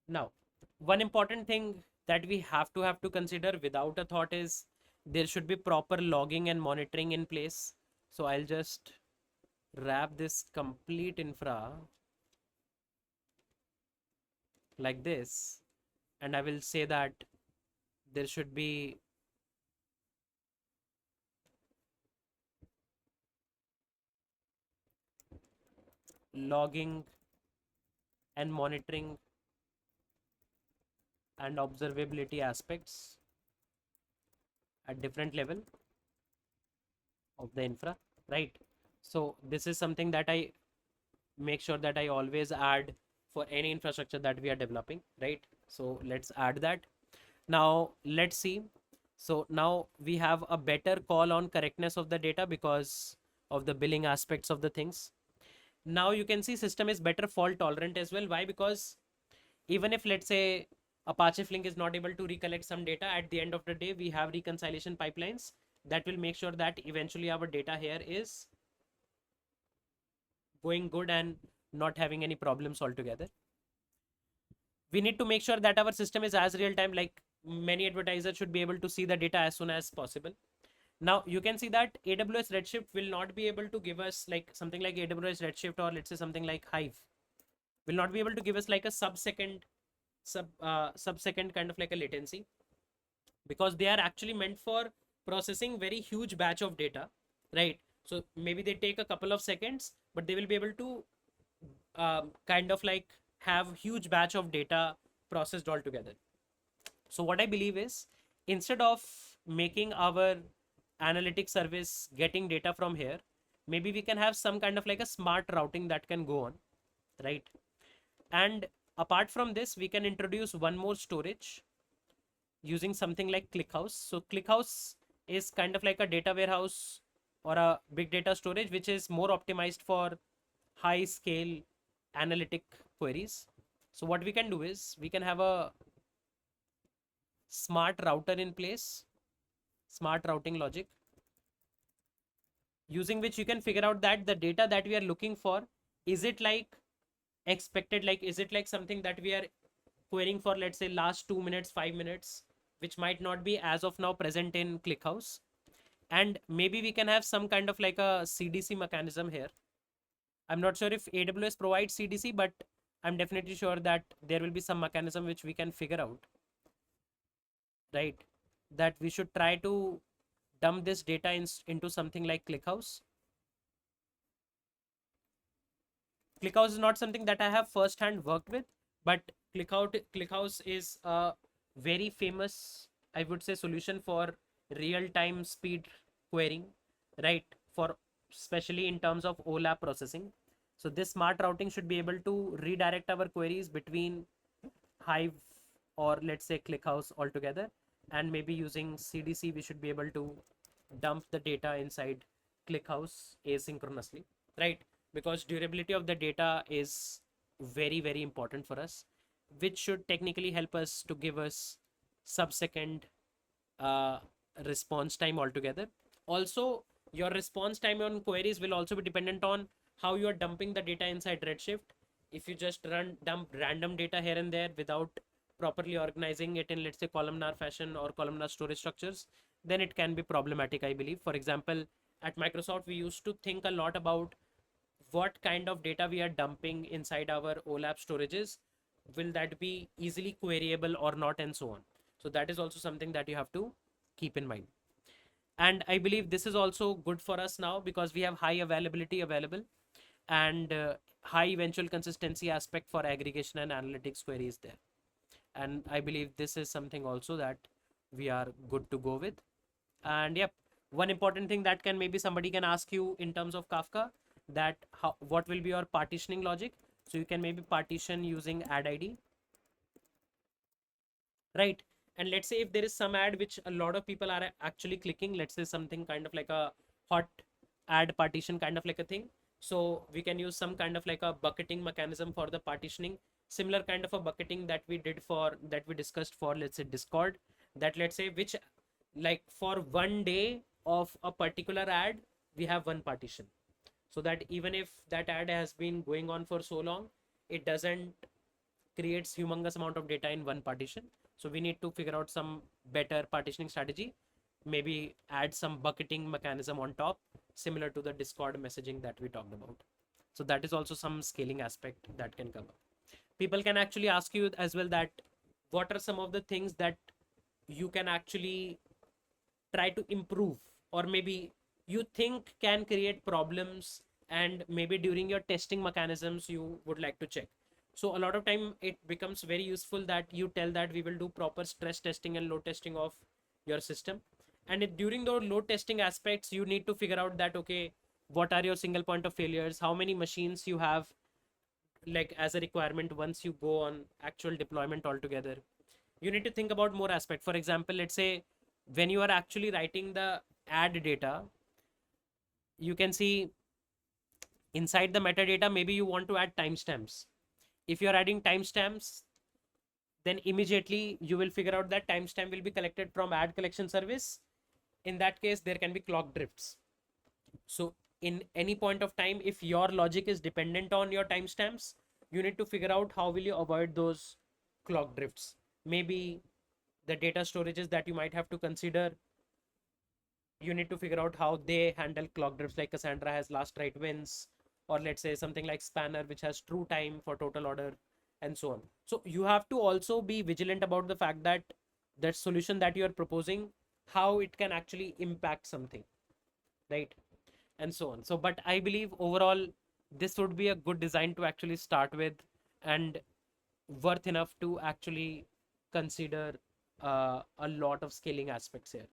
Now, one important thing that we have to consider without a thought is there should be proper logging and monitoring in place. So I'll just wrap this complete infra like this, and I will say that there should be logging and monitoring and observability aspects at different level of the infra, right? So this is something that I make sure that I always add for any infrastructure that we are developing, right? So let's add that. Now let's see. So now we have a better call on correctness of the data because of the billing aspects of the things. Now you can see system is better fault tolerant as well. Why? Because even if, let's say, Apache Flink is not able to recollect some data, at the end of the day, we have reconciliation pipelines that will make sure that eventually our data here is going good and not having any problems altogether. We need to make sure that our system is as real time, like many advertisers should be able to see the data as soon as possible. Now you can see that AWS Redshift will not be able to give us like something like AWS Redshift, or let's say something like Hive will not be able to give us like a sub-second kind of like a latency, because they are actually meant for processing very huge batch of data, right? So maybe they take a couple of seconds, but they will be able to kind of like have huge batch of data processed altogether. So what I believe is, instead of making our analytics service getting data from here, maybe we can have some kind of like a smart routing that can go on, right? And apart from this, we can introduce one more storage using something like ClickHouse. So ClickHouse is kind of like a data warehouse or a big data storage, which is more optimized for high scale analytic queries. So what we can do is we can have a smart router in place, smart routing logic, using which you can figure out that the data that we are looking for, is it like expected, like is it like something that we are querying for, let's say last 2 minutes, 5 minutes, which might not be as of now present in ClickHouse. And maybe we can have some kind of like a CDC mechanism here. I'm not sure if AWS provides CDC, but I'm definitely sure that there will be some mechanism which we can figure out, right? That we should try to dump this data into something like ClickHouse. ClickHouse is not something that I have firsthand worked with, but ClickHouse is a very famous, I would say, solution for real-time speed querying, right? For especially in terms of OLAP processing. So this smart routing should be able to redirect our queries between Hive or let's say ClickHouse altogether, and maybe using CDC we should be able to dump the data inside ClickHouse asynchronously, right? Because durability of the data is very important for us, which should technically help us to give us sub-second uh, response time altogether. Also, your response time on queries will also be dependent on how you are dumping the data inside Redshift. If you just dump random data here and there without properly organizing it in, let's say, columnar fashion or columnar storage structures, then it can be problematic, I believe. For example, at Microsoft, we used to think a lot about what kind of data we are dumping inside our OLAP storages. Will that be easily queryable or not, and so on. So that is also something that you have to keep in mind. And I believe this is also good for us now because we have high availability available, and high eventual consistency aspect for aggregation and analytics queries there. And I believe this is something also that we are good to go with. And yep, one important thing that can maybe somebody can ask you in terms of Kafka, that what will be your partitioning logic. So you can maybe partition using ad ID, right? And let's say if there is some ad which a lot of people are actually clicking, let's say something kind of like a hot ad partition kind of like a thing, so we can use some kind of like a bucketing mechanism for the partitioning, similar kind of a bucketing that we discussed for, let's say, Discord, that let's say which, like, for one day of a particular ad we have one partition, so that even if that ad has been going on for so long, it doesn't creates humongous amount of data in one partition. So we need to figure out some better partitioning strategy, maybe add some bucketing mechanism on top, similar to the Discord messaging that we talked about. So that is also some scaling aspect that can come up. People can actually ask you as well that what are some of the things that you can actually try to improve, or maybe you think can create problems, and maybe during your testing mechanisms you would like to check. So a lot of time it becomes very useful that you tell that we will do proper stress testing and load testing of your system. And during the load testing aspects you need to figure out that, okay, what are your single point of failures, how many machines you have, like, as a requirement once you go on actual deployment altogether. You need to think about more aspect. For example, let's say when you are actually writing the ad data, you can see inside the metadata, maybe you want to add timestamps. If you're adding timestamps, then immediately you will figure out that timestamp will be collected from ad collection service. In that case, there can be clock drifts. So in any point of time, if your logic is dependent on your timestamps, you need to figure out how will you avoid those clock drifts. Maybe the data storages that you might have to consider, you need to figure out how they handle clock drifts, like Cassandra has last write wins, or let's say something like Spanner, which has true time for total order, and so on. So you have to also be vigilant about the fact that that solution that you are proposing, how it can actually impact something, right? And so on. So, but I believe overall, this would be a good design to actually start with, and worth enough to actually consider a lot of scaling aspects here.